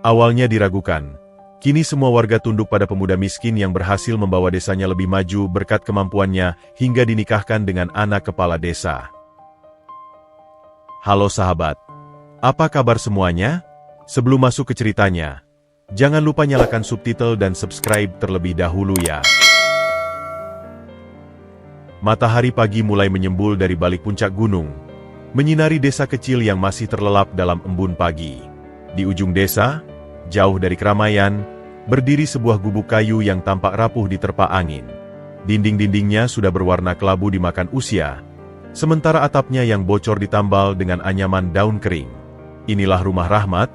Awalnya diragukan, kini semua warga tunduk pada pemuda miskin yang berhasil membawa desanya lebih maju berkat kemampuannya hingga dinikahkan dengan anak kepala desa. Halo sahabat, apa kabar semuanya? Sebelum masuk ke ceritanya, jangan lupa nyalakan subtitle dan subscribe terlebih dahulu ya. Matahari pagi mulai menyembul dari balik puncak gunung, menyinari desa kecil yang masih terlelap dalam embun pagi. Di ujung desa, jauh dari keramaian, berdiri sebuah gubuk kayu yang tampak rapuh diterpa angin. Dinding-dindingnya sudah berwarna kelabu dimakan usia, sementara atapnya yang bocor ditambal dengan anyaman daun kering. Inilah rumah Rahmat,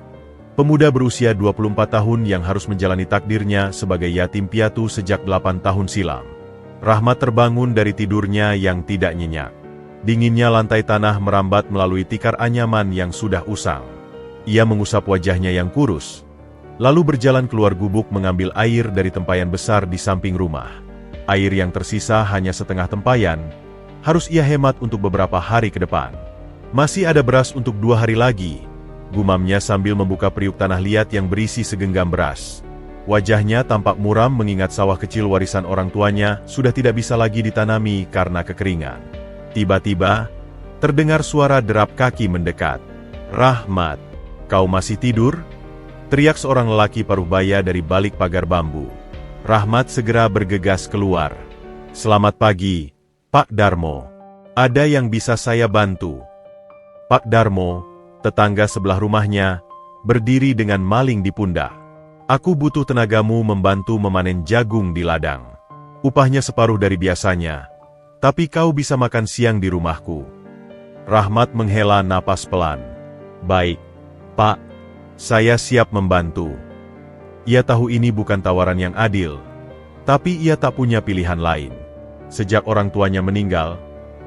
pemuda berusia 24 tahun yang harus menjalani takdirnya sebagai yatim piatu sejak 8 tahun silam. Rahmat terbangun dari tidurnya yang tidak nyenyak. Dinginnya lantai tanah merambat melalui tikar anyaman yang sudah usang. Ia mengusap wajahnya yang kurus, lalu berjalan keluar gubuk mengambil air dari tempayan besar di samping rumah. Air yang tersisa hanya setengah tempayan, harus ia hemat untuk beberapa hari ke depan. Masih ada beras untuk 2 hari lagi, gumamnya sambil membuka periuk tanah liat yang berisi segenggam beras. Wajahnya tampak muram mengingat sawah kecil warisan orang tuanya sudah tidak bisa lagi ditanami karena kekeringan. Tiba-tiba, terdengar suara derap kaki mendekat. "Rahmat, kau masih tidur?" teriak seorang lelaki paruh baya dari balik pagar bambu. Rahmat segera bergegas keluar. "Selamat pagi, Pak Darmo. Ada yang bisa saya bantu?" Pak Darmo, tetangga sebelah rumahnya, berdiri dengan maling di pundak. "Aku butuh tenagamu membantu memanen jagung di ladang. Upahnya separuh dari biasanya, tapi kau bisa makan siang di rumahku." Rahmat menghela napas pelan. "Baik, Pak. Saya siap membantu." Ia tahu ini bukan tawaran yang adil, tapi ia tak punya pilihan lain. Sejak orang tuanya meninggal,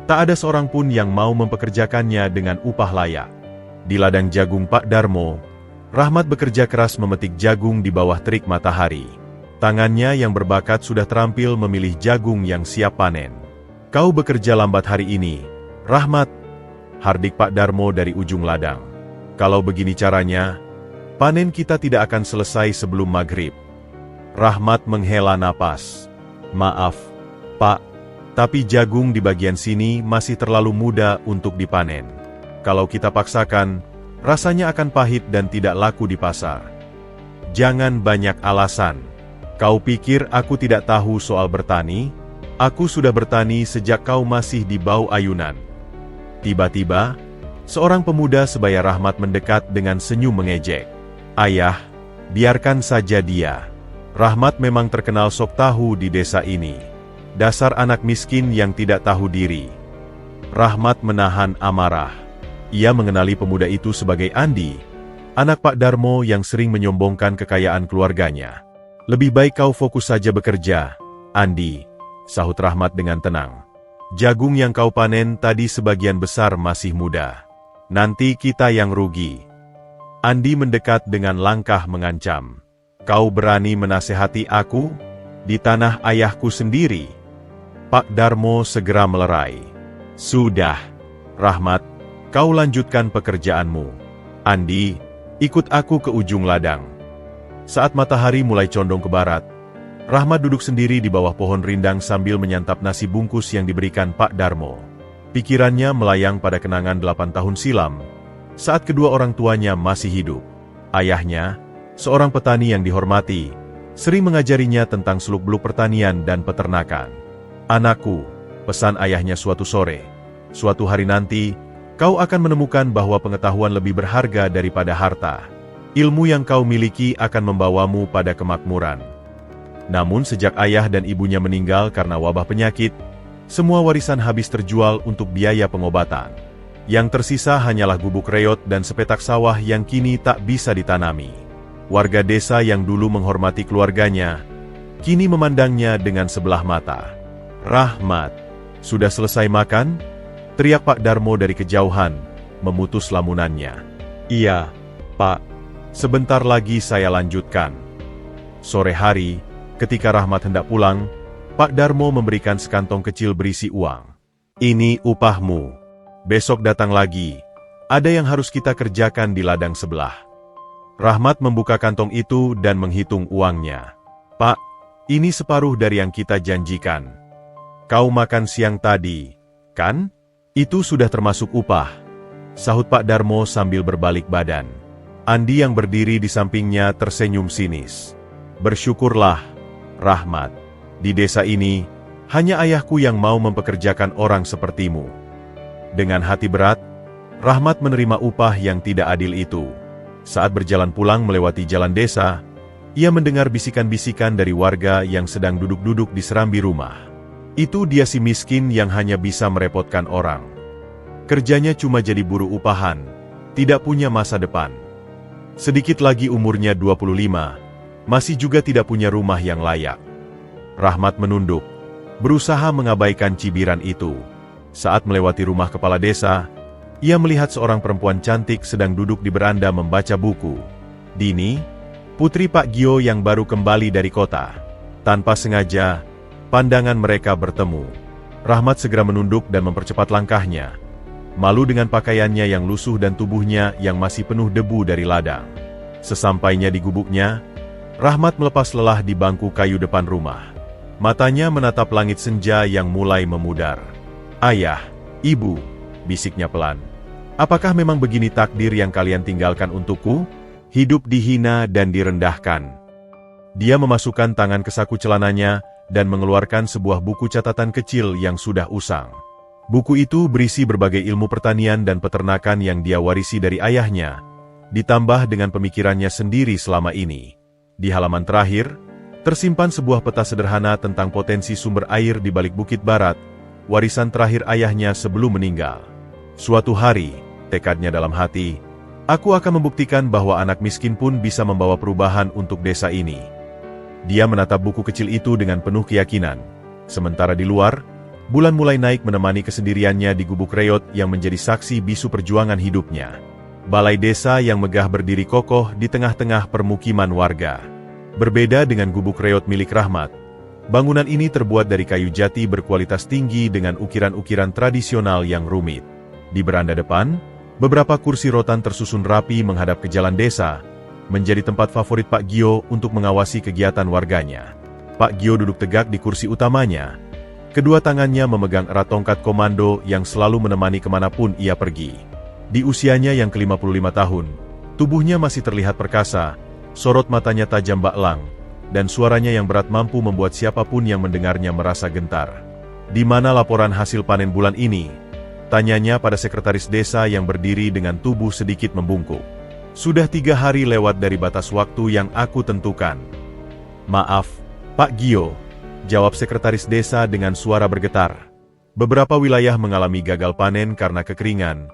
tak ada seorang pun yang mau mempekerjakannya dengan upah layak. Di ladang jagung Pak Darmo, Rahmat bekerja keras memetik jagung di bawah terik matahari. Tangannya yang berbakat sudah terampil memilih jagung yang siap panen. "Kau bekerja lambat hari ini, Rahmat," hardik Pak Darmo dari ujung ladang. "Kalau begini caranya, panen kita tidak akan selesai sebelum maghrib." Rahmat menghela napas. "Maaf, Pak, tapi jagung di bagian sini masih terlalu muda untuk dipanen. Kalau kita paksakan, rasanya akan pahit dan tidak laku di pasar." "Jangan banyak alasan. Kau pikir aku tidak tahu soal bertani? Aku sudah bertani sejak kau masih di bau ayunan." Tiba-tiba, seorang pemuda sebaya Rahmat mendekat dengan senyum mengejek. "Ayah, biarkan saja dia. Rahmat memang terkenal sok tahu di desa ini. Dasar anak miskin yang tidak tahu diri." Rahmat menahan amarah. Ia mengenali pemuda itu sebagai Andi, anak Pak Darmo yang sering menyombongkan kekayaan keluarganya. "Lebih baik kau fokus saja bekerja, Andi," sahut Rahmat dengan tenang. "Jagung yang kau panen tadi sebagian besar masih muda. Nanti kita yang rugi." Andi mendekat dengan langkah mengancam. "Kau berani menasehati aku? Di tanah ayahku sendiri?" Pak Darmo segera melerai. "Sudah, Rahmat. Kau lanjutkan pekerjaanmu. Andi, ikut aku ke ujung ladang." Saat matahari mulai condong ke barat, Rahmat duduk sendiri di bawah pohon rindang sambil menyantap nasi bungkus yang diberikan Pak Darmo. Pikirannya melayang pada kenangan 8 tahun silam, saat kedua orang tuanya masih hidup. Ayahnya, seorang petani yang dihormati, sering mengajarinya tentang seluk-beluk pertanian dan peternakan. "Anakku," pesan ayahnya suatu sore, "suatu hari nanti, kau akan menemukan bahwa pengetahuan lebih berharga daripada harta. Ilmu yang kau miliki akan membawamu pada kemakmuran." Namun sejak ayah dan ibunya meninggal karena wabah penyakit, semua warisan habis terjual untuk biaya pengobatan. Yang tersisa hanyalah gubuk reot dan sepetak sawah yang kini tak bisa ditanami. Warga desa yang dulu menghormati keluarganya, kini memandangnya dengan sebelah mata. "Rahmat, sudah selesai makan?" teriak Pak Darmo dari kejauhan, memutus lamunannya. "Iya, Pak. Sebentar lagi saya lanjutkan." Sore hari, ketika Rahmat hendak pulang, Pak Darmo memberikan sekantong kecil berisi uang. "Ini upahmu. Besok datang lagi. Ada yang harus kita kerjakan di ladang sebelah." Rahmat membuka kantong itu dan menghitung uangnya. "Pak, ini separuh dari yang kita janjikan. Kau makan siang tadi, kan? Itu sudah termasuk upah," sahut Pak Darmo sambil berbalik badan. Andi yang berdiri di sampingnya tersenyum sinis. "Bersyukurlah, Rahmat. Di desa ini, hanya ayahku yang mau mempekerjakan orang sepertimu." Dengan hati berat, Rahmat menerima upah yang tidak adil itu. Saat berjalan pulang melewati jalan desa, ia mendengar bisikan-bisikan dari warga yang sedang duduk-duduk di serambi rumah. Itu dia si miskin yang hanya bisa merepotkan orang. Kerjanya cuma jadi buruh upahan, tidak punya masa depan. Sedikit lagi umurnya 25, masih juga tidak punya rumah yang layak. Rahmat menunduk, berusaha mengabaikan cibiran itu. Saat melewati rumah kepala desa, ia melihat seorang perempuan cantik sedang duduk di beranda membaca buku. Dini, putri Pak Gio yang baru kembali dari kota. Tanpa sengaja, pandangan mereka bertemu. Rahmat segera menunduk dan mempercepat langkahnya. Malu dengan pakaiannya yang lusuh dan tubuhnya yang masih penuh debu dari ladang. Sesampainya di gubuknya, Rahmat melepas lelah di bangku kayu depan rumah. Matanya menatap langit senja yang mulai memudar. "Ayah, Ibu," bisiknya pelan. "Apakah memang begini takdir yang kalian tinggalkan untukku? Hidup dihina dan direndahkan." Dia memasukkan tangan ke saku celananya dan mengeluarkan sebuah buku catatan kecil yang sudah usang. Buku itu berisi berbagai ilmu pertanian dan peternakan yang dia warisi dari ayahnya, ditambah dengan pemikirannya sendiri selama ini. Di halaman terakhir, tersimpan sebuah peta sederhana tentang potensi sumber air di balik Bukit Barat, warisan terakhir ayahnya sebelum meninggal. Suatu hari, tekadnya dalam hati, "Aku akan membuktikan bahwa anak miskin pun bisa membawa perubahan untuk desa ini." Dia menatap buku kecil itu dengan penuh keyakinan. Sementara di luar, bulan mulai naik menemani kesendiriannya di gubuk reot yang menjadi saksi bisu perjuangan hidupnya. Balai desa yang megah berdiri kokoh di tengah-tengah permukiman warga. Berbeda dengan gubuk reot milik Rahmat, bangunan ini terbuat dari kayu jati berkualitas tinggi dengan ukiran-ukiran tradisional yang rumit. Di beranda depan, beberapa kursi rotan tersusun rapi menghadap ke jalan desa, menjadi tempat favorit Pak Gio untuk mengawasi kegiatan warganya. Pak Gio duduk tegak di kursi utamanya. Kedua tangannya memegang erat tongkat komando yang selalu menemani kemanapun ia pergi. Di usianya yang ke-55 tahun, tubuhnya masih terlihat perkasa, sorot matanya tajam baklang, dan suaranya yang berat mampu membuat siapapun yang mendengarnya merasa gentar. "Di mana laporan hasil panen bulan ini?" tanyanya pada sekretaris desa yang berdiri dengan tubuh sedikit membungkuk. "Sudah 3 hari lewat dari batas waktu yang aku tentukan." "Maaf, Pak Gio," jawab sekretaris desa dengan suara bergetar. "Beberapa wilayah mengalami gagal panen karena kekeringan,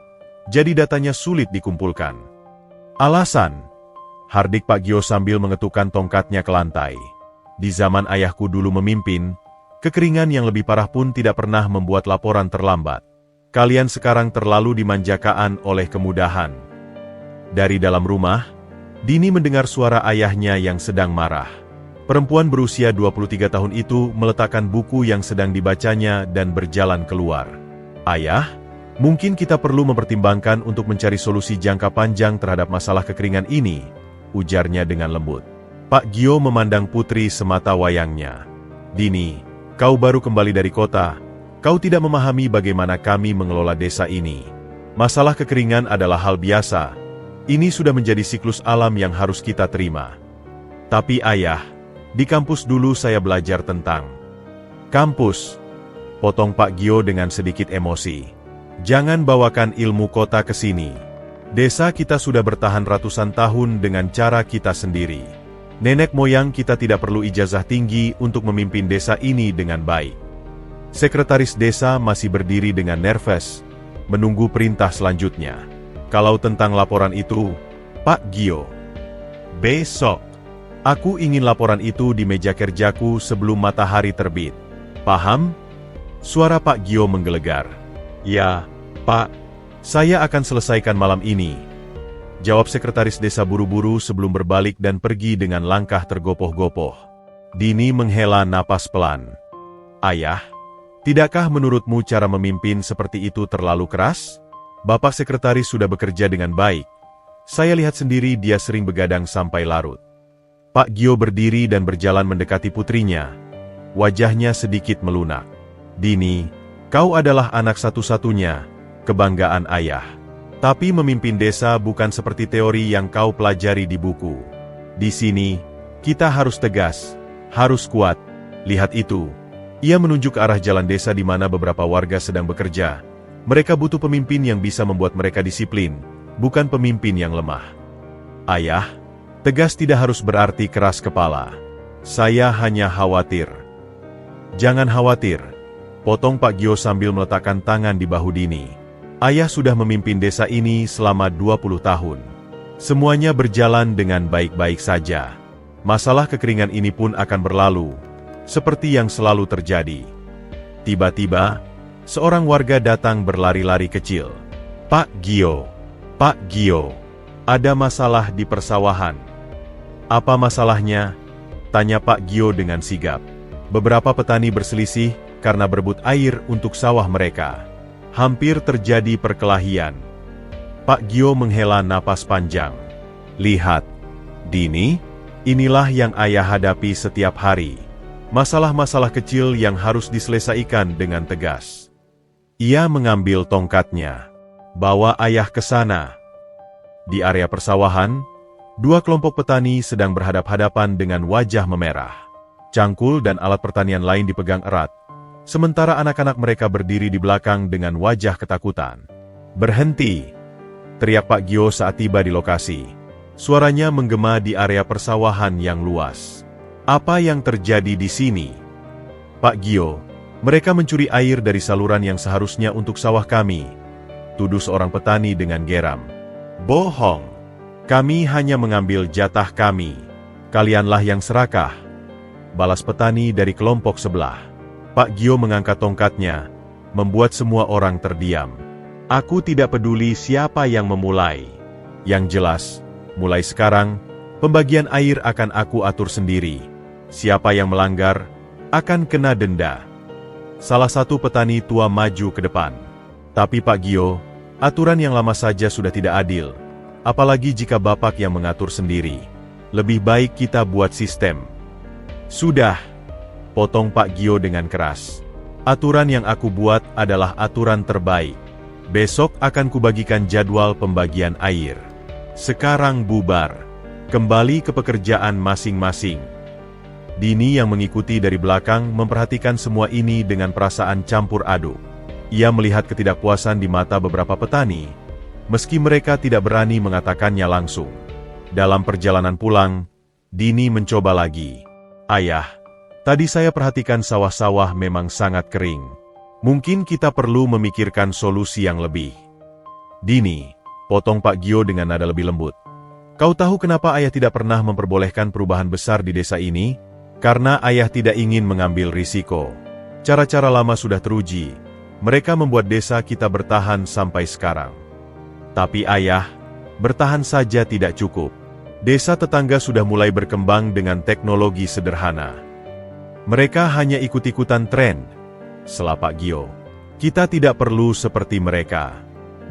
jadi datanya sulit dikumpulkan." "Alasan?" hardik Pak Gio sambil mengetukkan tongkatnya ke lantai. "Di zaman ayahku dulu memimpin, kekeringan yang lebih parah pun tidak pernah membuat laporan terlambat. Kalian sekarang terlalu dimanjakan oleh kemudahan." Dari dalam rumah, Dini mendengar suara ayahnya yang sedang marah. Perempuan berusia 23 tahun itu meletakkan buku yang sedang dibacanya dan berjalan keluar. "Ayah, mungkin kita perlu mempertimbangkan untuk mencari solusi jangka panjang terhadap masalah kekeringan ini," ujarnya dengan lembut. Pak Gio memandang putri semata wayangnya. "Dini, kau baru kembali dari kota. Kau tidak memahami bagaimana kami mengelola desa ini. Masalah kekeringan adalah hal biasa. Ini sudah menjadi siklus alam yang harus kita terima." "Tapi ayah, di kampus dulu saya belajar tentang..." "Kampus?" potong Pak Gio dengan sedikit emosi. "Jangan bawakan ilmu kota ke sini. Desa kita sudah bertahan ratusan tahun dengan cara kita sendiri. Nenek moyang kita tidak perlu ijazah tinggi untuk memimpin desa ini dengan baik." Sekretaris desa masih berdiri dengan nervous, menunggu perintah selanjutnya. "Kalau tentang laporan itu, Pak Gio, besok. Aku ingin laporan itu di meja kerjaku sebelum matahari terbit. Paham?" Suara Pak Gio menggelegar. "Ya, Pak. Saya akan selesaikan malam ini," jawab sekretaris desa buru-buru sebelum berbalik dan pergi dengan langkah tergopoh-gopoh. Dini menghela napas pelan. "Ayah, tidakkah menurutmu cara memimpin seperti itu terlalu keras? Bapak sekretaris sudah bekerja dengan baik. Saya lihat sendiri dia sering begadang sampai larut. Pak Gio berdiri dan berjalan mendekati putrinya. Wajahnya sedikit melunak. Dini, kau adalah anak satu-satunya, kebanggaan ayah. Tapi memimpin desa bukan seperti teori yang kau pelajari di buku. Di sini, kita harus tegas, harus kuat. Lihat itu. Ia menunjuk ke arah jalan desa di mana beberapa warga sedang bekerja. Mereka butuh pemimpin yang bisa membuat mereka disiplin, bukan pemimpin yang lemah. Ayah, tegas tidak harus berarti keras kepala. Saya hanya khawatir. Jangan khawatir, potong Pak Gio sambil meletakkan tangan di bahu Dini. Ayah sudah memimpin desa ini selama 20 tahun. Semuanya berjalan dengan baik-baik saja. Masalah kekeringan ini pun akan berlalu, seperti yang selalu terjadi. Tiba-tiba, seorang warga datang berlari-lari kecil. Pak Gio, ada masalah di persawahan. Apa masalahnya? Tanya Pak Gio dengan sigap. Beberapa petani berselisih karena berebut air untuk sawah mereka. Hampir terjadi perkelahian. Pak Gio menghela napas panjang. Lihat, Dini, inilah yang ayah hadapi setiap hari. Masalah-masalah kecil yang harus diselesaikan dengan tegas. Ia mengambil tongkatnya. Bawa ayah ke sana. Di area persawahan, dua kelompok petani sedang berhadap-hadapan dengan wajah memerah. Cangkul dan alat pertanian lain dipegang erat, sementara anak-anak mereka berdiri di belakang dengan wajah ketakutan. Berhenti! Teriak Pak Gio saat tiba di lokasi. Suaranya menggema di area persawahan yang luas. Apa yang terjadi di sini? Pak Gio, mereka mencuri air dari saluran yang seharusnya untuk sawah kami. Tuduh seorang petani dengan geram. Bohong! Kami hanya mengambil jatah kami. Kalianlah yang serakah. Balas petani dari kelompok sebelah. Pak Gio mengangkat tongkatnya, membuat semua orang terdiam. Aku tidak peduli siapa yang memulai. Yang jelas, mulai sekarang, pembagian air akan aku atur sendiri. Siapa yang melanggar, akan kena denda. Salah satu petani tua maju ke depan. Tapi Pak Gio, aturan yang lama saja sudah tidak adil. Apalagi jika Bapak yang mengatur sendiri. Lebih baik kita buat sistem. Sudah, potong Pak Gio dengan keras. Aturan yang aku buat adalah aturan terbaik. Besok akan kubagikan jadwal pembagian air. Sekarang bubar. Kembali ke pekerjaan masing-masing. Dini yang mengikuti dari belakang memperhatikan semua ini dengan perasaan campur aduk. Ia melihat ketidakpuasan di mata beberapa petani, meski mereka tidak berani mengatakannya langsung. Dalam perjalanan pulang, Dini mencoba lagi. Ayah, tadi saya perhatikan sawah-sawah memang sangat kering. Mungkin kita perlu memikirkan solusi yang lebih. Dini, potong Pak Gio dengan nada lebih lembut. Kau tahu kenapa ayah tidak pernah memperbolehkan perubahan besar di desa ini? Karena ayah tidak ingin mengambil risiko. Cara-cara lama sudah teruji. Mereka membuat desa kita bertahan sampai sekarang. Tapi ayah, bertahan saja tidak cukup. Desa tetangga sudah mulai berkembang dengan teknologi sederhana. Mereka hanya ikut-ikutan tren. Sela Pak Gio. Kita tidak perlu seperti mereka.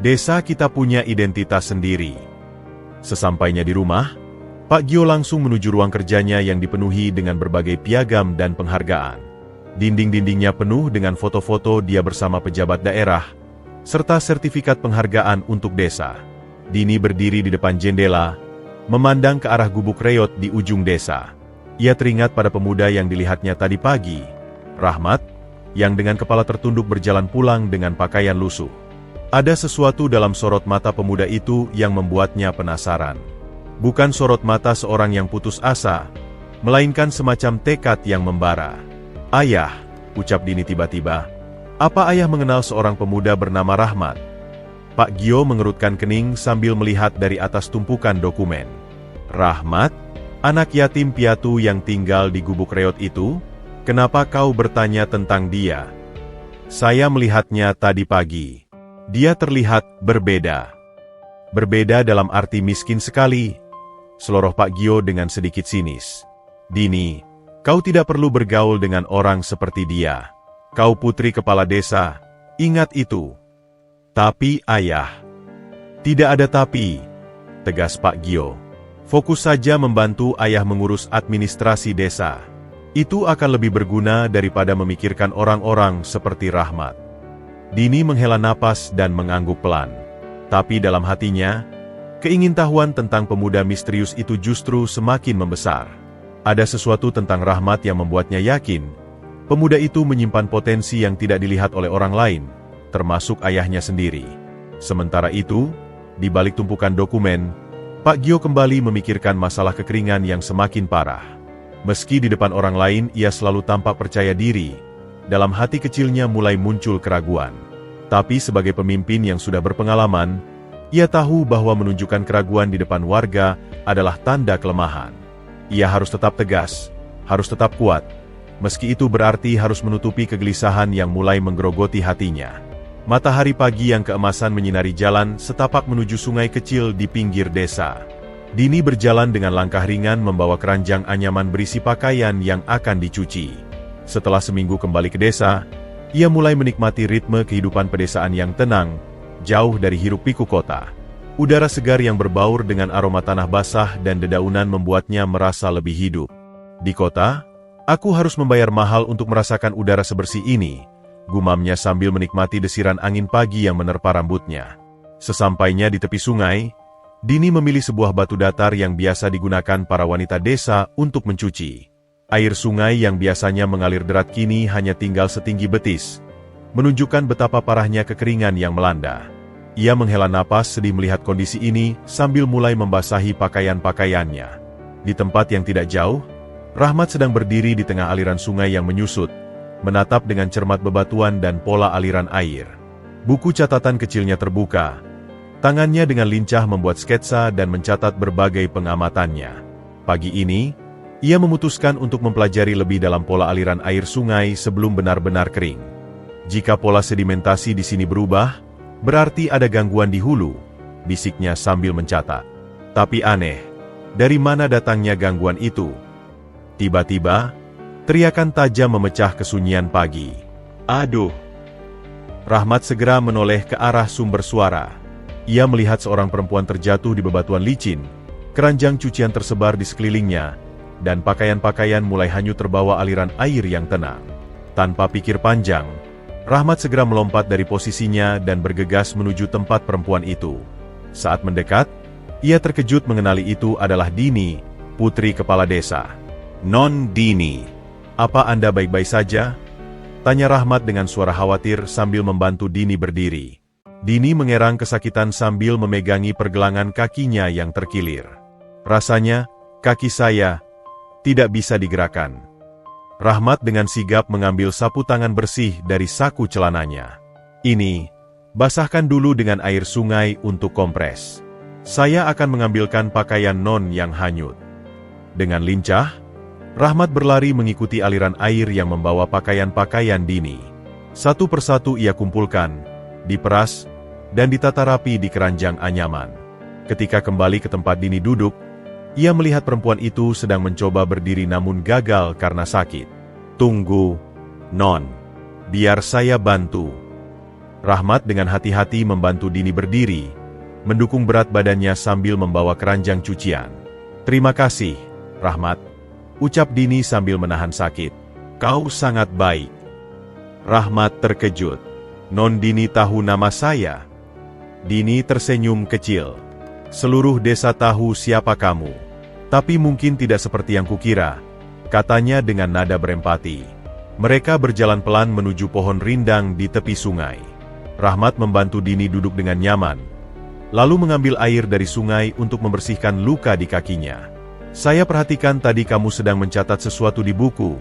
Desa kita punya identitas sendiri. Sesampainya di rumah, Pak Gio langsung menuju ruang kerjanya yang dipenuhi dengan berbagai piagam dan penghargaan. Dinding-dindingnya penuh dengan foto-foto dia bersama pejabat daerah, serta sertifikat penghargaan untuk desa. Dini berdiri di depan jendela, memandang ke arah gubuk reot di ujung desa. Ia teringat pada pemuda yang dilihatnya tadi pagi, Rahmat, yang dengan kepala tertunduk berjalan pulang dengan pakaian lusuh. Ada sesuatu dalam sorot mata pemuda itu yang membuatnya penasaran. Bukan sorot mata seorang yang putus asa, melainkan semacam tekad yang membara. Ayah, ucap Dini tiba-tiba, apa ayah mengenal seorang pemuda bernama Rahmat? Pak Gio mengerutkan kening sambil melihat dari atas tumpukan dokumen. Rahmat? Anak yatim piatu yang tinggal di gubuk reot itu? Kenapa kau bertanya tentang dia? Saya melihatnya tadi pagi. Dia terlihat berbeda. Berbeda dalam arti miskin sekali. Seloroh Pak Gio dengan sedikit sinis. Dini, kau tidak perlu bergaul dengan orang seperti dia. Kau putri kepala desa, ingat itu. Tapi ayah. Tidak ada tapi. tegas Pak Gio. Fokus saja membantu ayah mengurus administrasi desa. Itu akan lebih berguna daripada memikirkan orang-orang seperti Rahmat. Dini menghela napas dan mengangguk pelan. Tapi dalam hatinya, keingintahuan tentang pemuda misterius itu justru semakin membesar. Ada sesuatu tentang Rahmat yang membuatnya yakin, pemuda itu menyimpan potensi yang tidak dilihat oleh orang lain, termasuk ayahnya sendiri. Sementara itu, di balik tumpukan dokumen, Pak Gio kembali memikirkan masalah kekeringan yang semakin parah. Meski di depan orang lain ia selalu tampak percaya diri, dalam hati kecilnya mulai muncul keraguan. Tapi sebagai pemimpin yang sudah berpengalaman, ia tahu bahwa menunjukkan keraguan di depan warga adalah tanda kelemahan. Ia harus tetap tegas, harus tetap kuat, meski itu berarti harus menutupi kegelisahan yang mulai menggerogoti hatinya. Matahari pagi yang keemasan menyinari jalan setapak menuju sungai kecil di pinggir desa. Dini berjalan dengan langkah ringan membawa keranjang anyaman berisi pakaian yang akan dicuci. Setelah seminggu kembali ke desa, ia mulai menikmati ritme kehidupan pedesaan yang tenang, jauh dari hiruk-pikuk kota. Udara segar yang berbaur dengan aroma tanah basah dan dedaunan membuatnya merasa lebih hidup. Di kota, aku harus membayar mahal untuk merasakan udara sebersih ini, gumamnya sambil menikmati desiran angin pagi yang menerpa rambutnya. Sesampainya di tepi sungai, Dini memilih sebuah batu datar yang biasa digunakan para wanita desa untuk mencuci. Air sungai yang biasanya mengalir derat kini hanya tinggal setinggi betis, menunjukkan betapa parahnya kekeringan yang melanda. Ia menghela napas sedih melihat kondisi ini sambil mulai membasahi pakaian-pakaiannya. Di tempat yang tidak jauh, Rahmat sedang berdiri di tengah aliran sungai yang menyusut, menatap dengan cermat bebatuan dan pola aliran air. Buku catatan kecilnya terbuka. Tangannya dengan lincah membuat sketsa dan mencatat berbagai pengamatannya. Pagi ini, ia memutuskan untuk mempelajari lebih dalam pola aliran air sungai sebelum benar-benar kering. Jika pola sedimentasi di sini berubah, berarti ada gangguan di hulu, bisiknya sambil mencatat. Tapi aneh, dari mana datangnya gangguan itu? Tiba-tiba, teriakan tajam memecah kesunyian pagi. Aduh! Rahmat segera menoleh ke arah sumber suara. Ia melihat seorang perempuan terjatuh di bebatuan licin, keranjang cucian tersebar di sekelilingnya, dan pakaian-pakaian mulai hanyut terbawa aliran air yang tenang. Tanpa pikir panjang, Rahmat segera melompat dari posisinya dan bergegas menuju tempat perempuan itu. Saat mendekat, ia terkejut mengenali itu adalah Dini, putri kepala desa. "Non Dini, apa Anda baik-baik saja?" tanya Rahmat dengan suara khawatir sambil membantu Dini berdiri. Dini mengerang kesakitan sambil memegangi pergelangan kakinya yang terkilir. "Rasanya, kaki saya tidak bisa digerakkan." Rahmat dengan sigap mengambil sapu tangan bersih dari saku celananya. "Ini, basahkan dulu dengan air sungai untuk kompres. Saya akan mengambilkan pakaian non yang hanyut." Dengan lincah, Rahmat berlari mengikuti aliran air yang membawa pakaian-pakaian Dini. Satu persatu ia kumpulkan, diperas, dan ditata rapi di keranjang anyaman. Ketika kembali ke tempat Dini duduk, ia melihat perempuan itu sedang mencoba berdiri namun gagal karena sakit. "Tunggu, Non. Biar saya bantu." Rahmat dengan hati-hati membantu Dini berdiri, mendukung berat badannya sambil membawa keranjang cucian. "Terima kasih, Rahmat," ucap Dini sambil menahan sakit. "Kau sangat baik." Rahmat terkejut. "Non Dini tahu nama saya?" Dini tersenyum kecil. "Seluruh desa tahu siapa kamu. Tapi mungkin tidak seperti yang kukira," katanya dengan nada berempati. Mereka berjalan pelan menuju pohon rindang di tepi sungai. Rahmat membantu Dini duduk dengan nyaman, lalu mengambil air dari sungai untuk membersihkan luka di kakinya. "Saya perhatikan tadi kamu sedang mencatat sesuatu di buku,"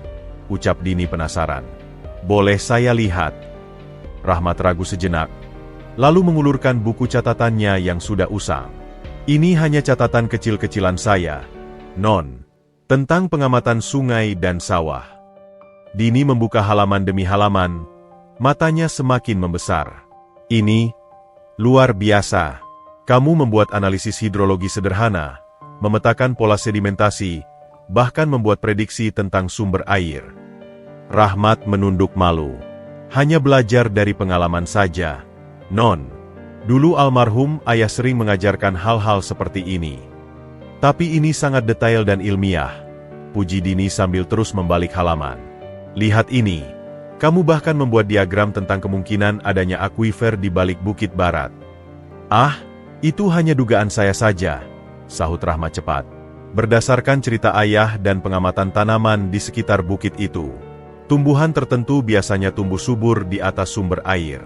ucap Dini penasaran. "Boleh saya lihat?" Rahmat ragu sejenak, lalu mengulurkan buku catatannya yang sudah usang. "Ini hanya catatan kecil-kecilan saya, Non, tentang pengamatan sungai dan sawah." Dini membuka halaman demi halaman, matanya semakin membesar. "Ini luar biasa. Kamu membuat analisis hidrologi sederhana, memetakan pola sedimentasi, bahkan membuat prediksi tentang sumber air." Rahmat menunduk malu. "Hanya belajar dari pengalaman saja, Non." Dulu almarhum ayah sering mengajarkan hal-hal seperti ini. Tapi ini sangat detail dan ilmiah, puji Dini sambil terus membalik halaman. Lihat ini, kamu bahkan membuat diagram tentang kemungkinan adanya akuifer di balik Bukit Barat. Ah, itu hanya dugaan saya saja, sahut Rahmat cepat. Berdasarkan cerita ayah dan pengamatan tanaman di sekitar bukit itu, tumbuhan tertentu biasanya tumbuh subur di atas sumber air.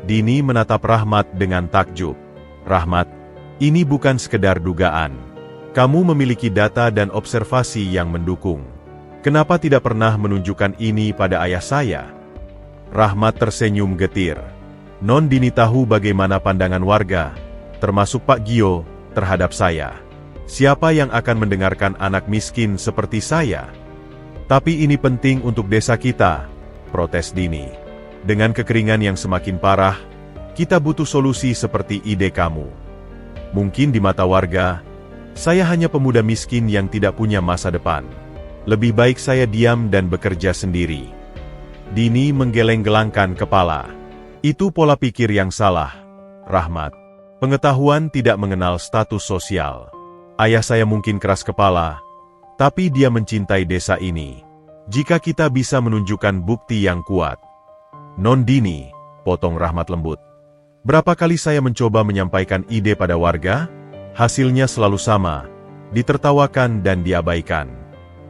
Dini menatap Rahmat dengan takjub. Rahmat, ini bukan sekedar dugaan. Kamu memiliki data dan observasi yang mendukung. Kenapa tidak pernah menunjukkan ini pada ayah saya? Rahmat tersenyum getir. Non Dini tahu bagaimana pandangan warga, termasuk Pak Gio, terhadap saya. Siapa yang akan mendengarkan anak miskin seperti saya? Tapi ini penting untuk desa kita, protes Dini. Dengan kekeringan yang semakin parah, kita butuh solusi seperti ide kamu. Mungkin di mata warga, saya hanya pemuda miskin yang tidak punya masa depan. Lebih baik saya diam dan bekerja sendiri. Dini menggeleng-gelangkan kepala. Itu pola pikir yang salah, Rahmat. Pengetahuan tidak mengenal status sosial. Ayah saya mungkin keras kepala, tapi dia mencintai desa ini. Jika kita bisa menunjukkan bukti yang kuat. Non Dini, potong Rahmat lembut. Berapa kali saya mencoba menyampaikan ide pada warga? Hasilnya selalu sama, ditertawakan dan diabaikan.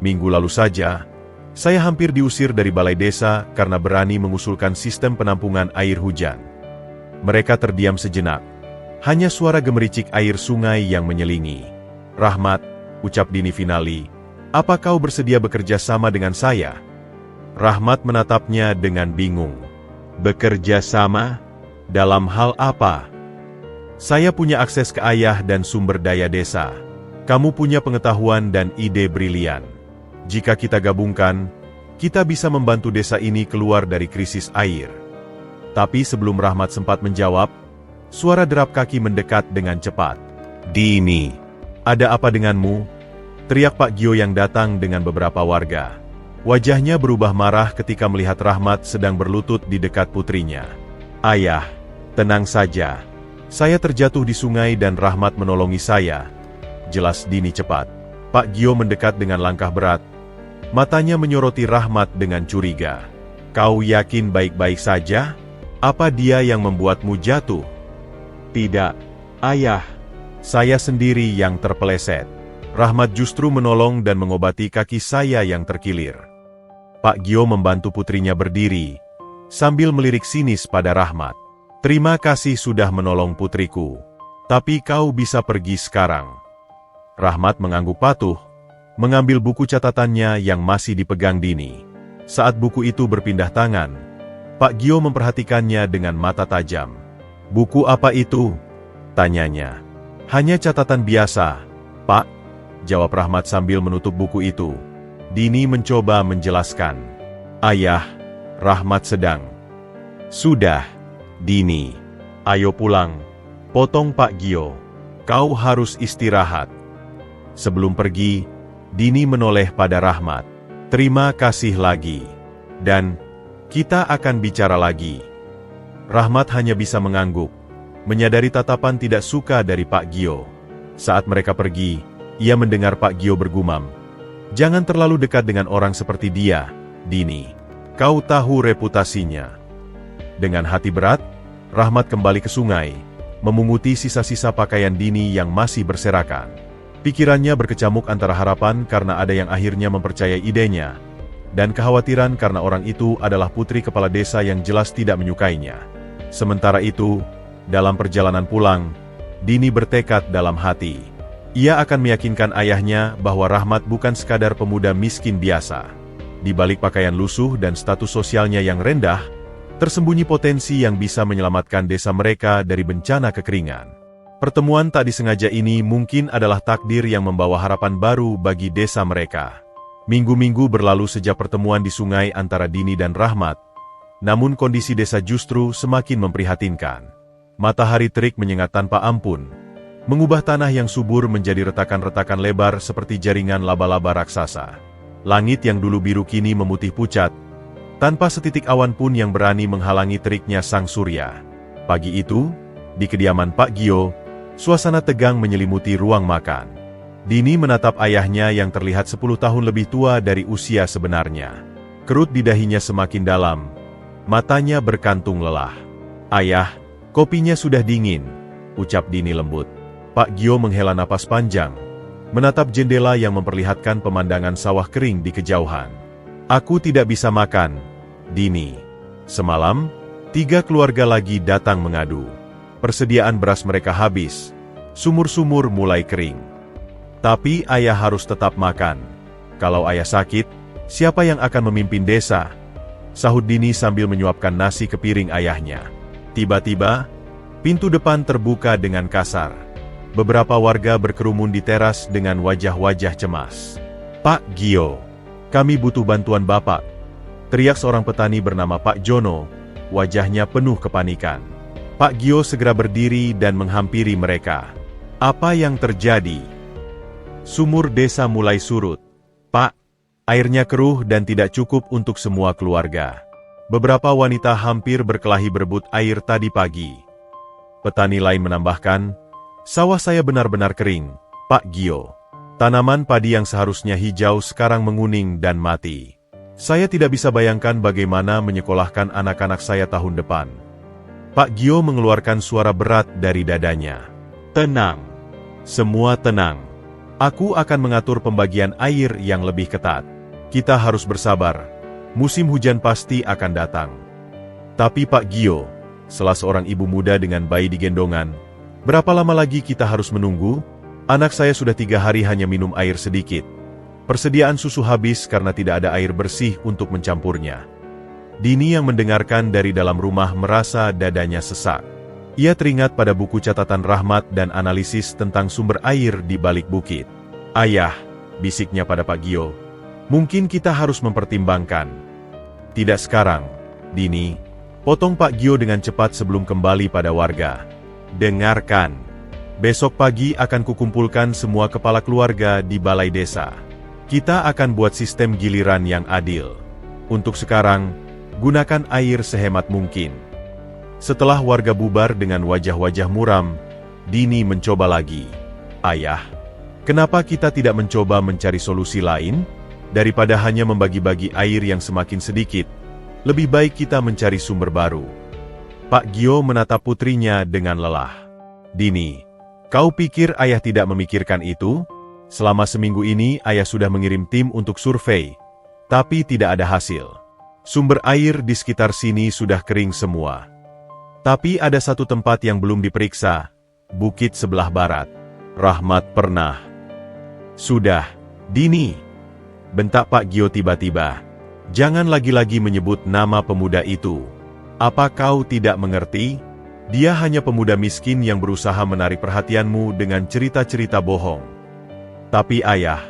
Minggu lalu saja, saya hampir diusir dari balai desa karena berani mengusulkan sistem penampungan air hujan. Mereka terdiam sejenak. Hanya suara gemericik air sungai yang menyelingi. Rahmat, ucap Dini finali, apa kau bersedia bekerja sama dengan saya? Rahmat menatapnya dengan bingung. Bekerja sama? Dalam hal apa? Saya punya akses ke ayah dan sumber daya desa. Kamu punya pengetahuan dan ide brilian. Jika kita gabungkan, kita bisa membantu desa ini keluar dari krisis air. Tapi sebelum Rahmat sempat menjawab, suara derap kaki mendekat dengan cepat. Dini, ada apa denganmu? Teriak Pak Gio yang datang dengan beberapa warga. Wajahnya berubah marah ketika melihat Rahmat sedang berlutut di dekat putrinya. Ayah, tenang saja. Saya terjatuh di sungai dan Rahmat menolongi saya. Jelas Dini cepat. Pak Gio mendekat dengan langkah berat. Matanya menyoroti Rahmat dengan curiga. Kau yakin baik-baik saja? Apa dia yang membuatmu jatuh? Tidak, ayah. Saya sendiri yang terpeleset. Rahmat justru menolong dan mengobati kaki saya yang terkilir. Pak Gio membantu putrinya berdiri, sambil melirik sinis pada Rahmat. Terima kasih sudah menolong putriku. Tapi kau bisa pergi sekarang. Rahmat mengangguk patuh, mengambil buku catatannya yang masih dipegang Dini. Saat buku itu berpindah tangan, Pak Gio memperhatikannya dengan mata tajam. Buku apa itu? Tanyanya. Hanya catatan biasa, Pak, jawab Rahmat sambil menutup buku itu. Dini mencoba menjelaskan. Ayah, Rahmat sedang. Sudah. Dini, ayo pulang, potong Pak Gio. Kau harus istirahat. Sebelum pergi, Dini menoleh pada Rahmat. Terima kasih lagi. Dan, kita akan bicara lagi. Rahmat hanya bisa mengangguk, menyadari tatapan tidak suka dari Pak Gio. Saat mereka pergi, ia mendengar Pak Gio bergumam. Jangan terlalu dekat dengan orang seperti dia, Dini. Kau tahu reputasinya. Dengan hati berat, Rahmat kembali ke sungai, memunguti sisa-sisa pakaian Dini yang masih berserakan. Pikirannya berkecamuk antara harapan karena ada yang akhirnya mempercayai idenya, dan kekhawatiran karena orang itu adalah putri kepala desa yang jelas tidak menyukainya. Sementara itu, dalam perjalanan pulang, Dini bertekad dalam hati. Ia akan meyakinkan ayahnya bahwa Rahmat bukan sekadar pemuda miskin biasa. Di balik pakaian lusuh dan status sosialnya yang rendah, tersembunyi potensi yang bisa menyelamatkan desa mereka dari bencana kekeringan. Pertemuan tak disengaja ini mungkin adalah takdir yang membawa harapan baru bagi desa mereka. Minggu-minggu berlalu sejak pertemuan di sungai antara Dini dan Rahmat, namun kondisi desa justru semakin memprihatinkan. Matahari terik menyengat tanpa ampun, mengubah tanah yang subur menjadi retakan-retakan lebar seperti jaringan laba-laba raksasa. Langit yang dulu biru kini memutih pucat, tanpa setitik awan pun yang berani menghalangi teriknya sang surya. Pagi itu, Di kediaman Pak Gio, suasana tegang menyelimuti ruang makan. Dini menatap ayahnya yang terlihat 10 tahun lebih tua dari usia sebenarnya. Kerut di dahinya semakin dalam, matanya berkantung lelah. "Ayah, kopinya sudah dingin," ucap Dini lembut. Pak Gio menghela napas panjang, menatap jendela yang memperlihatkan pemandangan sawah kering di kejauhan. "Aku tidak bisa makan, Dini. Semalam, 3 keluarga lagi datang mengadu. Persediaan beras mereka habis, sumur-sumur mulai kering. Tapi ayah harus tetap makan. Kalau ayah sakit, siapa yang akan memimpin desa?" sahut Dini sambil menyuapkan nasi ke piring ayahnya. Tiba-tiba, pintu depan terbuka dengan kasar. Beberapa warga berkerumun di teras dengan wajah-wajah cemas. "Pak Gio, kami butuh bantuan Bapak," teriak seorang petani bernama Pak Jono, wajahnya penuh kepanikan. Pak Gio segera berdiri dan menghampiri mereka. "Apa yang terjadi?" "Sumur desa mulai surut, Pak. Airnya keruh dan tidak cukup untuk semua keluarga. Beberapa wanita hampir berkelahi berebut air tadi pagi." Petani lain menambahkan, "Sawah saya benar-benar kering, Pak Gio. Tanaman padi yang seharusnya hijau sekarang menguning dan mati. Saya tidak bisa bayangkan bagaimana menyekolahkan anak-anak saya tahun depan." Pak Gio mengeluarkan suara berat dari dadanya. "Tenang. Semua tenang. Aku akan mengatur pembagian air yang lebih ketat. Kita harus bersabar. Musim hujan pasti akan datang." "Tapi Pak Gio," salah seorang ibu muda dengan bayi di gendongan, "berapa lama lagi kita harus menunggu? Anak saya sudah 3 hari hanya minum air sedikit. Persediaan susu habis karena tidak ada air bersih untuk mencampurnya." Dini yang mendengarkan dari dalam rumah merasa dadanya sesak. Ia teringat pada buku catatan Rahmat dan analisis tentang sumber air di balik bukit. "Ayah," bisiknya pada Pak Gio, "mungkin kita harus mempertimbangkan." "Tidak sekarang, Dini," potong Pak Gio dengan cepat sebelum kembali pada warga. "Dengarkan. Besok pagi akan kukumpulkan semua kepala keluarga di balai desa. Kita akan buat sistem giliran yang adil. Untuk sekarang, gunakan air sehemat mungkin." Setelah warga bubar dengan wajah-wajah muram, Dini mencoba lagi. "Ayah, kenapa kita tidak mencoba mencari solusi lain? Daripada hanya membagi-bagi air yang semakin sedikit, lebih baik kita mencari sumber baru." Pak Gio menatap putrinya dengan lelah. "Dini, kau pikir ayah tidak memikirkan itu? Selama seminggu ini ayah sudah mengirim tim untuk survei, tapi tidak ada hasil. Sumber air di sekitar sini sudah kering semua. Tapi ada satu tempat yang belum diperiksa, bukit sebelah barat. Rahmat pernah." "Sudah, Dini," bentak Pak Gio tiba-tiba. "Jangan lagi-lagi menyebut nama pemuda itu. Apa kau tidak mengerti? Dia hanya pemuda miskin yang berusaha menarik perhatianmu dengan cerita-cerita bohong." "Tapi ayah,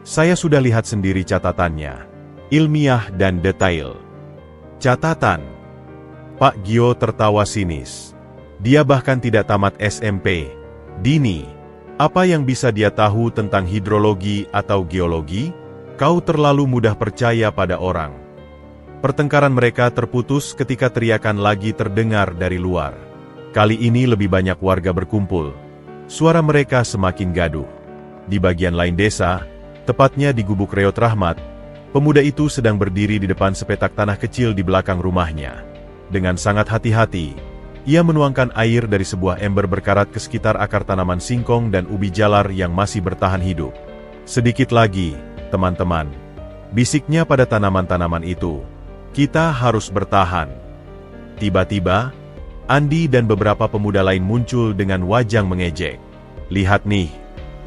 saya sudah lihat sendiri catatannya. Ilmiah dan detail." "Catatan?" Pak Gio tertawa sinis. "Dia bahkan tidak tamat SMP. Dini, apa yang bisa dia tahu tentang hidrologi atau geologi? Kau terlalu mudah percaya pada orang." Pertengkaran mereka terputus ketika teriakan lagi terdengar dari luar. Kali ini lebih banyak warga berkumpul. Suara mereka semakin gaduh. Di bagian lain desa, tepatnya di gubuk reot Rahmat, pemuda itu sedang berdiri di depan sepetak tanah kecil di belakang rumahnya. Dengan sangat hati-hati, ia menuangkan air dari sebuah ember berkarat ke sekitar akar tanaman singkong dan ubi jalar yang masih bertahan hidup. "Sedikit lagi, teman-teman," bisiknya pada tanaman-tanaman itu. "Kita harus bertahan." Tiba-tiba, Andi dan beberapa pemuda lain muncul dengan wajah mengejek. "Lihat nih,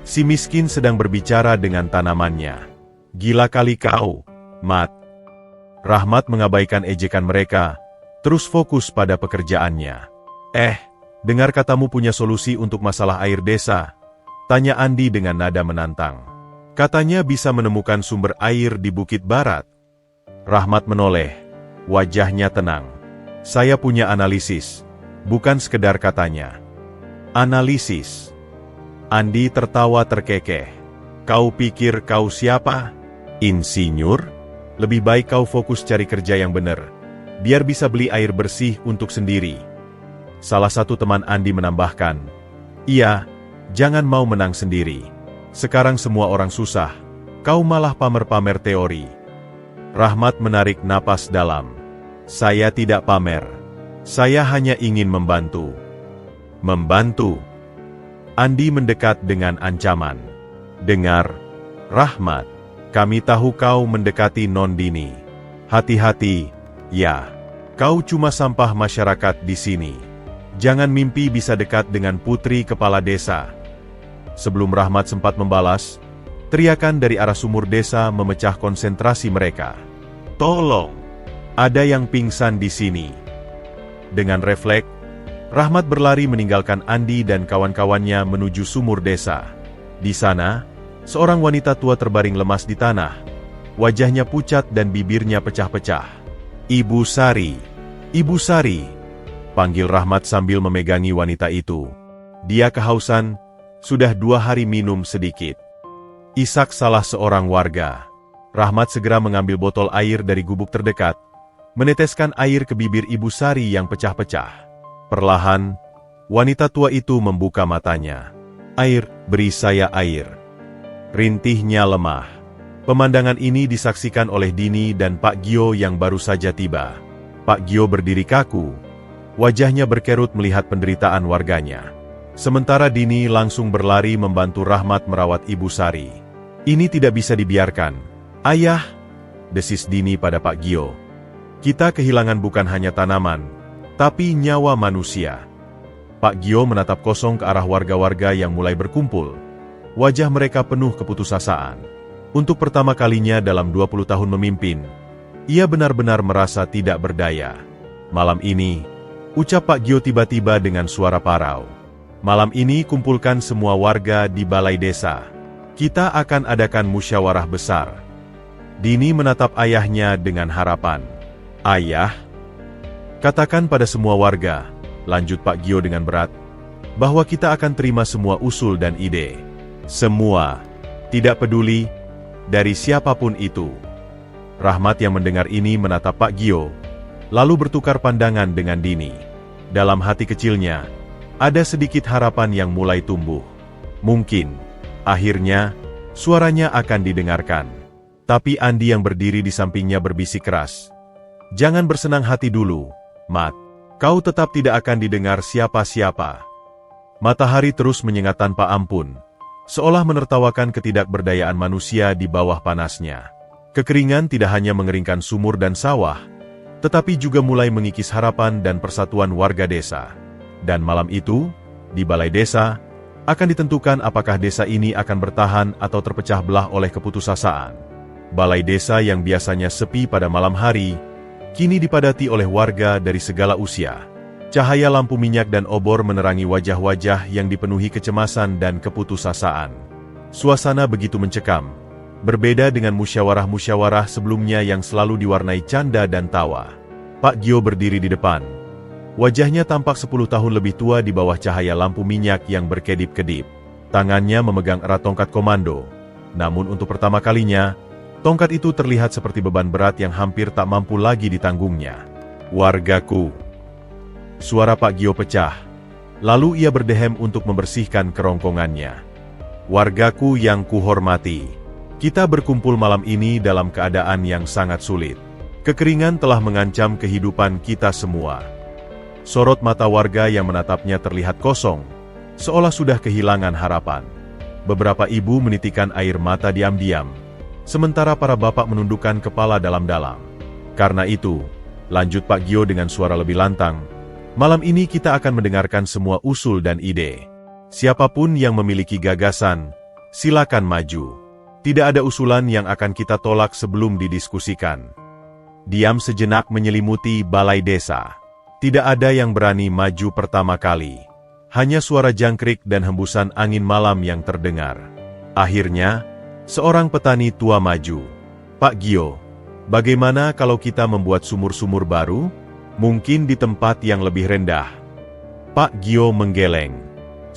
si miskin sedang berbicara dengan tanamannya. Gila kali kau, Mat." Rahmat mengabaikan ejekan mereka, terus fokus pada pekerjaannya. Dengar katamu punya solusi untuk masalah air desa?" tanya Andi dengan nada menantang. "Katanya bisa menemukan sumber air di Bukit Barat." Rahmat menoleh, wajahnya tenang. "Saya punya analisis, bukan sekedar katanya." "Analisis?" Andi tertawa terkekeh. "Kau pikir kau siapa? Insinyur? Lebih baik kau fokus cari kerja yang benar, biar bisa beli air bersih untuk sendiri." Salah satu teman Andi menambahkan, "Iya, jangan mau menang sendiri. Sekarang semua orang susah, kau malah pamer-pamer teori." Rahmat menarik napas dalam. "Saya tidak pamer. Saya hanya ingin membantu." "Membantu?" Andi mendekat dengan ancaman. "Dengar, Rahmat, kami tahu kau mendekati Nondini. Hati-hati, ya. Kau cuma sampah masyarakat di sini. Jangan mimpi bisa dekat dengan putri kepala desa." Sebelum Rahmat sempat membalas, teriakan dari arah sumur desa memecah konsentrasi mereka. "Tolong! Ada yang pingsan di sini." Dengan refleks, Rahmat berlari meninggalkan Andi dan kawan-kawannya menuju sumur desa. Di sana, seorang wanita tua terbaring lemas di tanah. Wajahnya pucat dan bibirnya pecah-pecah. "Ibu Sari! Ibu Sari!" panggil Rahmat sambil memegangi wanita itu. Dia kehausan, sudah 2 hari minum sedikit. Ishak salah seorang warga. Rahmat segera mengambil botol air dari gubuk terdekat, meneteskan air ke bibir Ibu Sari yang pecah-pecah. Perlahan, wanita tua itu membuka matanya. "Air, beri saya air." Rintihnya lemah. Pemandangan ini disaksikan oleh Dini dan Pak Gio yang baru saja tiba. Pak Gio berdiri kaku. Wajahnya berkerut melihat penderitaan warganya. Sementara Dini langsung berlari membantu Rahmat merawat Ibu Sari. "Ini tidak bisa dibiarkan. Ayah," desis Dini pada Pak Gio. "Kita kehilangan bukan hanya tanaman, tapi nyawa manusia." Pak Gio menatap kosong ke arah warga-warga yang mulai berkumpul. Wajah mereka penuh keputusasaan. Untuk pertama kalinya dalam 20 tahun memimpin, ia benar-benar merasa tidak berdaya. "Malam ini," ucap Pak Gio tiba-tiba dengan suara parau. "Malam ini kumpulkan semua warga di balai desa. Kita akan adakan musyawarah besar." Dini menatap ayahnya dengan harapan. "Ayah, katakan pada semua warga," lanjut Pak Gio dengan berat, "bahwa kita akan terima semua usul dan ide. Semua, tidak peduli dari siapapun itu." Rahmat yang mendengar ini menatap Pak Gio, lalu bertukar pandangan dengan Dini. Dalam hati kecilnya, ada sedikit harapan yang mulai tumbuh. Mungkin, akhirnya, suaranya akan didengarkan. Tapi Andi yang berdiri di sampingnya berbisik keras. "Jangan bersenang hati dulu, Mat. Kau tetap tidak akan didengar siapa-siapa." Matahari terus menyengat tanpa ampun, seolah menertawakan ketidakberdayaan manusia di bawah panasnya. Kekeringan tidak hanya mengeringkan sumur dan sawah, tetapi juga mulai mengikis harapan dan persatuan warga desa. Dan malam itu, di balai desa, akan ditentukan apakah desa ini akan bertahan atau terpecah belah oleh keputusasaan. Balai desa yang biasanya sepi pada malam hari, kini dipadati oleh warga dari segala usia. Cahaya lampu minyak dan obor menerangi wajah-wajah yang dipenuhi kecemasan dan keputusasaan. Suasana begitu mencekam, berbeda dengan musyawarah-musyawarah sebelumnya yang selalu diwarnai canda dan tawa. Pak Gio berdiri di depan. Wajahnya tampak 10 tahun lebih tua di bawah cahaya lampu minyak yang berkedip-kedip. Tangannya memegang erat tongkat komando. Namun untuk pertama kalinya, tongkat itu terlihat seperti beban berat yang hampir tak mampu lagi ditanggungnya. "Wargaku." Suara Pak Gio pecah. Lalu ia berdehem untuk membersihkan kerongkongannya. "Wargaku yang kuhormati, kita berkumpul malam ini dalam keadaan yang sangat sulit. Kekeringan telah mengancam kehidupan kita semua." Sorot mata warga yang menatapnya terlihat kosong, seolah sudah kehilangan harapan. Beberapa ibu menitikan air mata diam-diam, sementara para bapak menundukkan kepala dalam-dalam. "Karena itu," lanjut Pak Gio dengan suara lebih lantang, "malam ini kita akan mendengarkan semua usul dan ide. Siapapun yang memiliki gagasan, silakan maju. Tidak ada usulan yang akan kita tolak sebelum didiskusikan." Diam sejenak menyelimuti balai desa. Tidak ada yang berani maju pertama kali. Hanya suara jangkrik dan hembusan angin malam yang terdengar. Akhirnya, seorang petani tua maju. "Pak Gio, bagaimana kalau kita membuat sumur-sumur baru? Mungkin di tempat yang lebih rendah." Pak Gio menggeleng.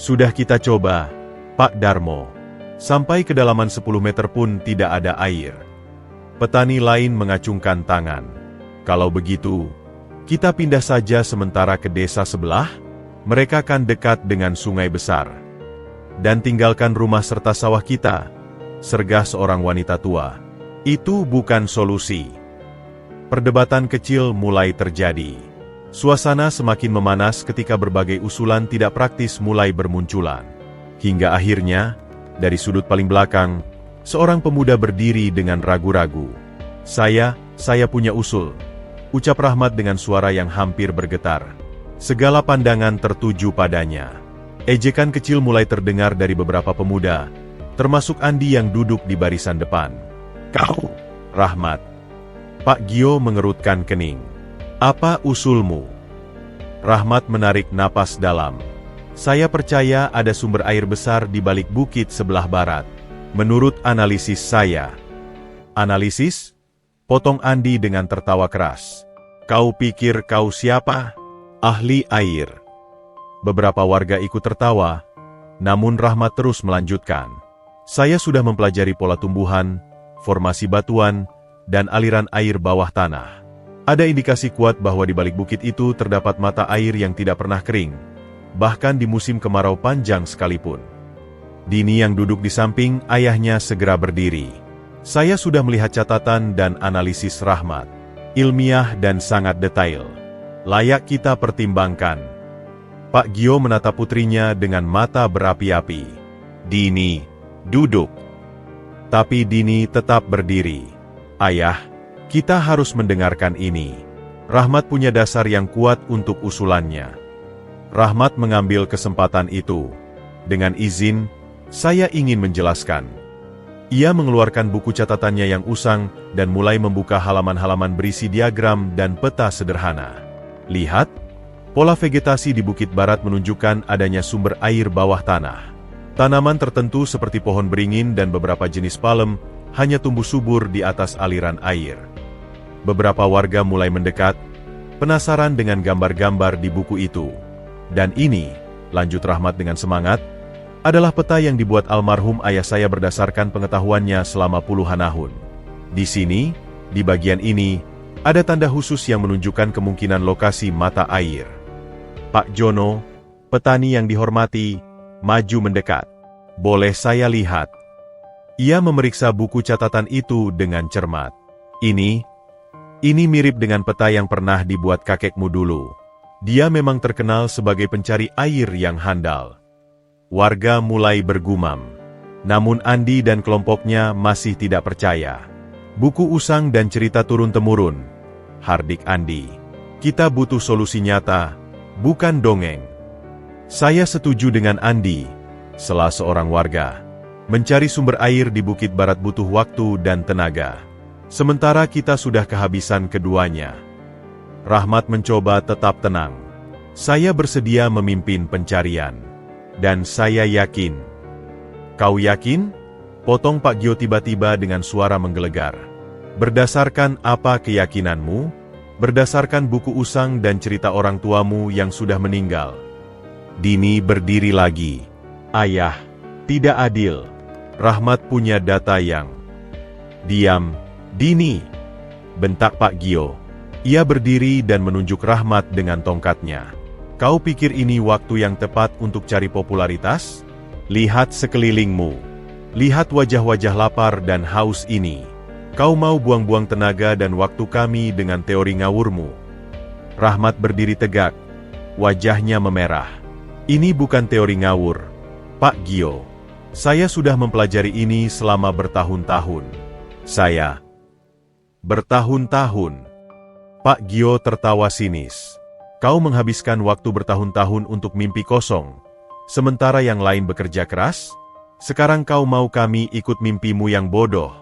"Sudah kita coba, Pak Darmo. Sampai kedalaman 10 meter pun tidak ada air." Petani lain mengacungkan tangan. "Kalau begitu, kita pindah saja sementara ke desa sebelah?" Mereka kan dekat dengan sungai besar. Dan tinggalkan rumah serta sawah kita, sergah seorang wanita tua. Itu bukan solusi. Perdebatan kecil mulai terjadi. Suasana semakin memanas ketika berbagai usulan tidak praktis mulai bermunculan. Hingga akhirnya, dari sudut paling belakang, seorang pemuda berdiri dengan ragu-ragu. Saya punya usul, ucap Rahmat dengan suara yang hampir bergetar. Segala pandangan tertuju padanya. Ejekan kecil mulai terdengar dari beberapa pemuda, termasuk Andi yang duduk di barisan depan. Kau, Rahmat. Pak Gio mengerutkan kening. Apa usulmu? Rahmat menarik napas dalam. Saya percaya ada sumber air besar di balik bukit sebelah barat. Menurut analisis saya. Analisis? Potong Andi dengan tertawa keras. Kau pikir kau siapa? Ahli air. Beberapa warga ikut tertawa, namun Rahmat terus melanjutkan. Saya sudah mempelajari pola tumbuhan, formasi batuan, dan aliran air bawah tanah. Ada indikasi kuat bahwa di balik bukit itu terdapat mata air yang tidak pernah kering, bahkan di musim kemarau panjang sekalipun. Dini yang duduk di samping ayahnya segera berdiri. Saya sudah melihat catatan dan analisis Rahmat. Ilmiah dan sangat detail. Layak kita pertimbangkan. Pak Gio menatap putrinya dengan mata berapi-api. Dini, duduk. Tapi Dini tetap berdiri. Ayah, kita harus mendengarkan ini. Rahmat punya dasar yang kuat untuk usulannya. Rahmat mengambil kesempatan itu. Dengan izin, saya ingin menjelaskan. Ia mengeluarkan buku catatannya yang usang dan mulai membuka halaman-halaman berisi diagram dan peta sederhana. Lihat, pola vegetasi di Bukit Barat menunjukkan adanya sumber air bawah tanah. Tanaman tertentu seperti pohon beringin dan beberapa jenis palem hanya tumbuh subur di atas aliran air. Beberapa warga mulai mendekat, penasaran dengan gambar-gambar di buku itu. Dan ini, lanjut Rahmat dengan semangat, adalah peta yang dibuat almarhum ayah saya berdasarkan pengetahuannya selama puluhan tahun. Di sini, di bagian ini, ada tanda khusus yang menunjukkan kemungkinan lokasi mata air. Pak Jono, petani yang dihormati, maju mendekat. Boleh saya lihat? Ia memeriksa buku catatan itu dengan cermat. Ini mirip dengan peta yang pernah dibuat kakekmu dulu. Dia memang terkenal sebagai pencari air yang handal. Warga mulai bergumam. Namun Andi dan kelompoknya masih tidak percaya. Buku usang dan cerita turun-temurun. Hardik Andi. Kita butuh solusi nyata, bukan dongeng. Saya setuju dengan Andi, salah seorang warga. Mencari sumber air di Bukit Barat butuh waktu dan tenaga. Sementara kita sudah kehabisan keduanya. Rahmat mencoba tetap tenang. Saya bersedia memimpin pencarian. Dan saya yakin. Kau yakin? Potong Pak Gio tiba-tiba dengan suara menggelegar. Berdasarkan apa keyakinanmu? Berdasarkan buku usang dan cerita orang tuamu yang sudah meninggal. Dini berdiri lagi. Ayah, tidak adil. Rahmat punya data yang... Diam, Dini. Bentak Pak Gio. Ia berdiri dan menunjuk Rahmat dengan tongkatnya. Kau pikir ini waktu yang tepat untuk cari popularitas? Lihat sekelilingmu. Lihat wajah-wajah lapar dan haus ini. Kau mau buang-buang tenaga dan waktu kami dengan teori ngawurmu. Rahmat berdiri tegak. Wajahnya memerah. Ini bukan teori ngawur, Pak Gio. Saya sudah mempelajari ini selama bertahun-tahun. Saya. Bertahun-tahun. Pak Gio tertawa sinis. Kau menghabiskan waktu bertahun-tahun untuk mimpi kosong, sementara yang lain bekerja keras? Sekarang kau mau kami ikut mimpimu yang bodoh?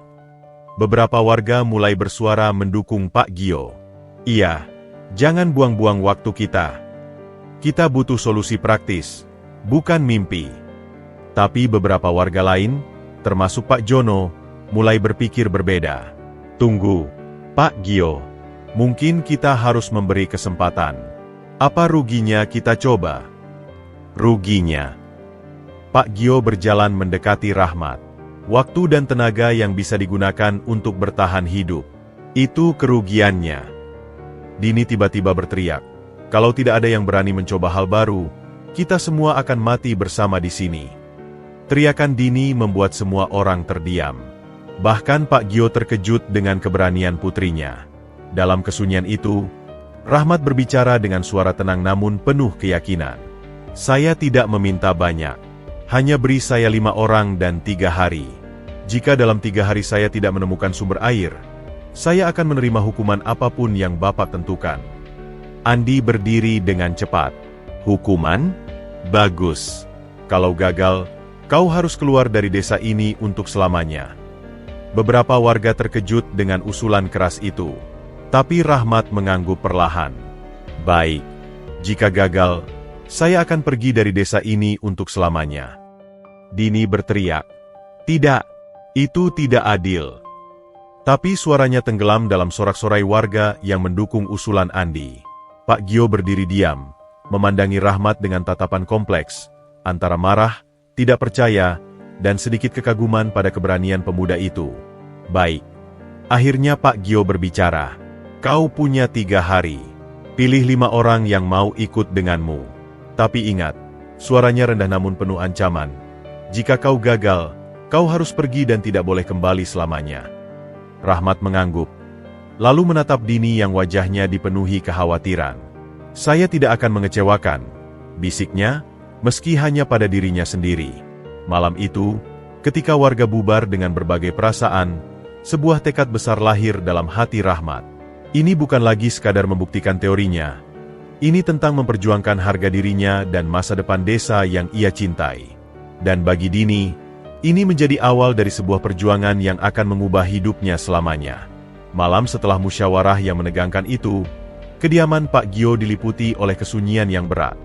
Beberapa warga mulai bersuara mendukung Pak Gio. Iya, jangan buang-buang waktu kita. Kita butuh solusi praktis, bukan mimpi. Tapi beberapa warga lain, termasuk Pak Jono, mulai berpikir berbeda. Tunggu, Pak Gio. Mungkin kita harus memberi kesempatan. Apa ruginya kita coba? Ruginya. Pak Gio berjalan mendekati Rahmat. Waktu dan tenaga yang bisa digunakan untuk bertahan hidup. Itu kerugiannya. Dini tiba-tiba berteriak. Kalau tidak ada yang berani mencoba hal baru, Kita semua akan mati bersama di sini." Teriakan Dini membuat semua orang terdiam. Bahkan Pak Gio terkejut dengan keberanian putrinya. Dalam kesunyian itu, Rahmat berbicara dengan suara tenang namun penuh keyakinan. "Saya tidak meminta banyak. Hanya beri saya 5 orang dan 3 hari. Jika dalam 3 hari saya tidak menemukan sumber air, saya akan menerima hukuman apapun yang Bapak tentukan." Andi berdiri dengan cepat. "Hukuman? Bagus. Kalau gagal, kau harus keluar dari desa ini untuk selamanya." Beberapa warga terkejut dengan usulan keras itu. Tapi Rahmat mengangguk perlahan. "Baik. Jika gagal, saya akan pergi dari desa ini untuk selamanya." Dini berteriak, "Tidak, itu tidak adil." Tapi suaranya tenggelam dalam sorak-sorai warga yang mendukung usulan Andi. Pak Gio berdiri diam, memandangi Rahmat dengan tatapan kompleks, antara marah, tidak percaya, dan sedikit kekaguman pada keberanian pemuda itu. "Baik." Akhirnya Pak Gio berbicara, "Kau punya 3 hari. Pilih 5 orang yang mau ikut denganmu. Tapi ingat," suaranya rendah namun penuh ancaman, "jika kau gagal, kau harus pergi dan tidak boleh kembali selamanya." Rahmat mengangguk, lalu menatap Dini yang wajahnya dipenuhi kekhawatiran. "Saya tidak akan mengecewakan," bisiknya, meski hanya pada dirinya sendiri. Malam itu, ketika warga bubar dengan berbagai perasaan, sebuah tekad besar lahir dalam hati Rahmat. Ini bukan lagi sekadar membuktikan teorinya. Ini tentang memperjuangkan harga dirinya dan masa depan desa yang ia cintai. Dan bagi Dini, ini menjadi awal dari sebuah perjuangan yang akan mengubah hidupnya selamanya. Malam setelah musyawarah yang menegangkan itu, kediaman Pak Gio diliputi oleh kesunyian yang berat.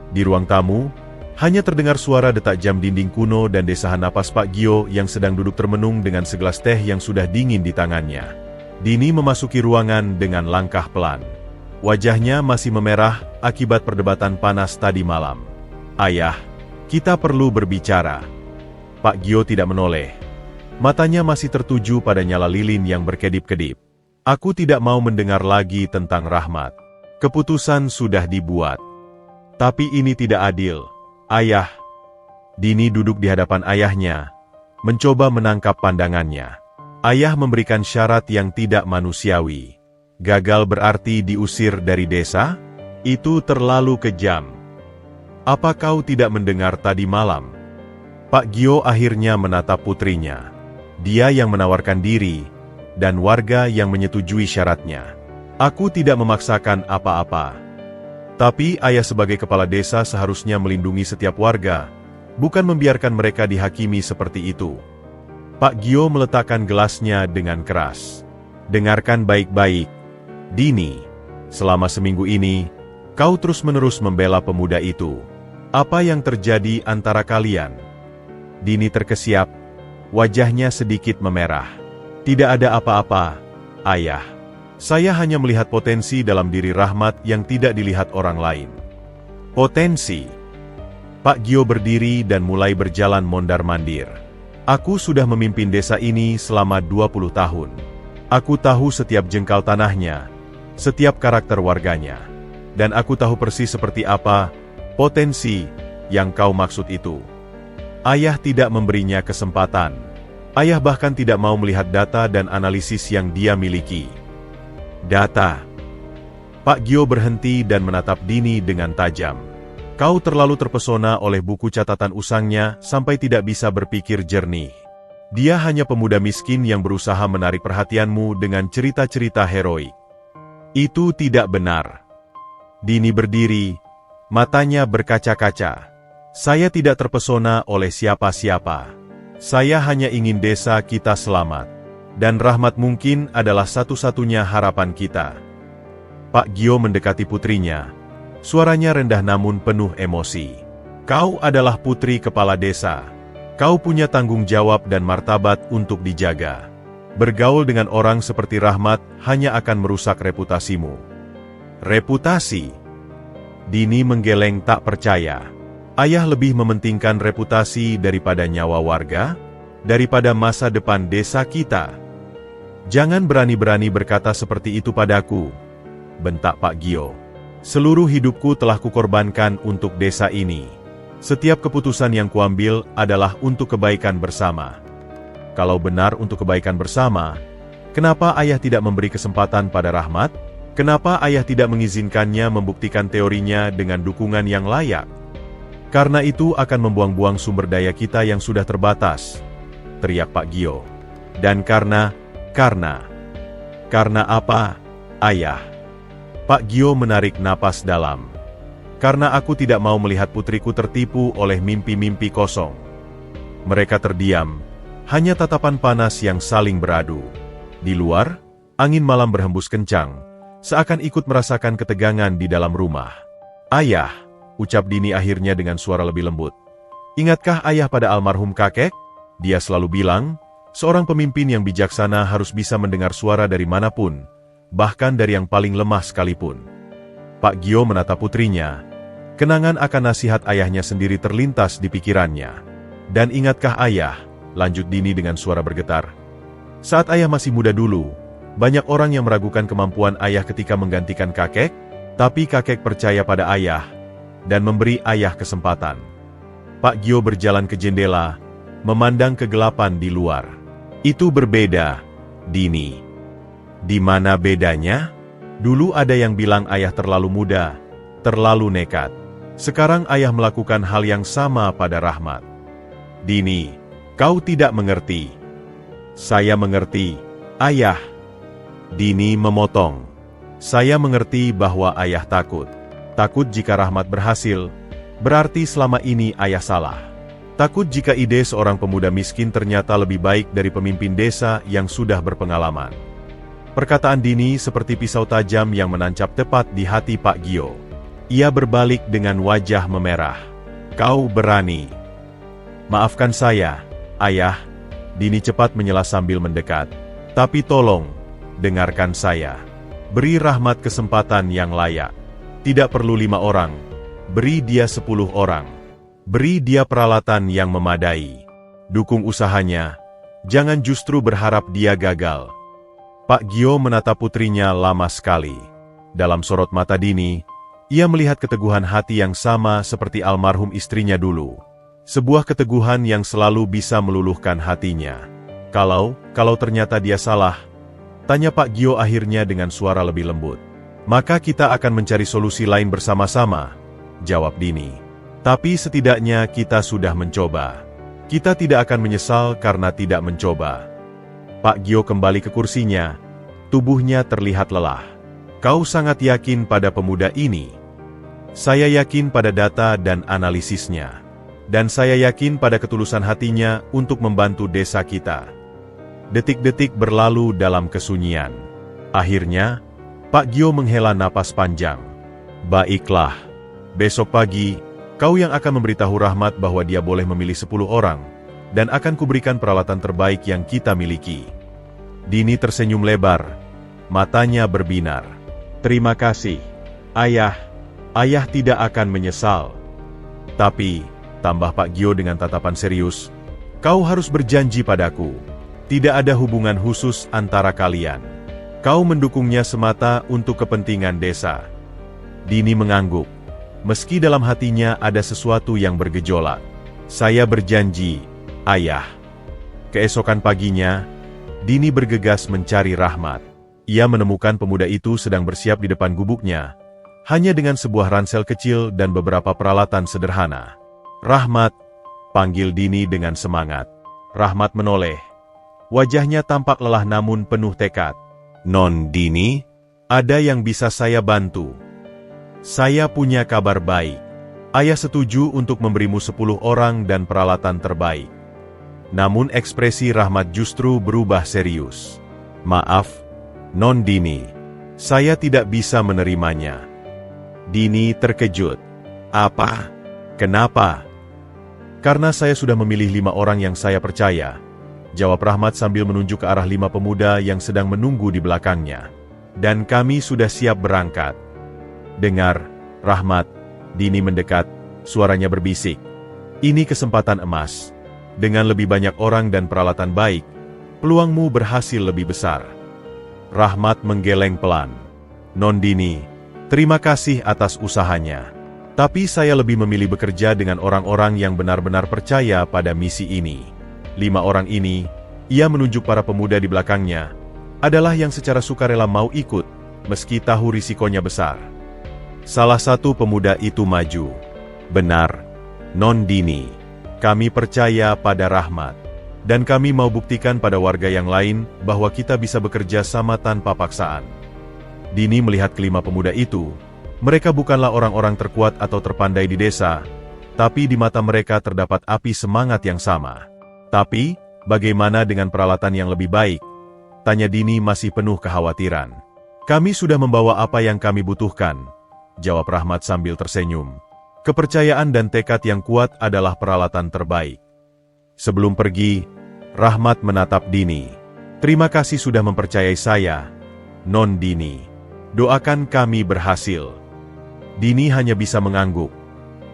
Di ruang tamu, hanya terdengar suara detak jam dinding kuno dan desahan napas Pak Gio yang sedang duduk termenung dengan segelas teh yang sudah dingin di tangannya. Dini memasuki ruangan dengan langkah pelan. Wajahnya masih memerah akibat perdebatan panas tadi malam. "Ayah, kita perlu berbicara." Pak Gio tidak menoleh. Matanya masih tertuju pada nyala lilin yang berkedip-kedip. "Aku tidak mau mendengar lagi tentang Rahmat. Keputusan sudah dibuat. Tapi ini tidak adil, Ayah." Dini duduk di hadapan ayahnya, mencoba menangkap pandangannya. Ayah memberikan syarat yang tidak manusiawi. Gagal berarti diusir dari desa? Itu terlalu kejam. "Apa kau tidak mendengar tadi malam?" Pak Gio akhirnya menatap putrinya. Dia yang menawarkan diri, dan warga yang menyetujui syaratnya. "Aku tidak memaksakan apa-apa. Tapi ayah sebagai kepala desa seharusnya melindungi setiap warga, bukan membiarkan mereka dihakimi seperti itu." Pak Gio meletakkan gelasnya dengan keras. "Dengarkan baik-baik, Dini. Selama seminggu ini, kau terus-menerus membela pemuda itu. Apa yang terjadi antara kalian?" Dini terkesiap, wajahnya sedikit memerah. "Tidak ada apa-apa, Ayah. Saya hanya melihat potensi dalam diri Rahmat yang tidak dilihat orang lain." "Potensi?" Pak Gio berdiri dan mulai berjalan mondar-mandir. "Aku sudah memimpin desa ini selama 20 tahun. Aku tahu setiap jengkal tanahnya, setiap karakter warganya. Dan aku tahu persis seperti apa potensi yang kau maksud itu. Ayah tidak memberinya kesempatan. Ayah bahkan tidak mau melihat data dan analisis yang dia miliki." "Data?" Pak Gio berhenti dan menatap Dini dengan tajam. "Kau terlalu terpesona oleh buku catatan usangnya sampai tidak bisa berpikir jernih. Dia hanya pemuda miskin yang berusaha menarik perhatianmu dengan cerita-cerita heroik." "Itu tidak benar." Dini berdiri, matanya berkaca-kaca. "Saya tidak terpesona oleh siapa-siapa. Saya hanya ingin desa kita selamat. Dan Rahmat mungkin adalah satu-satunya harapan kita." Pak Gio mendekati putrinya. Suaranya rendah namun penuh emosi. "Kau adalah putri kepala desa. Kau punya tanggung jawab dan martabat untuk dijaga. Bergaul dengan orang seperti Rahmat hanya akan merusak reputasimu." "Reputasi?" Dini menggeleng tak percaya. "Ayah lebih mementingkan reputasi daripada nyawa warga? Daripada masa depan desa kita? Jangan berani-berani berkata seperti itu padaku," bentak Pak Gio. Seluruh hidupku telah kukorbankan untuk desa ini. Setiap keputusan yang kuambil adalah untuk kebaikan bersama. Kalau benar untuk kebaikan bersama, kenapa ayah tidak memberi kesempatan pada Rahmat? Kenapa ayah tidak mengizinkannya membuktikan teorinya dengan dukungan yang layak? Karena itu akan membuang-buang sumber daya kita yang sudah terbatas, teriak Pak Gio. Dan karena apa, ayah? Pak Gio menarik napas dalam. Karena aku tidak mau melihat putriku tertipu oleh mimpi-mimpi kosong. Mereka terdiam, hanya tatapan panas yang saling beradu. Di luar, angin malam berhembus kencang, seakan ikut merasakan ketegangan di dalam rumah. Ayah, ucap Dini akhirnya dengan suara lebih lembut. Ingatkah ayah pada almarhum kakek? Dia selalu bilang, seorang pemimpin yang bijaksana harus bisa mendengar suara dari manapun, bahkan dari yang paling lemah sekalipun. Pak Gio menatap putrinya. Kenangan akan nasihat ayahnya sendiri terlintas di pikirannya. Dan ingatkah ayah? Lanjut Dini dengan suara bergetar. Saat ayah masih muda dulu, banyak orang yang meragukan kemampuan ayah ketika menggantikan kakek, tapi kakek percaya pada ayah, dan memberi ayah kesempatan. Pak Gio berjalan ke jendela, memandang kegelapan di luar. Itu berbeda, Dini. Di mana bedanya? Dulu ada yang bilang ayah terlalu muda, terlalu nekat. Sekarang ayah melakukan hal yang sama pada Rahmat. Dini, kau tidak mengerti. Saya mengerti, ayah. Dini memotong. Saya mengerti bahwa ayah takut. Takut jika Rahmat berhasil, berarti selama ini ayah salah. Takut jika ide seorang pemuda miskin ternyata lebih baik dari pemimpin desa yang sudah berpengalaman. Perkataan Dini seperti pisau tajam yang menancap tepat di hati Pak Gio. Ia berbalik dengan wajah memerah. Kau berani. Maafkan saya, ayah. Dini cepat menyela sambil mendekat. Tapi tolong, dengarkan saya. Beri Rahmat kesempatan yang layak. Tidak perlu 5 orang. Beri dia 10 orang. Beri dia peralatan yang memadai. Dukung usahanya. Jangan justru berharap dia gagal. Pak Gio menatap putrinya lama sekali. Dalam sorot mata Dini, ia melihat keteguhan hati yang sama seperti almarhum istrinya dulu. Sebuah keteguhan yang selalu bisa meluluhkan hatinya. Kalau ternyata dia salah, tanya Pak Gio akhirnya dengan suara lebih lembut. Maka kita akan mencari solusi lain bersama-sama, jawab Dini. Tapi setidaknya kita sudah mencoba. Kita tidak akan menyesal karena tidak mencoba. Pak Gio kembali ke kursinya, tubuhnya terlihat lelah. Kau sangat yakin pada pemuda ini? Saya yakin pada data dan analisisnya. Dan saya yakin pada ketulusan hatinya untuk membantu desa kita. Detik-detik berlalu dalam kesunyian. Akhirnya, Pak Gio menghela napas panjang. Baiklah, besok pagi, kau yang akan memberitahu Rahmat bahwa dia boleh memilih 10 orang, dan akan kuberikan peralatan terbaik yang kita miliki. Dini tersenyum lebar, matanya berbinar. Terima kasih, ayah. Ayah tidak akan menyesal. Tapi, tambah Pak Gio dengan tatapan serius, kau harus berjanji padaku. Tidak ada hubungan khusus antara kalian. Kau mendukungnya semata untuk kepentingan desa. Dini mengangguk. Meski dalam hatinya ada sesuatu yang bergejolak. Saya berjanji, ayah. Keesokan paginya, Dini bergegas mencari Rahmat. Ia menemukan pemuda itu sedang bersiap di depan gubuknya, hanya dengan sebuah ransel kecil dan beberapa peralatan sederhana. Rahmat, panggil Dini dengan semangat. Rahmat menoleh. Wajahnya tampak lelah namun penuh tekad. Non Dini, ada yang bisa saya bantu. Saya punya kabar baik. Ayah setuju untuk memberimu 10 orang dan peralatan terbaik. Namun ekspresi Rahmat justru berubah serius. Maaf, Non Dini, saya tidak bisa menerimanya. Dini terkejut. Apa? Kenapa? Karena saya sudah memilih 5 orang yang saya percaya, jawab Rahmat sambil menunjuk ke arah 5 pemuda yang sedang menunggu di belakangnya. Dan kami sudah siap berangkat. Dengar, Rahmat, Dini mendekat, suaranya berbisik. Ini kesempatan emas. Dengan lebih banyak orang dan peralatan baik, peluangmu berhasil lebih besar. Rahmat menggeleng pelan. Non Dini, Terima kasih atas usahanya. Tapi saya lebih memilih bekerja dengan orang-orang yang benar-benar percaya pada misi ini. 5 orang ini, ia menunjuk para pemuda di belakangnya, adalah yang secara sukarela mau ikut, meski tahu risikonya besar. Salah satu pemuda itu maju. Benar, Non Dini. Kami percaya pada Rahmat. Dan kami mau buktikan pada warga yang lain bahwa kita bisa bekerja sama tanpa paksaan. Dini melihat kelima pemuda itu. Mereka bukanlah orang-orang terkuat atau terpandai di desa, tapi di mata mereka terdapat api semangat yang sama. Tapi, bagaimana dengan peralatan yang lebih baik? Tanya Dini masih penuh kekhawatiran. Kami sudah membawa apa yang kami butuhkan, jawab Rahmat sambil tersenyum. Kepercayaan dan tekad yang kuat adalah peralatan terbaik. Sebelum pergi, Rahmat menatap Dini. Terima kasih sudah mempercayai saya, Non Dini. Doakan kami berhasil. Dini hanya bisa mengangguk.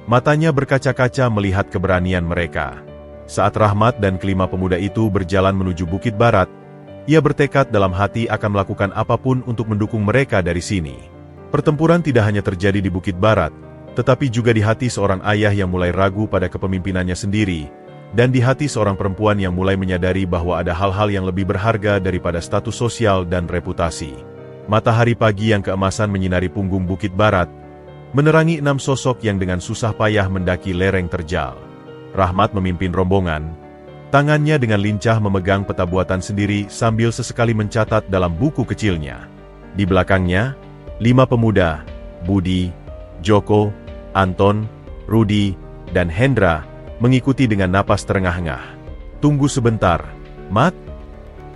Matanya berkaca-kaca melihat keberanian mereka. Saat Rahmat dan kelima pemuda itu berjalan menuju Bukit Barat, ia bertekad dalam hati akan melakukan apapun untuk mendukung mereka dari sini. Pertempuran tidak hanya terjadi di Bukit Barat, tetapi juga di hati seorang ayah yang mulai ragu pada kepemimpinannya sendiri, dan di hati seorang perempuan yang mulai menyadari bahwa ada hal-hal yang lebih berharga daripada status sosial dan reputasi. Matahari pagi yang keemasan menyinari punggung Bukit Barat, menerangi 6 sosok yang dengan susah payah mendaki lereng terjal. Rahmat memimpin rombongan, tangannya dengan lincah memegang peta buatan sendiri sambil sesekali mencatat dalam buku kecilnya. Di belakangnya, 5 pemuda, Budi, Joko, Anton, Rudi, dan Hendra, mengikuti dengan napas terengah-engah. Tunggu sebentar, Mat,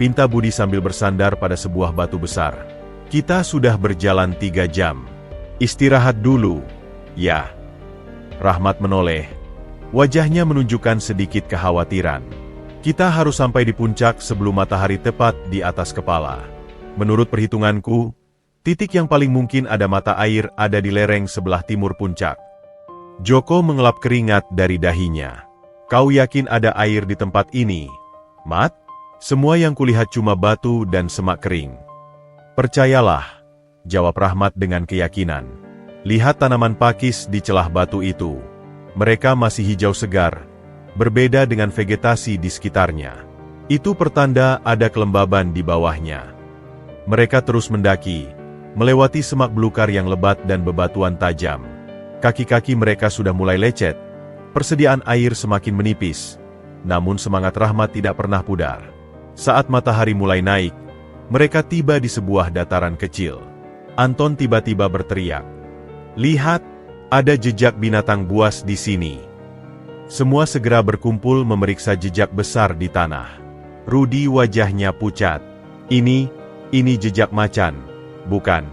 pinta Budi sambil bersandar pada sebuah batu besar. Kita sudah berjalan 3 jam. Istirahat dulu, ya. Rahmat menoleh. Wajahnya menunjukkan sedikit kekhawatiran. Kita harus sampai di puncak sebelum matahari tepat di atas kepala. Menurut perhitunganku, titik yang paling mungkin ada mata air ada di lereng sebelah timur puncak. Joko mengelap keringat dari dahinya. Kau yakin ada air di tempat ini, Mat? Semua yang kulihat cuma batu dan semak kering. Percayalah, jawab Rahmat dengan keyakinan. Lihat tanaman pakis di celah batu itu. Mereka masih hijau segar, berbeda dengan vegetasi di sekitarnya. Itu pertanda ada kelembaban di bawahnya. Mereka terus mendaki, melewati semak belukar yang lebat dan bebatuan tajam. Kaki-kaki mereka sudah mulai lecet, persediaan air semakin menipis, namun semangat Rahmat tidak pernah pudar. Saat matahari mulai naik, mereka tiba di sebuah dataran kecil. Anton tiba-tiba berteriak, "Lihat, ada jejak binatang buas di sini." Semua segera berkumpul memeriksa jejak besar di tanah. Rudi wajahnya pucat. Ini jejak macan, bukan?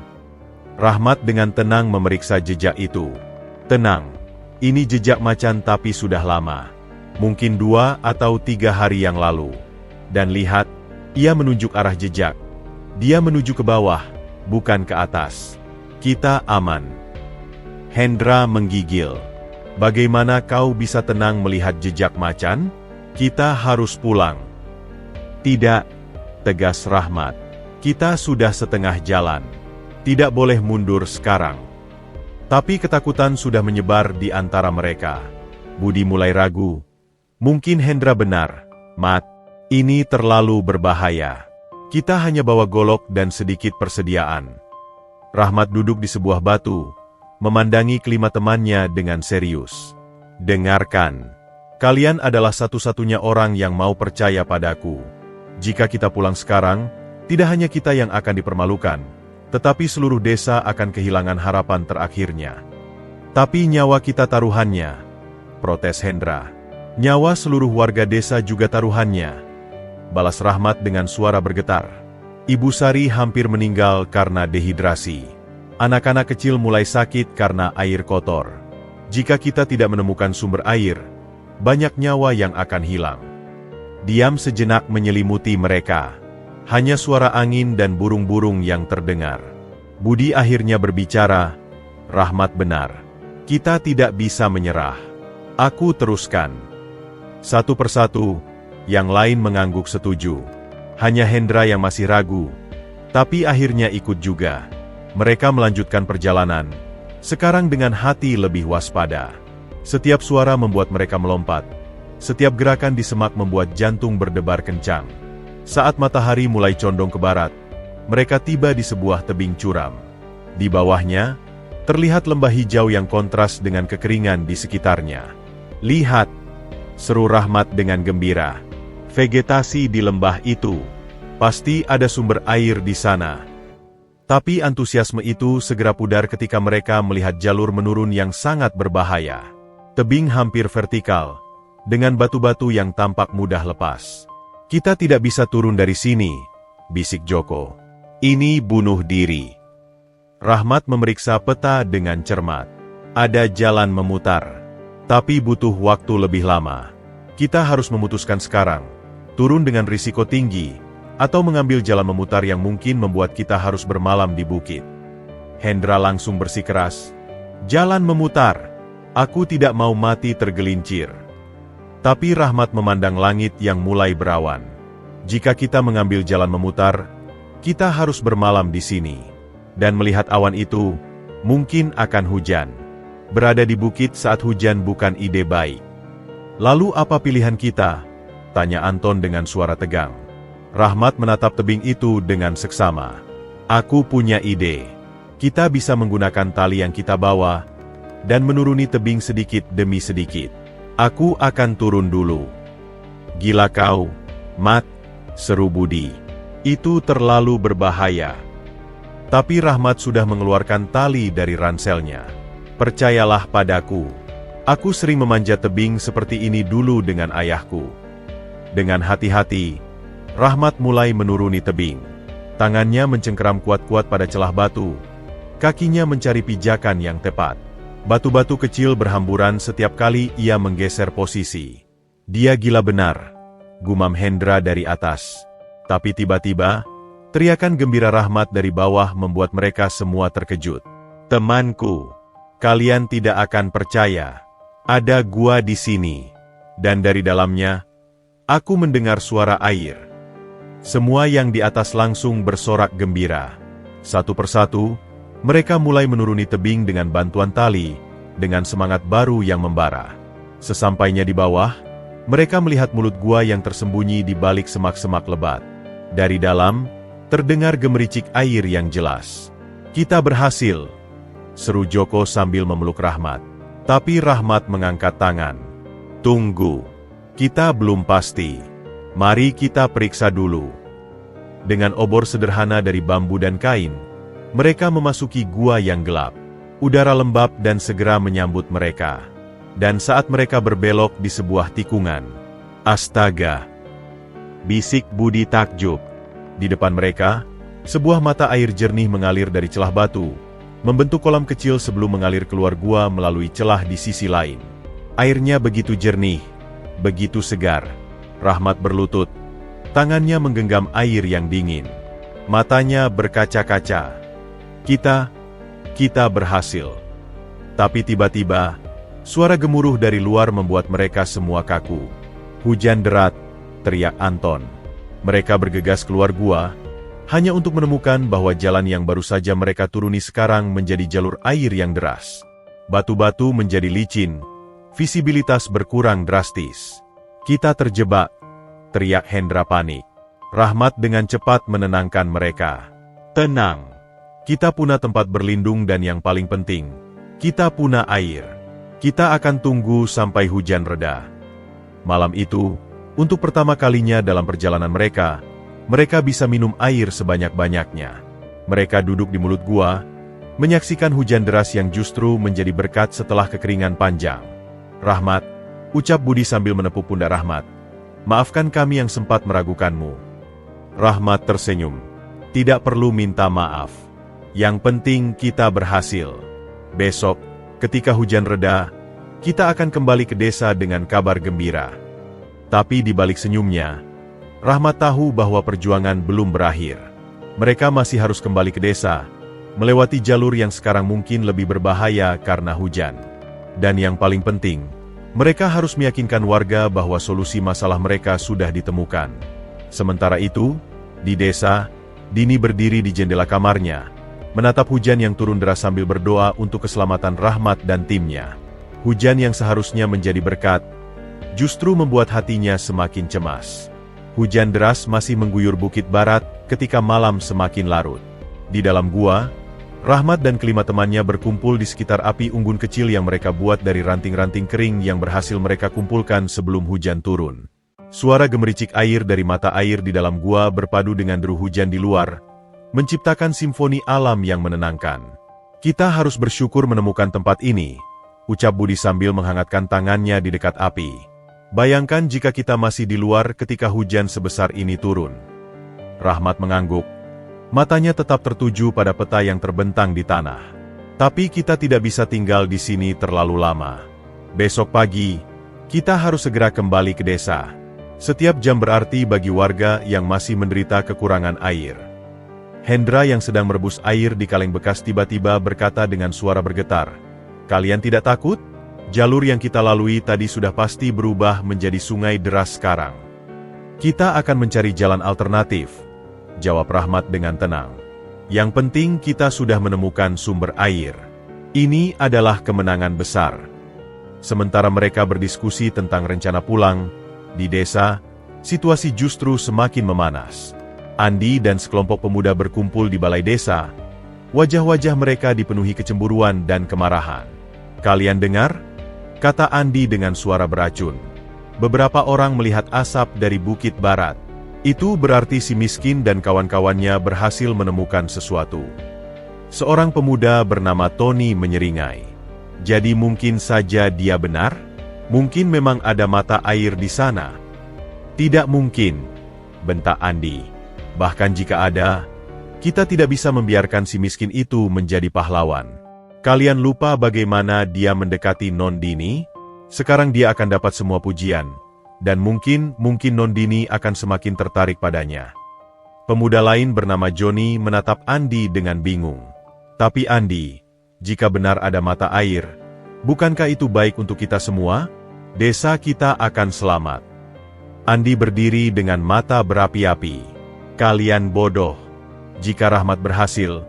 Rahmat dengan tenang memeriksa jejak itu. Tenang, ini jejak macan tapi sudah lama. Mungkin 2 atau 3 hari yang lalu. Dan lihat, ia menunjuk arah jejak. Dia menuju ke bawah, bukan ke atas. Kita aman. Hendra menggigil. Bagaimana kau bisa tenang melihat jejak macan? Kita harus pulang. Tidak, tegas Rahmat. Kita sudah setengah jalan. Tidak boleh mundur sekarang. Tapi ketakutan sudah menyebar di antara mereka. Budi mulai ragu. Mungkin Hendra benar, Mat. Ini terlalu berbahaya. Kita hanya bawa golok dan sedikit persediaan. Rahmat duduk di sebuah batu, memandangi kelima temannya dengan serius. Dengarkan. Kalian adalah satu-satunya orang yang mau percaya padaku. Jika kita pulang sekarang, tidak hanya kita yang akan dipermalukan, tetapi seluruh desa akan kehilangan harapan terakhirnya. Tapi nyawa kita taruhannya, protes Hendra. Nyawa seluruh warga desa juga taruhannya, balas Rahmat dengan suara bergetar. Ibu Sari hampir meninggal karena dehidrasi. Anak-anak kecil mulai sakit karena air kotor. Jika kita tidak menemukan sumber air, banyak nyawa yang akan hilang. Diam sejenak menyelimuti mereka. Hanya suara angin dan burung-burung yang terdengar. Budi akhirnya berbicara, Rahmat benar. Kita tidak bisa menyerah. Aku teruskan. Satu persatu, yang lain mengangguk setuju. Hanya Hendra yang masih ragu, tapi akhirnya ikut juga. Mereka melanjutkan perjalanan, sekarang dengan hati lebih waspada. Setiap suara membuat mereka melompat. Setiap gerakan di semak membuat jantung berdebar kencang. Saat matahari mulai condong ke barat, mereka tiba di sebuah tebing curam. Di bawahnya, terlihat lembah hijau yang kontras dengan kekeringan di sekitarnya. "Lihat!" seru Rahmat dengan gembira. "Vegetasi di lembah itu. Pasti ada sumber air di sana." Tapi antusiasme itu segera pudar ketika mereka melihat jalur menurun yang sangat berbahaya. Tebing hampir vertikal, dengan batu-batu yang tampak mudah lepas. "Kita tidak bisa turun dari sini," bisik Joko. "Ini bunuh diri." Rahmat memeriksa peta dengan cermat. Ada jalan memutar, tapi butuh waktu lebih lama. Kita harus memutuskan sekarang, turun dengan risiko tinggi, atau mengambil jalan memutar yang mungkin membuat kita harus bermalam di bukit. Hendra langsung bersikeras, "Jalan memutar. Aku tidak mau mati tergelincir." Tapi Rahmat memandang langit yang mulai berawan. "Jika kita mengambil jalan memutar, kita harus bermalam di sini. Dan melihat awan itu, mungkin akan hujan. Berada di bukit saat hujan bukan ide baik." "Lalu apa pilihan kita?" tanya Anton dengan suara tegang. Rahmat menatap tebing itu dengan seksama. "Aku punya ide. Kita bisa menggunakan tali yang kita bawa, dan menuruni tebing sedikit demi sedikit. Aku akan turun dulu." "Gila kau, Mat," seru Budi. "Itu terlalu berbahaya." Tapi Rahmat sudah mengeluarkan tali dari ranselnya. "Percayalah padaku. Aku sering memanjat tebing seperti ini dulu dengan ayahku." Dengan hati-hati, Rahmat mulai menuruni tebing. Tangannya mencengkeram kuat-kuat pada celah batu. Kakinya mencari pijakan yang tepat. Batu-batu kecil berhamburan setiap kali ia menggeser posisi. "Dia gila benar," gumam Hendra dari atas. Tapi tiba-tiba, teriakan gembira Rahmat dari bawah membuat mereka semua terkejut. "Temanku, kalian tidak akan percaya. Ada gua di sini. Dan dari dalamnya, aku mendengar suara air." Semua yang di atas langsung bersorak gembira. Satu persatu, mereka mulai menuruni tebing dengan bantuan tali, dengan semangat baru yang membara. Sesampainya di bawah, mereka melihat mulut gua yang tersembunyi di balik semak-semak lebat. Dari dalam, terdengar gemericik air yang jelas. "Kita berhasil," seru Joko sambil memeluk Rahmat. Tapi Rahmat mengangkat tangan. "Tunggu, kita belum pasti. Mari kita periksa dulu." Dengan obor sederhana dari bambu dan kain, mereka memasuki gua yang gelap. Udara lembab dan segera menyambut mereka. Dan saat mereka berbelok di sebuah tikungan, "Astaga!" bisik Budi takjub. Di depan mereka, sebuah mata air jernih mengalir dari celah batu, membentuk kolam kecil sebelum mengalir keluar gua melalui celah di sisi lain. Airnya begitu jernih, begitu segar. Rahmat berlutut, tangannya menggenggam air yang dingin. Matanya berkaca-kaca. Kita berhasil." Tapi tiba-tiba, suara gemuruh dari luar membuat mereka semua kaku. "Hujan derat," teriak Anton. Mereka bergegas keluar gua, hanya untuk menemukan bahwa jalan yang baru saja mereka turuni sekarang menjadi jalur air yang deras. Batu-batu menjadi licin, visibilitas berkurang drastis. "Kita terjebak," teriak Hendra panik. Rahmat dengan cepat menenangkan mereka. "Tenang. Kita punya tempat berlindung dan yang paling penting, kita punya air. Kita akan tunggu sampai hujan reda." Malam itu, untuk pertama kalinya dalam perjalanan mereka bisa minum air sebanyak-banyaknya. Mereka duduk di mulut gua, menyaksikan hujan deras yang justru menjadi berkat setelah kekeringan panjang. "Rahmat," ucap Budi sambil menepuk pundak Rahmat. "Maafkan kami yang sempat meragukanmu." Rahmat tersenyum. "Tidak perlu minta maaf. Yang penting kita berhasil. Besok, ketika hujan reda, kita akan kembali ke desa dengan kabar gembira." Tapi di balik senyumnya, Rahmat tahu bahwa perjuangan belum berakhir. Mereka masih harus kembali ke desa, melewati jalur yang sekarang mungkin lebih berbahaya karena hujan. Dan yang paling penting, mereka harus meyakinkan warga bahwa solusi masalah mereka sudah ditemukan. Sementara itu, di desa, Dini berdiri di jendela kamarnya, menatap hujan yang turun deras sambil berdoa untuk keselamatan Rahmat dan timnya. Hujan yang seharusnya menjadi berkat, justru membuat hatinya semakin cemas. Hujan deras masih mengguyur Bukit Barat ketika malam semakin larut. Di dalam gua, Rahmat dan kelima temannya berkumpul di sekitar api unggun kecil yang mereka buat dari ranting-ranting kering yang berhasil mereka kumpulkan sebelum hujan turun. Suara gemericik air dari mata air di dalam gua berpadu dengan deru hujan di luar, menciptakan simfoni alam yang menenangkan. "Kita harus bersyukur menemukan tempat ini," ucap Budi sambil menghangatkan tangannya di dekat api. "Bayangkan jika kita masih di luar ketika hujan sebesar ini turun." Rahmat mengangguk. Matanya tetap tertuju pada peta yang terbentang di tanah. "Tapi kita tidak bisa tinggal di sini terlalu lama. Besok pagi, kita harus segera kembali ke desa. Setiap jam berarti bagi warga yang masih menderita kekurangan air." Hendra yang sedang merebus air di kaleng bekas tiba-tiba berkata dengan suara bergetar, "Kalian tidak takut? Jalur yang kita lalui tadi sudah pasti berubah menjadi sungai deras sekarang. Kita akan mencari jalan alternatif," jawab Rahmat dengan tenang. "Yang penting kita sudah menemukan sumber air. Ini adalah kemenangan besar." Sementara mereka berdiskusi tentang rencana pulang, di desa, situasi justru semakin memanas. Andi dan sekelompok pemuda berkumpul di balai desa. Wajah-wajah mereka dipenuhi kecemburuan dan kemarahan. "Kalian dengar?" kata Andi dengan suara beracun. "Beberapa orang melihat asap dari Bukit Barat. Itu berarti si miskin dan kawan-kawannya berhasil menemukan sesuatu." Seorang pemuda bernama Tony menyeringai. "Jadi mungkin saja dia benar? Mungkin memang ada mata air di sana." "Tidak mungkin," bentak Andi. "Bahkan jika ada, kita tidak bisa membiarkan si miskin itu menjadi pahlawan. Kalian lupa bagaimana dia mendekati Nondini? Sekarang dia akan dapat semua pujian. Dan mungkin Nondini akan semakin tertarik padanya." Pemuda lain bernama Johnny menatap Andi dengan bingung. "Tapi Andi, jika benar ada mata air, bukankah itu baik untuk kita semua? Desa kita akan selamat." Andi berdiri dengan mata berapi-api. "Kalian bodoh. Jika Rahmat berhasil,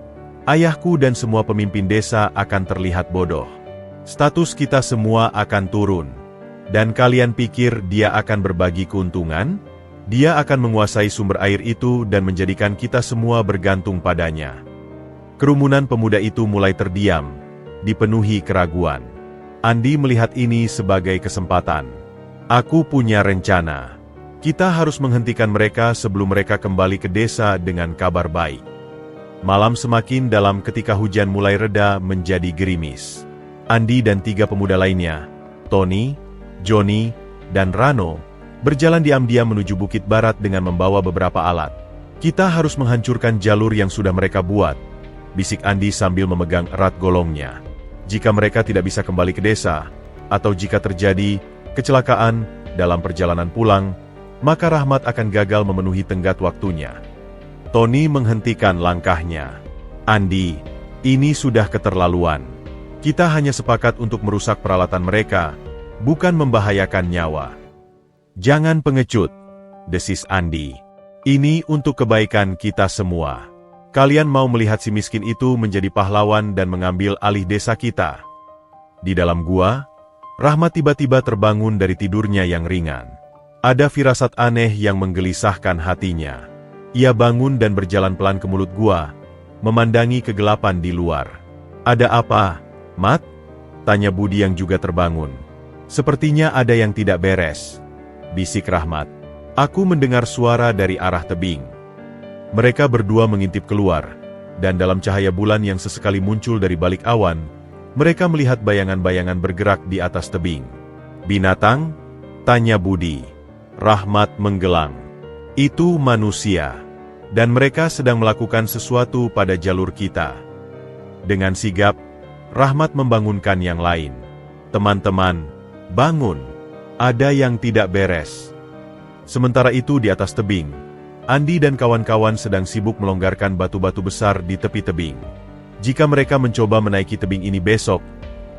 ayahku dan semua pemimpin desa akan terlihat bodoh. Status kita semua akan turun. Dan kalian pikir dia akan berbagi keuntungan? Dia akan menguasai sumber air itu dan menjadikan kita semua bergantung padanya." Kerumunan pemuda itu mulai terdiam, dipenuhi keraguan. Andi melihat ini sebagai kesempatan. "Aku punya rencana. Kita harus menghentikan mereka sebelum mereka kembali ke desa dengan kabar baik." Malam semakin dalam ketika hujan mulai reda menjadi gerimis. Andi dan 3 pemuda lainnya, Tony, Johnny, dan Rano, berjalan diam-diam menuju Bukit Barat dengan membawa beberapa alat. "Kita harus menghancurkan jalur yang sudah mereka buat," bisik Andi sambil memegang erat golongnya. "Jika mereka tidak bisa kembali ke desa, atau jika terjadi kecelakaan dalam perjalanan pulang, maka Rahmat akan gagal memenuhi tenggat waktunya." Tony menghentikan langkahnya. "Andi, ini sudah keterlaluan. Kita hanya sepakat untuk merusak peralatan mereka, bukan membahayakan nyawa." "Jangan pengecut," desis Andi. "Ini untuk kebaikan kita semua. Kalian mau melihat si miskin itu menjadi pahlawan dan mengambil alih desa kita?" Di dalam gua, Rahmat tiba-tiba terbangun dari tidurnya yang ringan. Ada firasat aneh yang menggelisahkan hatinya. Ia bangun dan berjalan pelan ke mulut gua, memandangi kegelapan di luar. "Ada apa, Mat?" tanya Budi yang juga terbangun. "Sepertinya ada yang tidak beres," bisik Rahmat. "Aku mendengar suara dari arah tebing." Mereka berdua mengintip keluar, dan dalam cahaya bulan yang sesekali muncul dari balik awan, mereka melihat bayangan-bayangan bergerak di atas tebing. "Binatang?" tanya Budi. Rahmat menggelang. "Itu manusia, dan mereka sedang melakukan sesuatu pada jalur kita." Dengan sigap, Rahmat membangunkan yang lain. "Teman-teman, bangun. Ada yang tidak beres." Sementara itu di atas tebing, Andi dan kawan-kawan sedang sibuk melonggarkan batu-batu besar di tepi tebing. Jika mereka mencoba menaiki tebing ini besok,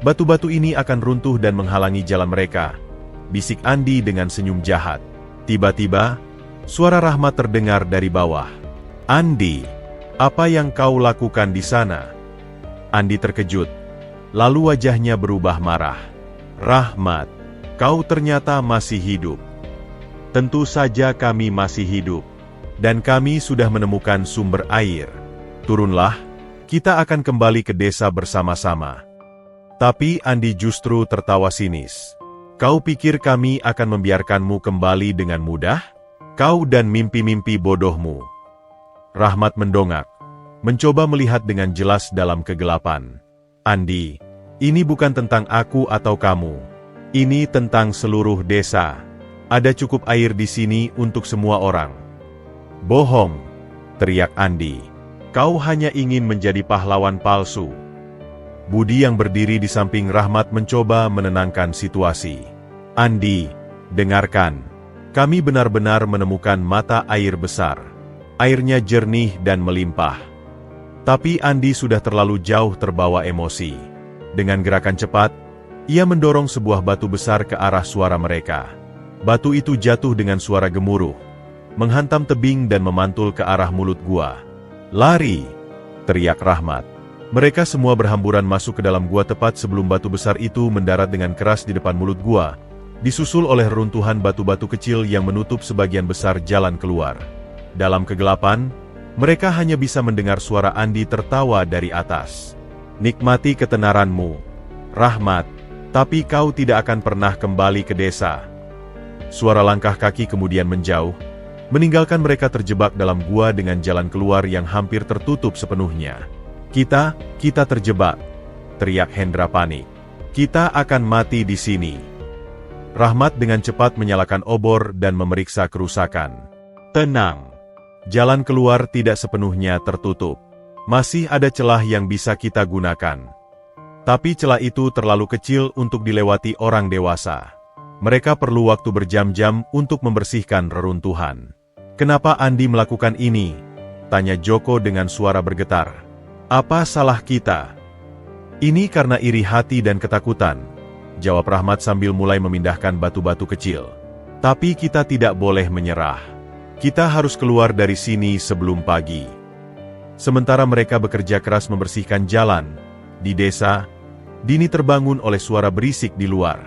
batu-batu ini akan runtuh dan menghalangi jalan mereka, bisik Andi dengan senyum jahat. Tiba-tiba, suara Rahmat terdengar dari bawah. "Andi, Apa yang kau lakukan di sana? Andi terkejut. Lalu wajahnya berubah marah. Rahmat, kau ternyata masih hidup. Tentu saja kami masih hidup. Dan kami sudah menemukan sumber air. Turunlah, kita akan kembali ke desa bersama-sama. Tapi Andi justru tertawa sinis. Kau pikir kami akan membiarkanmu kembali dengan mudah? Kau dan mimpi-mimpi bodohmu. Rahmat mendongak, mencoba melihat dengan jelas dalam kegelapan. Andi, ini bukan tentang aku atau kamu. Ini tentang seluruh desa. Ada cukup air di sini untuk semua orang. Bohong, teriak Andi. Kau hanya ingin menjadi pahlawan palsu. Budi yang berdiri di samping Rahmat mencoba menenangkan situasi. Andi, dengarkan. Kami benar-benar menemukan mata air besar. Airnya jernih dan melimpah. Tapi Andi sudah terlalu jauh terbawa emosi. Dengan gerakan cepat, ia mendorong sebuah batu besar ke arah suara mereka. Batu itu jatuh dengan suara gemuruh, menghantam tebing dan memantul ke arah mulut gua. Lari! Teriak Rahmat. Mereka semua berhamburan masuk ke dalam gua tepat sebelum batu besar itu mendarat dengan keras di depan mulut gua, disusul oleh reruntuhan batu-batu kecil yang menutup sebagian besar jalan keluar. Dalam kegelapan, mereka hanya bisa mendengar suara Andi tertawa dari atas. Nikmati ketenaranmu, Rahmat, tapi kau tidak akan pernah kembali ke desa. Suara langkah kaki kemudian menjauh, meninggalkan mereka terjebak dalam gua dengan jalan keluar yang hampir tertutup sepenuhnya. Kita terjebak, teriak Hendra panik. Kita akan mati di sini. Rahmat dengan cepat menyalakan obor dan memeriksa kerusakan. Tenang. Jalan keluar tidak sepenuhnya tertutup. Masih ada celah yang bisa kita gunakan. Tapi celah itu terlalu kecil untuk dilewati orang dewasa. Mereka perlu waktu berjam-jam untuk membersihkan reruntuhan. Kenapa Andi melakukan ini? Tanya Joko dengan suara bergetar. Apa salah kita? Ini karena iri hati dan ketakutan, jawab Rahmat sambil mulai memindahkan batu-batu kecil. Tapi kita tidak boleh menyerah. Kita harus keluar dari sini sebelum pagi. Sementara mereka bekerja keras membersihkan jalan di desa, Dini terbangun oleh suara berisik di luar.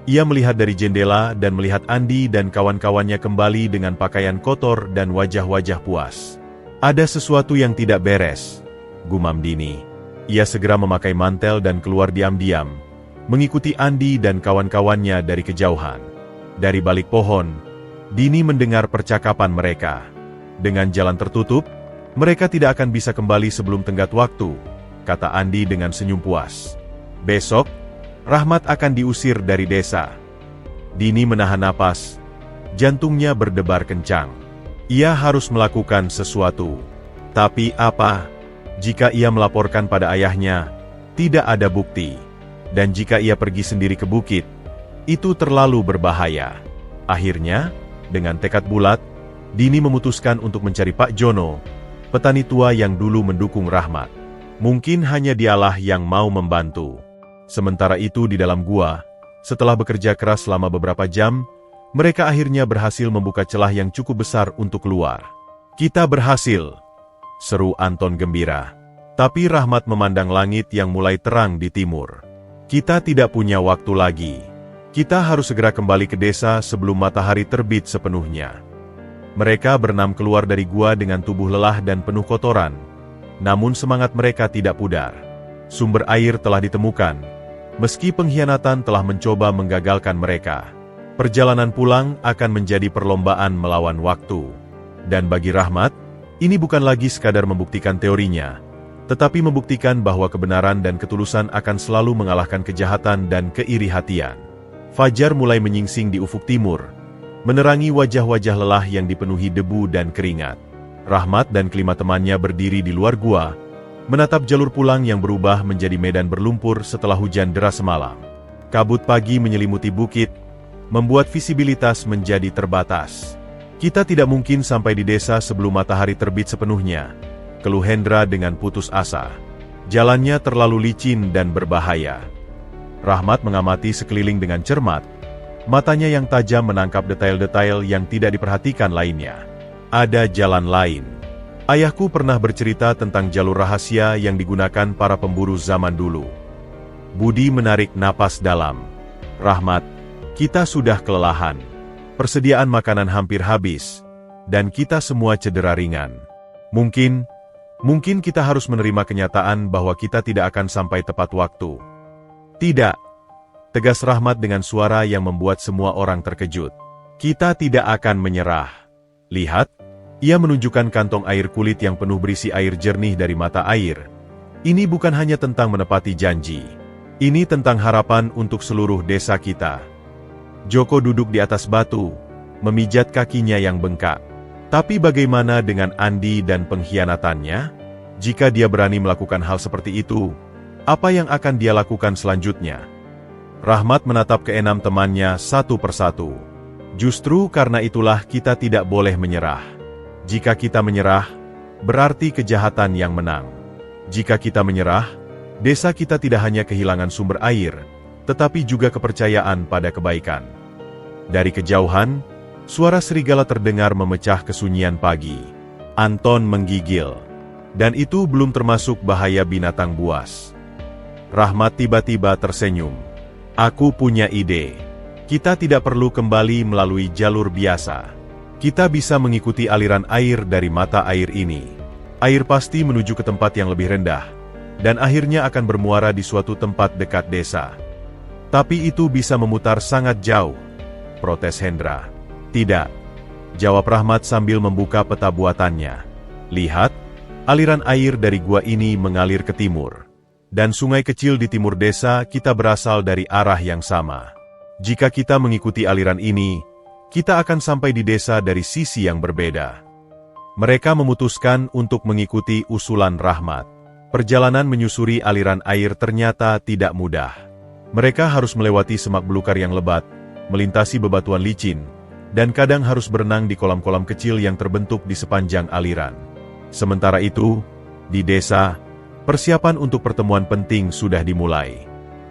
Ia melihat dari jendela dan melihat Andi dan kawan-kawannya kembali dengan pakaian kotor dan wajah-wajah puas. Ada sesuatu yang tidak beres, gumam Dini. Ia segera memakai mantel dan keluar diam-diam, mengikuti Andi dan kawan-kawannya dari kejauhan. Dari balik pohon, Dini mendengar percakapan mereka. Dengan jalan tertutup, mereka tidak akan bisa kembali sebelum tenggat waktu, kata Andi dengan senyum puas. Besok, Rahmat akan diusir dari desa. Dini menahan napas, jantungnya berdebar kencang. Ia harus melakukan sesuatu. Tapi apa? Jika ia melaporkan pada ayahnya, tidak ada bukti. Dan jika ia pergi sendiri ke bukit, itu terlalu berbahaya. Akhirnya, dengan tekad bulat, Dini memutuskan untuk mencari Pak Jono, petani tua yang dulu mendukung Rahmat. Mungkin hanya dialah yang mau membantu. Sementara itu di dalam gua, setelah bekerja keras selama beberapa jam, mereka akhirnya berhasil membuka celah yang cukup besar untuk keluar. Kita berhasil, seru Anton gembira. Tapi Rahmat memandang langit yang mulai terang di timur. Kita tidak punya waktu lagi. Kita harus segera kembali ke desa sebelum matahari terbit sepenuhnya. Mereka berenam keluar dari gua dengan tubuh lelah dan penuh kotoran. Namun semangat mereka tidak pudar. Sumber air telah ditemukan. Meski pengkhianatan telah mencoba menggagalkan mereka, perjalanan pulang akan menjadi perlombaan melawan waktu. Dan bagi Rahmat, ini bukan lagi sekadar membuktikan teorinya, tetapi membuktikan bahwa kebenaran dan ketulusan akan selalu mengalahkan kejahatan dan keiri hatian. Fajar mulai menyingsing di ufuk timur, menerangi wajah-wajah lelah yang dipenuhi debu dan keringat. Rahmat dan kelima temannya berdiri di luar gua, menatap jalur pulang yang berubah menjadi medan berlumpur setelah hujan deras semalam. Kabut pagi menyelimuti bukit, membuat visibilitas menjadi terbatas. Kita tidak mungkin sampai di desa sebelum matahari terbit sepenuhnya, keluh Hendra dengan putus asa. Jalannya terlalu licin dan berbahaya. Rahmat mengamati sekeliling dengan cermat, matanya yang tajam menangkap detail-detail yang tidak diperhatikan lainnya. Ada jalan lain. Ayahku pernah bercerita tentang jalur rahasia yang digunakan para pemburu zaman dulu. Budi menarik napas dalam. Rahmat, kita sudah kelelahan. Persediaan makanan hampir habis. Dan kita semua cedera ringan. Mungkin kita harus menerima kenyataan bahwa kita tidak akan sampai tepat waktu. Tidak, tegas Rahmat dengan suara yang membuat semua orang terkejut. Kita tidak akan menyerah. Lihat, ia menunjukkan kantong air kulit yang penuh berisi air jernih dari mata air. Ini bukan hanya tentang menepati janji. Ini tentang harapan untuk seluruh desa kita. Joko duduk di atas batu, memijat kakinya yang bengkak. Tapi bagaimana dengan Andi dan pengkhianatannya? Jika dia berani melakukan hal seperti itu, apa yang akan dia lakukan selanjutnya? Rahmat menatap keenam temannya satu persatu. Justru karena itulah kita tidak boleh menyerah. Jika kita menyerah, berarti kejahatan yang menang. Jika kita menyerah, desa kita tidak hanya kehilangan sumber air, tetapi juga kepercayaan pada kebaikan. Dari kejauhan, suara serigala terdengar memecah kesunyian pagi. Anton menggigil. Dan itu belum termasuk bahaya binatang buas. Rahmat tiba-tiba tersenyum. Aku punya ide. Kita tidak perlu kembali melalui jalur biasa. Kita bisa mengikuti aliran air dari mata air ini. Air pasti menuju ke tempat yang lebih rendah, dan akhirnya akan bermuara di suatu tempat dekat desa. Tapi itu bisa memutar sangat jauh, protes Hendra. Tidak, jawab Rahmat sambil membuka peta buatannya. Lihat, aliran air dari gua ini mengalir ke timur. Dan sungai kecil di timur desa kita berasal dari arah yang sama. Jika kita mengikuti aliran ini, kita akan sampai di desa dari sisi yang berbeda. Mereka memutuskan untuk mengikuti usulan Rahmat. Perjalanan menyusuri aliran air ternyata tidak mudah. Mereka harus melewati semak belukar yang lebat, melintasi bebatuan licin, dan kadang harus berenang di kolam-kolam kecil yang terbentuk di sepanjang aliran. Sementara itu, di desa, persiapan untuk pertemuan penting sudah dimulai.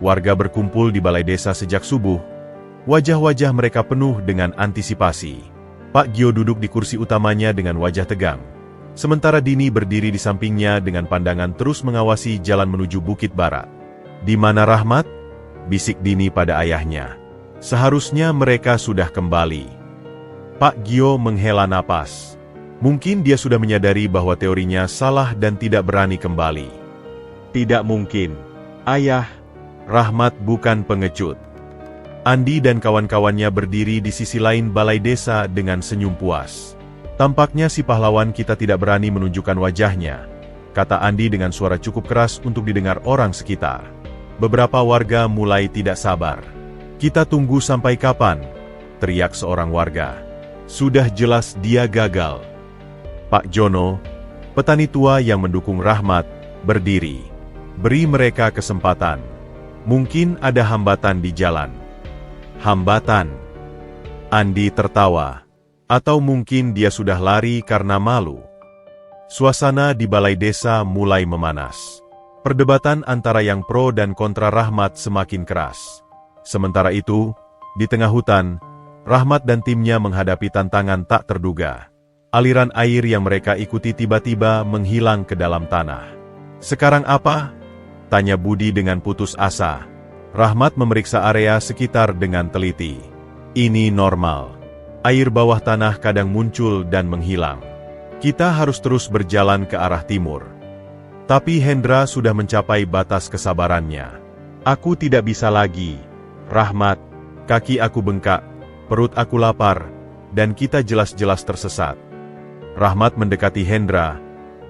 Warga berkumpul di balai desa sejak subuh. Wajah-wajah mereka penuh dengan antisipasi. Pak Gio duduk di kursi utamanya dengan wajah tegang. Sementara Dini berdiri di sampingnya dengan pandangan terus mengawasi jalan menuju Bukit Barat. Di mana Rahmat? Bisik Dini pada ayahnya. Seharusnya mereka sudah kembali. Pak Gio menghela napas. Mungkin dia sudah menyadari bahwa teorinya salah dan tidak berani kembali. Tidak mungkin. Ayah, Rahmat bukan pengecut. Andi dan kawan-kawannya berdiri di sisi lain balai desa dengan senyum puas. Tampaknya si pahlawan kita tidak berani menunjukkan wajahnya, kata Andi dengan suara cukup keras untuk didengar orang sekitar. Beberapa warga mulai tidak sabar. Kita tunggu sampai kapan? Teriak seorang warga. Sudah jelas dia gagal. Pak Jono, petani tua yang mendukung Rahmat, berdiri. Beri mereka kesempatan. Mungkin ada hambatan di jalan. Hambatan. Andi tertawa. Atau mungkin dia sudah lari karena malu. Suasana di balai desa mulai memanas. Perdebatan antara yang pro dan kontra Rahmat semakin keras. Sementara itu, di tengah hutan, Rahmat dan timnya menghadapi tantangan tak terduga. Aliran air yang mereka ikuti tiba-tiba menghilang ke dalam tanah. Sekarang apa? Tanya Budi dengan putus asa. Rahmat memeriksa area sekitar dengan teliti. Ini normal. Air bawah tanah kadang muncul dan menghilang. Kita harus terus berjalan ke arah timur. Tapi Hendra sudah mencapai batas kesabarannya. Aku tidak bisa lagi. Rahmat, kaki aku bengkak, perut aku lapar, dan kita jelas-jelas tersesat. Rahmat mendekati Hendra,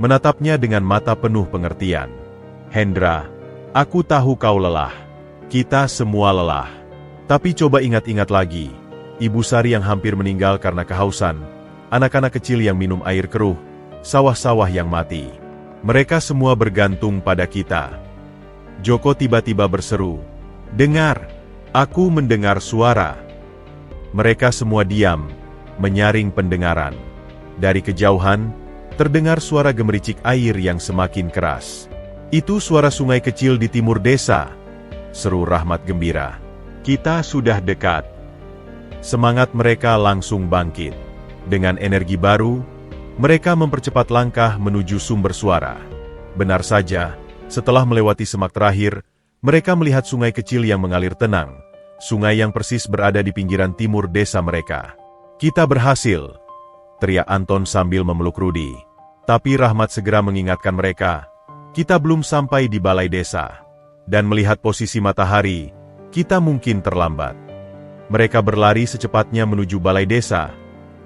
menatapnya dengan mata penuh pengertian. Hendra, aku tahu kau lelah. Kita semua lelah. Tapi coba ingat-ingat lagi. Ibu Sari yang hampir meninggal karena kehausan, anak-anak kecil yang minum air keruh, sawah-sawah yang mati. Mereka semua bergantung pada kita. Joko tiba-tiba berseru, "Dengar! Aku mendengar suara." Mereka semua diam, menyaring pendengaran. Dari kejauhan, terdengar suara gemericik air yang semakin keras. Itu suara sungai kecil di timur desa, seru Rahmat gembira. Kita sudah dekat. Semangat mereka langsung bangkit. Dengan energi baru, Mereka mempercepat langkah menuju sumber suara. Benar saja, setelah melewati semak terakhir, mereka melihat sungai kecil yang mengalir tenang, sungai yang persis berada di pinggiran timur desa mereka. "Kita berhasil!" teriak Anton sambil memeluk Rudi. Tapi Rahmat segera mengingatkan mereka, "Kita belum sampai di balai desa. Dan melihat posisi matahari, kita mungkin terlambat." Mereka berlari secepatnya menuju balai desa,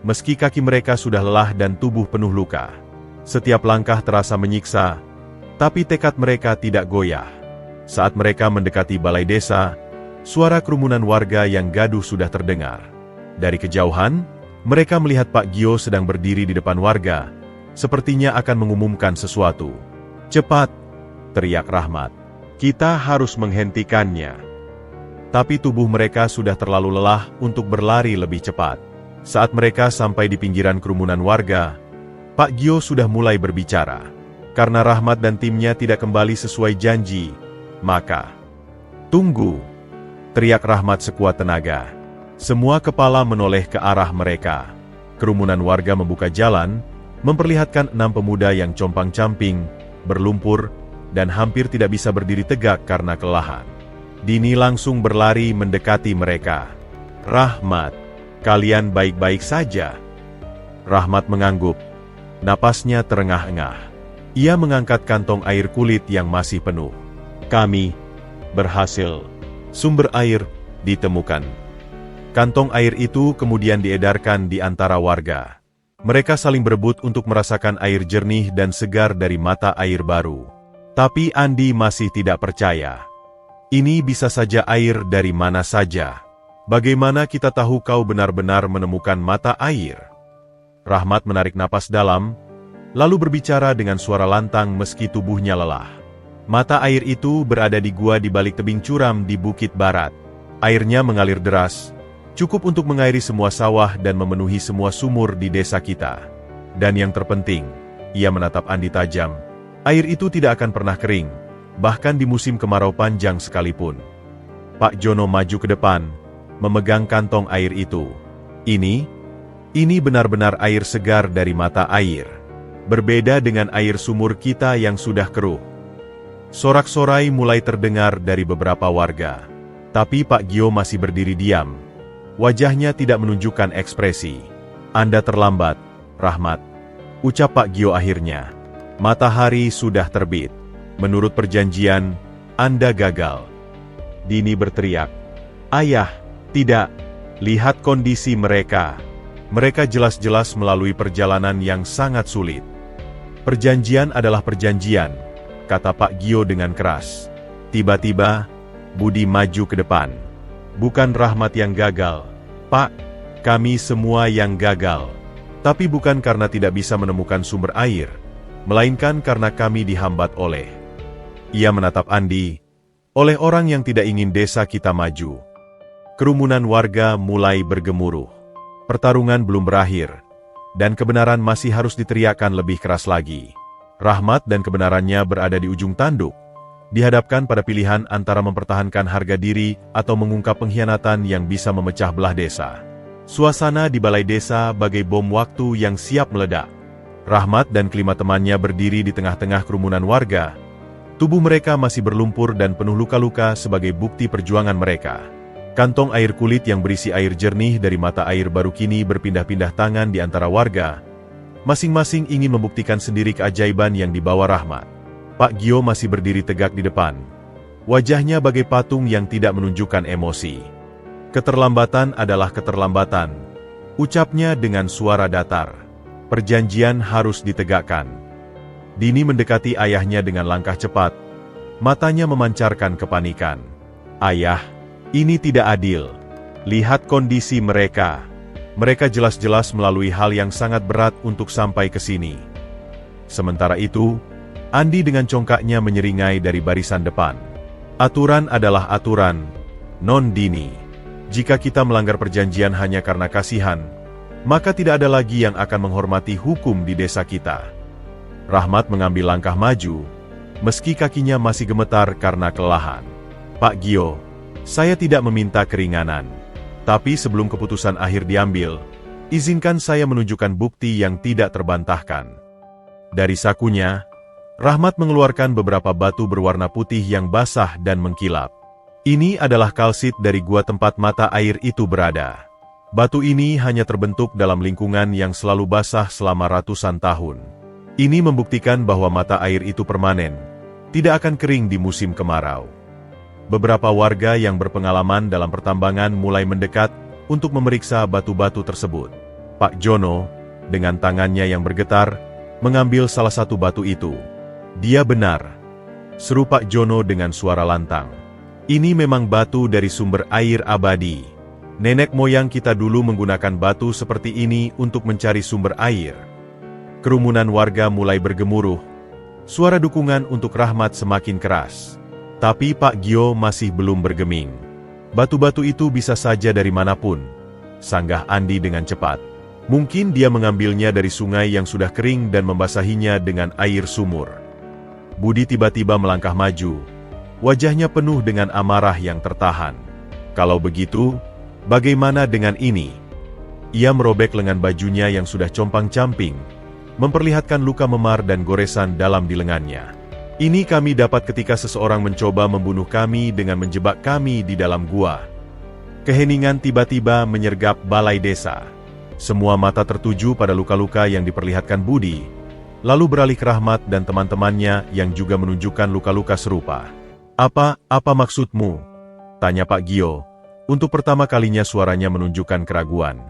meski kaki mereka sudah lelah dan tubuh penuh luka. Setiap langkah terasa menyiksa, tapi tekad mereka tidak goyah. Saat mereka mendekati balai desa, suara kerumunan warga yang gaduh sudah terdengar. Dari kejauhan, mereka melihat Pak Gio sedang berdiri di depan warga, sepertinya akan mengumumkan sesuatu. "Cepat!" teriak Rahmat. "Kita harus menghentikannya." Tapi tubuh mereka sudah terlalu lelah untuk berlari lebih cepat. Saat mereka sampai di pinggiran kerumunan warga, Pak Gio sudah mulai berbicara. Karena Rahmat dan timnya tidak kembali sesuai janji, maka... "Tunggu!" teriak Rahmat sekuat tenaga. Semua kepala menoleh ke arah mereka. Kerumunan warga membuka jalan, memperlihatkan 6 pemuda yang compang-camping, berlumpur, dan hampir tidak bisa berdiri tegak karena kelelahan. Dini langsung berlari mendekati mereka. "Rahmat, kalian baik-baik saja?" Rahmat mengangguk. Napasnya terengah-engah. Ia mengangkat kantong air kulit yang masih penuh. "Kami berhasil. Sumber air ditemukan." Kantong air itu kemudian diedarkan di antara warga. Mereka saling berebut untuk merasakan air jernih dan segar dari mata air baru. Tapi Andi masih tidak percaya. "Ini bisa saja air dari mana saja. Bagaimana kita tahu kau benar-benar menemukan mata air?" Rahmat menarik napas dalam, lalu berbicara dengan suara lantang meski tubuhnya lelah. "Mata air itu berada di gua di balik tebing curam di Bukit Barat. Airnya mengalir deras, cukup untuk mengairi semua sawah dan memenuhi semua sumur di desa kita. Dan yang terpenting," ia menatap Andi tajam, "air itu tidak akan pernah kering, bahkan di musim kemarau panjang sekalipun." Pak Jono maju ke depan, memegang kantong air itu. Ini benar-benar air segar dari mata air. Berbeda dengan air sumur kita yang sudah keruh." Sorak-sorai mulai terdengar dari beberapa warga. Tapi Pak Gio masih berdiri diam. Wajahnya tidak menunjukkan ekspresi. "Anda terlambat, Rahmat," ucap Pak Gio akhirnya. "Matahari sudah terbit. Menurut perjanjian, Anda gagal." Dini berteriak, "Ayah, tidak. Lihat kondisi mereka. Mereka jelas-jelas melalui perjalanan yang sangat sulit." "Perjanjian adalah perjanjian," kata Pak Gio dengan keras. Tiba-tiba, Budi maju ke depan. "Bukan Rahmat yang gagal, Pak. Kami semua yang gagal. Tapi bukan karena tidak bisa menemukan sumber air, melainkan karena kami dihambat oleh..." Ia menatap Andi, "oleh orang yang tidak ingin desa kita maju." Kerumunan warga mulai bergemuruh. Pertarungan belum berakhir, dan kebenaran masih harus diteriakkan lebih keras lagi. Rahmat dan kebenarannya berada di ujung tanduk, dihadapkan pada pilihan antara mempertahankan harga diri atau mengungkap pengkhianatan yang bisa memecah belah desa. Suasana di balai desa bagai bom waktu yang siap meledak. Rahmat dan kelima temannya berdiri di tengah-tengah kerumunan warga. Tubuh mereka masih berlumpur dan penuh luka-luka sebagai bukti perjuangan mereka. Kantong air kulit yang berisi air jernih dari mata air baru kini berpindah-pindah tangan di antara warga. Masing-masing ingin membuktikan sendiri keajaiban yang dibawa Rahmat. Pak Gio masih berdiri tegak di depan. Wajahnya bagai patung yang tidak menunjukkan emosi. "Keterlambatan adalah keterlambatan," ucapnya dengan suara datar. "Perjanjian harus ditegakkan." Dini mendekati ayahnya dengan langkah cepat. Matanya memancarkan kepanikan. "Ayah, ini tidak adil. Lihat kondisi mereka. Mereka jelas-jelas melalui hal yang sangat berat untuk sampai ke sini." Sementara itu, Andi dengan congkaknya menyeringai dari barisan depan. "Aturan adalah aturan, Non Dini. Jika kita melanggar perjanjian hanya karena kasihan, maka tidak ada lagi yang akan menghormati hukum di desa kita." Rahmat mengambil langkah maju, meski kakinya masih gemetar karena kelelahan. "Pak Gio, saya tidak meminta keringanan. Tapi sebelum keputusan akhir diambil, Izinkan saya menunjukkan bukti yang tidak terbantahkan. Dari sakunya, Rahmat mengeluarkan beberapa batu berwarna putih yang basah dan mengkilap. Ini adalah kalsit dari gua tempat mata air itu berada. Batu ini hanya terbentuk dalam lingkungan yang selalu basah selama ratusan tahun. Ini membuktikan bahwa mata air itu permanen, tidak akan kering di musim kemarau. Beberapa warga yang berpengalaman dalam pertambangan mulai mendekat untuk memeriksa batu-batu tersebut. Pak Jono, dengan tangannya yang bergetar, mengambil salah satu batu itu. "Dia benar," seru Pak Jono dengan suara lantang. "Ini memang batu dari sumber air abadi. Nenek moyang kita dulu menggunakan batu seperti ini untuk mencari sumber air." Kerumunan warga mulai bergemuruh. Suara dukungan untuk Rahmat semakin keras. Tapi Pak Gio masih belum bergeming. "Batu-batu itu bisa saja dari manapun," sanggah Andi dengan cepat. "Mungkin dia mengambilnya dari sungai yang sudah kering dan membasahinya dengan air sumur." Budi tiba-tiba melangkah maju. Wajahnya penuh dengan amarah yang tertahan. "Kalau begitu, bagaimana dengan ini?" Ia merobek lengan bajunya yang sudah compang-camping, memperlihatkan luka memar dan goresan dalam di lengannya. "Ini kami dapat ketika seseorang mencoba membunuh kami dengan menjebak kami di dalam gua." Keheningan tiba-tiba menyergap balai desa. Semua mata tertuju pada luka-luka yang diperlihatkan Budi, lalu beralih ke Rahmat dan teman-temannya yang juga menunjukkan luka-luka serupa. Apa maksudmu?" tanya Pak Gio. Untuk pertama kalinya suaranya menunjukkan keraguan.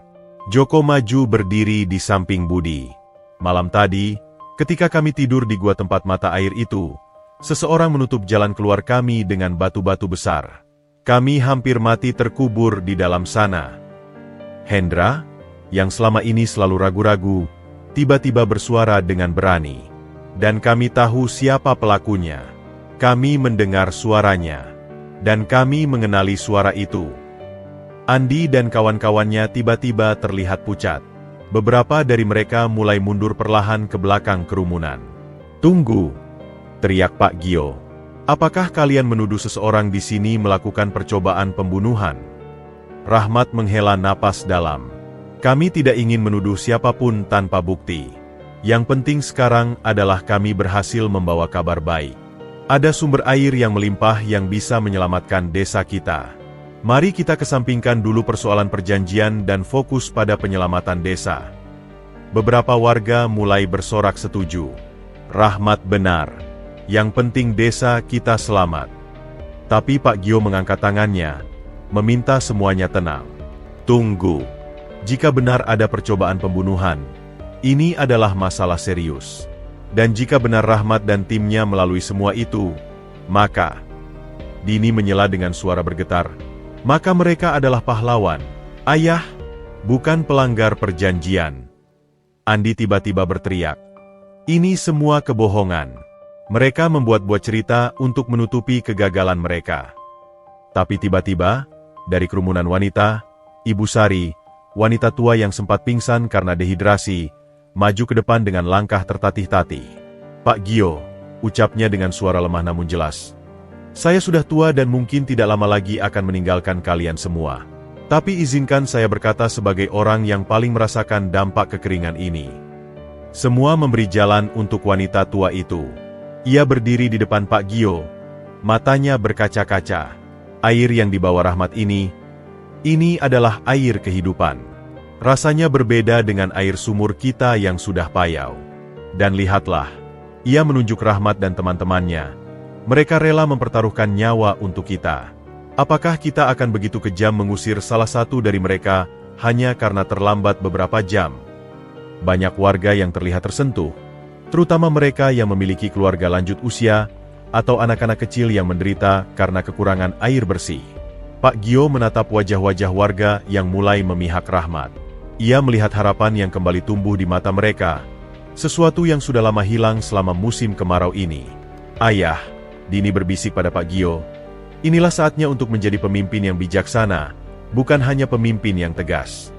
Joko maju berdiri di samping Budi. "Malam tadi, ketika kami tidur di gua tempat mata air itu, seseorang menutup jalan keluar kami dengan batu-batu besar. Kami hampir mati terkubur di dalam sana." Hendra, yang selama ini selalu ragu-ragu, tiba-tiba bersuara dengan berani. "Dan kami tahu siapa pelakunya. Kami mendengar suaranya. Dan kami mengenali suara itu." Andi dan kawan-kawannya tiba-tiba terlihat pucat. Beberapa dari mereka mulai mundur perlahan ke belakang kerumunan. "Tunggu!" teriak Pak Gio. "Apakah kalian menuduh seseorang di sini melakukan percobaan pembunuhan?" Rahmat menghela napas dalam. "Kami tidak ingin menuduh siapapun tanpa bukti. Yang penting sekarang adalah kami berhasil membawa kabar baik. Ada sumber air yang melimpah yang bisa menyelamatkan desa kita. Mari kita kesampingkan dulu persoalan perjanjian dan fokus pada penyelamatan desa." Beberapa warga mulai bersorak setuju. "Rahmat benar. Yang penting desa kita selamat." Tapi Pak Gio mengangkat tangannya, meminta semuanya tenang. "Tunggu. Jika benar ada percobaan pembunuhan, ini adalah masalah serius. Dan jika benar Rahmat dan timnya melalui semua itu, maka..." Dini menyela dengan suara bergetar. "Maka mereka adalah pahlawan, ayah, bukan pelanggar perjanjian." Andi tiba-tiba berteriak. "Ini semua kebohongan. Mereka membuat-buat cerita untuk menutupi kegagalan mereka." Tapi tiba-tiba, dari kerumunan wanita, Ibu Sari, wanita tua yang sempat pingsan karena dehidrasi, maju ke depan dengan langkah tertatih-tatih. "Pak Gio," ucapnya dengan suara lemah namun jelas. "Saya sudah tua dan mungkin tidak lama lagi akan meninggalkan kalian semua. Tapi izinkan saya berkata sebagai orang yang paling merasakan dampak kekeringan ini." Semua memberi jalan untuk wanita tua itu. Ia berdiri di depan Pak Gio, matanya berkaca-kaca. "Air yang dibawa Rahmat ini adalah air kehidupan. Rasanya berbeda dengan air sumur kita yang sudah payau. Dan lihatlah," ia menunjuk Rahmat dan teman-temannya. "Mereka rela mempertaruhkan nyawa untuk kita. Apakah kita akan begitu kejam mengusir salah satu dari mereka hanya karena terlambat beberapa jam?" Banyak warga yang terlihat tersentuh, terutama mereka yang memiliki keluarga lanjut usia atau anak-anak kecil yang menderita karena kekurangan air bersih. Pak Gio menatap wajah-wajah warga yang mulai memihak Rahmat. Ia melihat harapan yang kembali tumbuh di mata mereka, sesuatu yang sudah lama hilang selama musim kemarau ini. "Ayah," Dini berbisik pada Pak Gio, "inilah saatnya untuk menjadi pemimpin yang bijaksana, bukan hanya pemimpin yang tegas."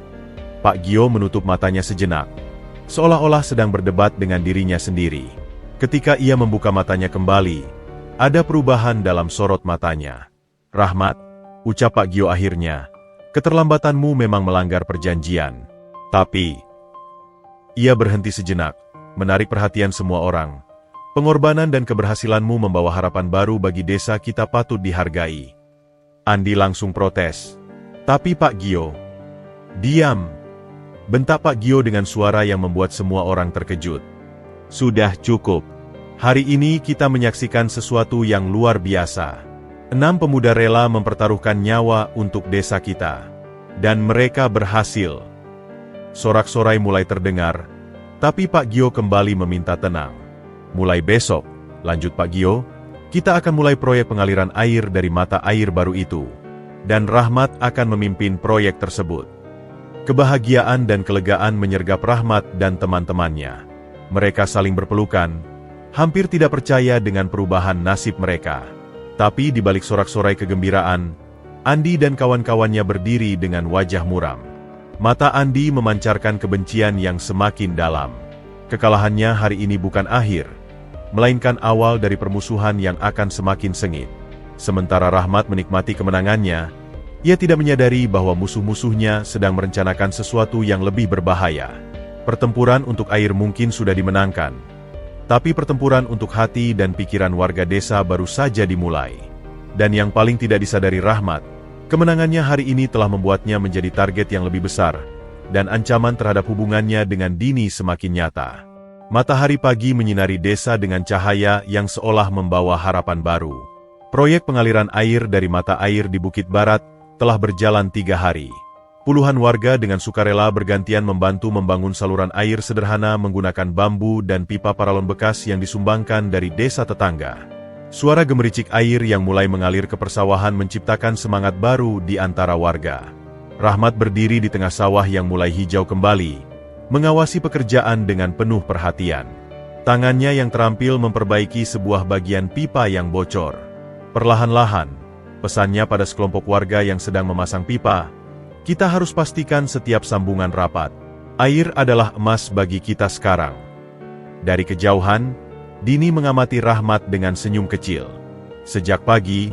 Pak Gio menutup matanya sejenak, seolah-olah sedang berdebat dengan dirinya sendiri. Ketika ia membuka matanya kembali, ada perubahan dalam sorot matanya. "Rahmat," ucap Pak Gio akhirnya, "keterlambatanmu memang melanggar perjanjian. Tapi, ia berhenti sejenak, menarik perhatian semua orang. Pengorbanan dan keberhasilanmu membawa harapan baru bagi desa kita patut dihargai. Andi langsung protes. Tapi Pak Gio, diam! Bentak Pak Gio dengan suara yang membuat semua orang terkejut. Sudah cukup. Hari ini kita menyaksikan sesuatu yang luar biasa. 6 pemuda rela mempertaruhkan nyawa untuk desa kita. Dan mereka berhasil. Sorak-sorai mulai terdengar, tapi Pak Gio kembali meminta tenang. Mulai besok, lanjut Pak Gio, kita akan mulai proyek pengaliran air dari mata air baru itu. Dan Rahmat akan memimpin proyek tersebut. Kebahagiaan dan kelegaan menyergap Rahmat dan teman-temannya. Mereka saling berpelukan, hampir tidak percaya dengan perubahan nasib mereka. Tapi di balik sorak-sorai kegembiraan, Andi dan kawan-kawannya berdiri dengan wajah muram. Mata Andi memancarkan kebencian yang semakin dalam. Kekalahannya hari ini bukan akhir, melainkan awal dari permusuhan yang akan semakin sengit. Sementara Rahmat menikmati kemenangannya, ia tidak menyadari bahwa musuh-musuhnya sedang merencanakan sesuatu yang lebih berbahaya. Pertempuran untuk air mungkin sudah dimenangkan, tapi pertempuran untuk hati dan pikiran warga desa baru saja dimulai. Dan yang paling tidak disadari Rahmat, kemenangannya hari ini telah membuatnya menjadi target yang lebih besar, dan ancaman terhadap hubungannya dengan Dini semakin nyata. Matahari pagi menyinari desa dengan cahaya yang seolah membawa harapan baru. Proyek pengaliran air dari mata air di Bukit Barat telah berjalan 3 hari. Puluhan warga dengan sukarela bergantian membantu membangun saluran air sederhana menggunakan bambu dan pipa paralon bekas yang disumbangkan dari desa tetangga. Suara gemericik air yang mulai mengalir ke persawahan menciptakan semangat baru di antara warga. Rahmat berdiri di tengah sawah yang mulai hijau kembali, mengawasi pekerjaan dengan penuh perhatian. Tangannya yang terampil memperbaiki sebuah bagian pipa yang bocor. Perlahan-lahan, pesannya pada sekelompok warga yang sedang memasang pipa, kita harus pastikan setiap sambungan rapat. Air adalah emas bagi kita sekarang. Dari kejauhan, Dini mengamati Rahmat dengan senyum kecil. Sejak pagi,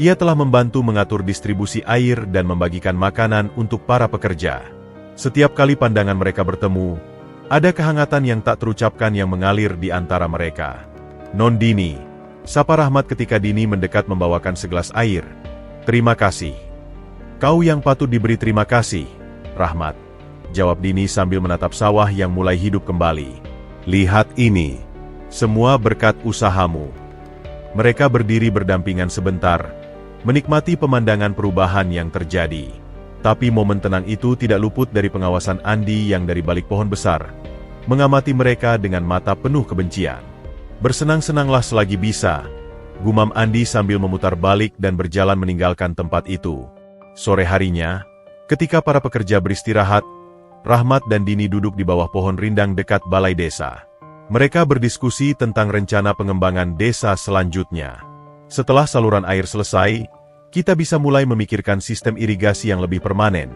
ia telah membantu mengatur distribusi air dan membagikan makanan untuk para pekerja. Setiap kali pandangan mereka bertemu, ada kehangatan yang tak terucapkan yang mengalir di antara mereka. "Non Dini," sapa Rahmat ketika Dini mendekat membawakan segelas air. "Terima kasih." "Kau yang patut diberi terima kasih, Rahmat," jawab Dini sambil menatap sawah yang mulai hidup kembali. "Lihat ini, semua berkat usahamu." Mereka berdiri berdampingan sebentar, menikmati pemandangan perubahan yang terjadi. Tapi momen tenang itu tidak luput dari pengawasan Andi yang dari balik pohon besar, mengamati mereka dengan mata penuh kebencian. "Bersenang-senanglah selagi bisa," gumam Andi sambil memutar balik dan berjalan meninggalkan tempat itu. Sore harinya, ketika para pekerja beristirahat, Rahmat dan Dini duduk di bawah pohon rindang dekat balai desa. Mereka berdiskusi tentang rencana pengembangan desa selanjutnya. "Setelah saluran air selesai, kita bisa mulai memikirkan sistem irigasi yang lebih permanen,"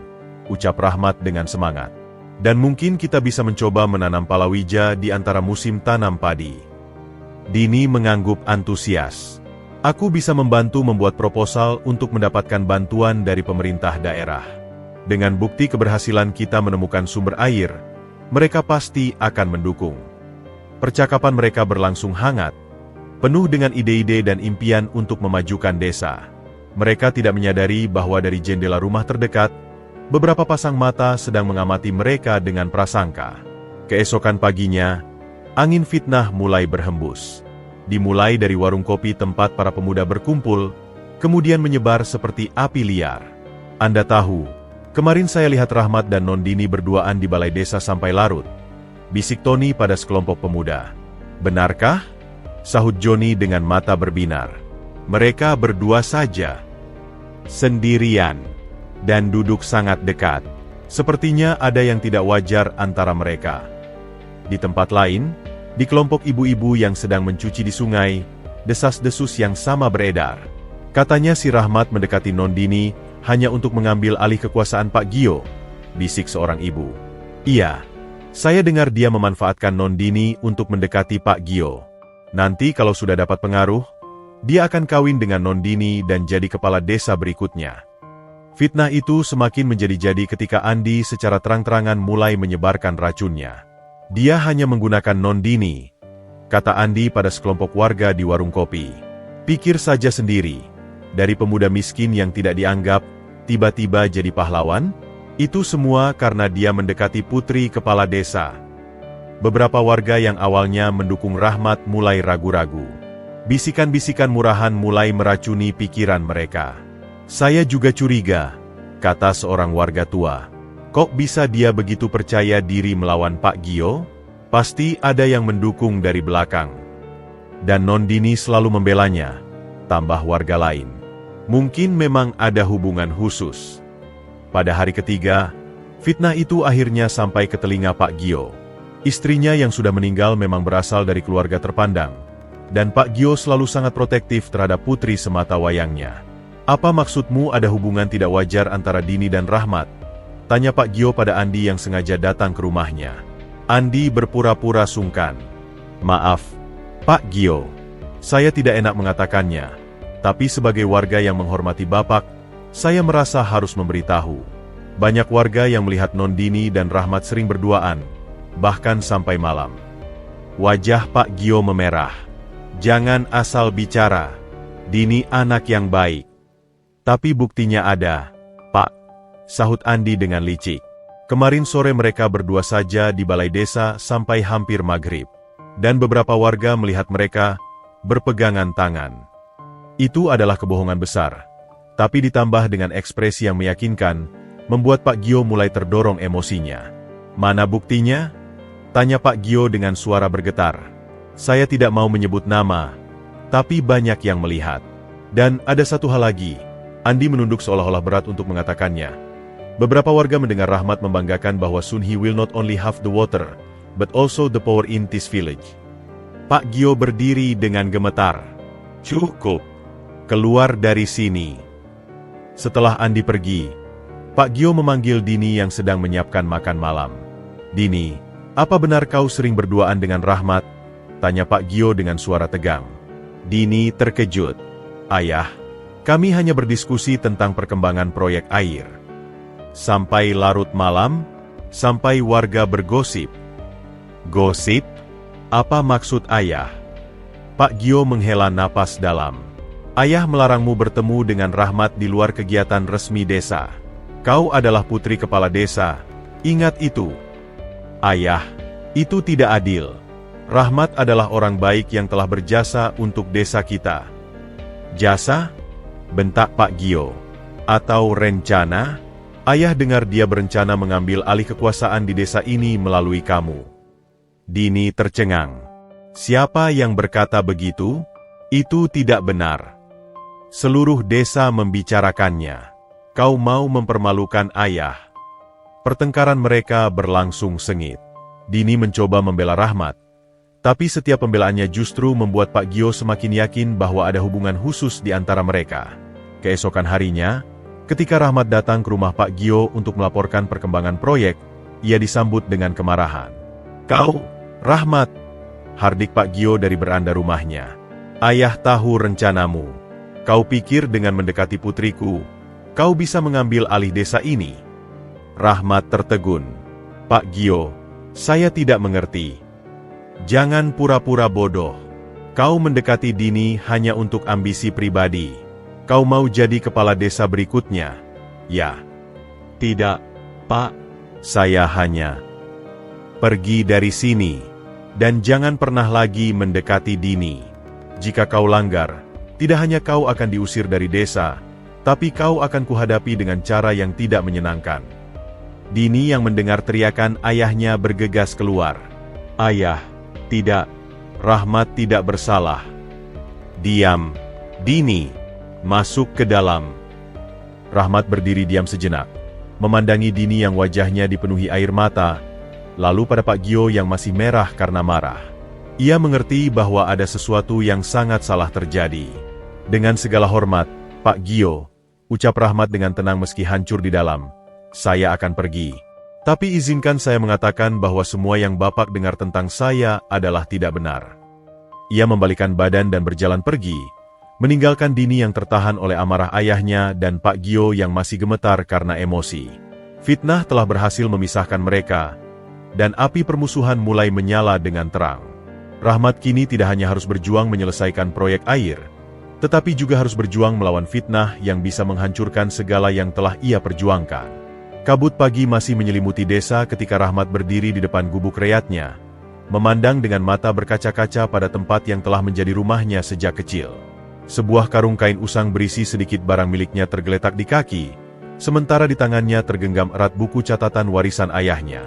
ucap Rahmat dengan semangat. "Dan mungkin kita bisa mencoba menanam palawija di antara musim tanam padi." Dini mengangguk antusias. "Aku bisa membantu membuat proposal untuk mendapatkan bantuan dari pemerintah daerah. Dengan bukti keberhasilan kita menemukan sumber air, mereka pasti akan mendukung." Percakapan mereka berlangsung hangat, penuh dengan ide-ide dan impian untuk memajukan desa. Mereka tidak menyadari bahwa dari jendela rumah terdekat, beberapa pasang mata sedang mengamati mereka dengan prasangka. Keesokan paginya, angin fitnah mulai berhembus. Dimulai dari warung kopi tempat para pemuda berkumpul, kemudian menyebar seperti api liar. "Anda tahu, kemarin saya lihat Rahmat dan Non Dini berduaan di balai desa sampai larut," bisik Tony pada sekelompok pemuda. "Benarkah?" sahut Joni dengan mata berbinar. "Mereka berdua saja, sendirian, dan duduk sangat dekat. Sepertinya ada yang tidak wajar antara mereka." Di tempat lain, di kelompok ibu-ibu yang sedang mencuci di sungai, desas-desus yang sama beredar. "Katanya si Rahmat mendekati Non Dini hanya untuk mengambil alih kekuasaan Pak Gio," bisik seorang ibu. "Iya, saya dengar dia memanfaatkan Non Dini untuk mendekati Pak Gio. Nanti kalau sudah dapat pengaruh, dia akan kawin dengan Non Dini dan jadi kepala desa berikutnya." Fitnah itu semakin menjadi-jadi ketika Andi secara terang-terangan mulai menyebarkan racunnya. Dia hanya menggunakan non-Dini, kata Andi pada sekelompok warga di warung kopi. Pikir saja sendiri, dari pemuda miskin yang tidak dianggap, tiba-tiba jadi pahlawan? Itu semua karena dia mendekati putri kepala desa. Beberapa warga yang awalnya mendukung Rahmat mulai ragu-ragu. Bisikan-bisikan murahan mulai meracuni pikiran mereka. Saya juga curiga, kata seorang warga tua. Kok bisa dia begitu percaya diri melawan Pak Gio? Pasti ada yang mendukung dari belakang. Dan non-Dini selalu membelanya, tambah warga lain. Mungkin memang ada hubungan khusus. Pada hari ketiga, fitnah itu akhirnya sampai ke telinga Pak Gio. Istrinya yang sudah meninggal memang berasal dari keluarga terpandang. Dan Pak Gio selalu sangat protektif terhadap putri semata wayangnya. Apa maksudmu ada hubungan tidak wajar antara Dini dan Rahmat? Tanya Pak Gio pada Andi yang sengaja datang ke rumahnya. Andi berpura-pura sungkan. Maaf, Pak Gio. Saya tidak enak mengatakannya. Tapi sebagai warga yang menghormati Bapak, saya merasa harus memberitahu. Banyak warga yang melihat non-Dini dan Rahmat sering berduaan, bahkan sampai malam. Wajah Pak Gio memerah. Jangan asal bicara. Dini anak yang baik. Tapi buktinya ada, Pak. Sahut Andi dengan licik. Kemarin sore mereka berdua saja di balai desa sampai hampir maghrib. Dan beberapa warga melihat mereka berpegangan tangan. Itu adalah kebohongan besar. Tapi ditambah dengan ekspresi yang meyakinkan, membuat Pak Gio mulai terdorong emosinya. Mana buktinya? Tanya Pak Gio dengan suara bergetar. Saya tidak mau menyebut nama, tapi banyak yang melihat. Dan ada satu hal lagi. Andi menunduk seolah-olah berat untuk mengatakannya. Beberapa warga mendengar Rahmat membanggakan bahwa soon he will not only have the water, but also the power in this village. Pak Gio berdiri dengan gemetar. Cukup. Keluar dari sini. Setelah Andi pergi, Pak Gio memanggil Dini yang sedang menyiapkan makan malam. Dini, apa benar kau sering berduaan dengan Rahmat? Tanya Pak Gio dengan suara tegang. Dini terkejut. Ayah, kami hanya berdiskusi tentang perkembangan proyek air. Sampai larut malam, sampai warga bergosip. Gosip? Apa maksud ayah? Pak Gio menghela napas dalam. Ayah melarangmu bertemu dengan Rahmat di luar kegiatan resmi desa. Kau adalah putri kepala desa. Ingat itu. Ayah, itu tidak adil. Rahmat adalah orang baik yang telah berjasa untuk desa kita. Jasa? Bentak Pak Gio. Atau rencana? Ayah dengar dia berencana mengambil alih kekuasaan di desa ini melalui kamu. Dini tercengang. Siapa yang berkata begitu? Itu tidak benar. Seluruh desa membicarakannya. Kau mau mempermalukan ayah. Pertengkaran mereka berlangsung sengit. Dini mencoba membela Rahmat. Tapi setiap pembelaannya justru membuat Pak Gio semakin yakin bahwa ada hubungan khusus di antara mereka. Keesokan harinya, ketika Rahmat datang ke rumah Pak Gio untuk melaporkan perkembangan proyek, ia disambut dengan kemarahan. Kau, Rahmat, hardik Pak Gio dari beranda rumahnya. Ayah tahu rencanamu. Kau pikir dengan mendekati putriku, kau bisa mengambil alih desa ini? Rahmat tertegun. Pak Gio, saya tidak mengerti. Jangan pura-pura bodoh. Kau mendekati Dini hanya untuk ambisi pribadi. Kau mau jadi kepala desa berikutnya? Ya. Tidak, Pak. Saya hanya pergi dari sini. Dan jangan pernah lagi mendekati Dini. Jika kau langgar, tidak hanya kau akan diusir dari desa, tapi kau akan kuhadapi dengan cara yang tidak menyenangkan. Dini yang mendengar teriakan ayahnya bergegas keluar. Ayah, tidak. Rahmat tidak bersalah. Diam. Dini, masuk ke dalam. Rahmat berdiri diam sejenak, memandangi Dini yang wajahnya dipenuhi air mata, lalu pada Pak Gio yang masih merah karena marah. Ia mengerti bahwa ada sesuatu yang sangat salah terjadi. Dengan segala hormat, Pak Gio, ucap Rahmat dengan tenang meski hancur di dalam. Saya akan pergi. Tapi izinkan saya mengatakan bahwa semua yang Bapak dengar tentang saya adalah tidak benar. Ia membalikkan badan dan berjalan pergi, meninggalkan Dini yang tertahan oleh amarah ayahnya dan Pak Gio yang masih gemetar karena emosi. Fitnah telah berhasil memisahkan mereka, dan api permusuhan mulai menyala dengan terang. Rahmat kini tidak hanya harus berjuang menyelesaikan proyek air, tetapi juga harus berjuang melawan fitnah yang bisa menghancurkan segala yang telah ia perjuangkan. Kabut pagi masih menyelimuti desa ketika Rahmat berdiri di depan gubuk rakyatnya, memandang dengan mata berkaca-kaca pada tempat yang telah menjadi rumahnya sejak kecil. Sebuah karung kain usang berisi sedikit barang miliknya tergeletak di kaki, sementara di tangannya tergenggam erat buku catatan warisan ayahnya.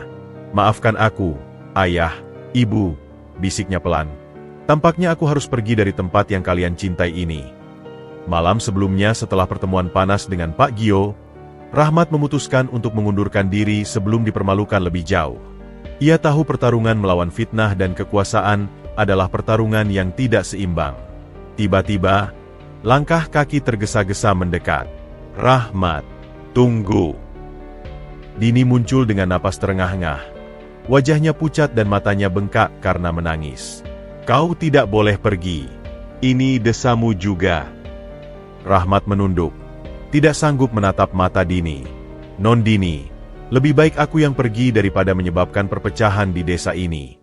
"Maafkan aku, ayah, ibu," bisiknya pelan. "Tampaknya aku harus pergi dari tempat yang kalian cintai ini." Malam sebelumnya setelah pertemuan panas dengan Pak Gio, Rahmat memutuskan untuk mengundurkan diri sebelum dipermalukan lebih jauh. Ia tahu pertarungan melawan fitnah dan kekuasaan adalah pertarungan yang tidak seimbang. Tiba-tiba, langkah kaki tergesa-gesa mendekat. "Rahmat, tunggu." Dini muncul dengan napas terengah-engah. Wajahnya pucat dan matanya bengkak karena menangis. "Kau tidak boleh pergi. Ini desamu juga." Rahmat menunduk, tidak sanggup menatap mata Dini. "Non Dini, lebih baik aku yang pergi daripada menyebabkan perpecahan di desa ini."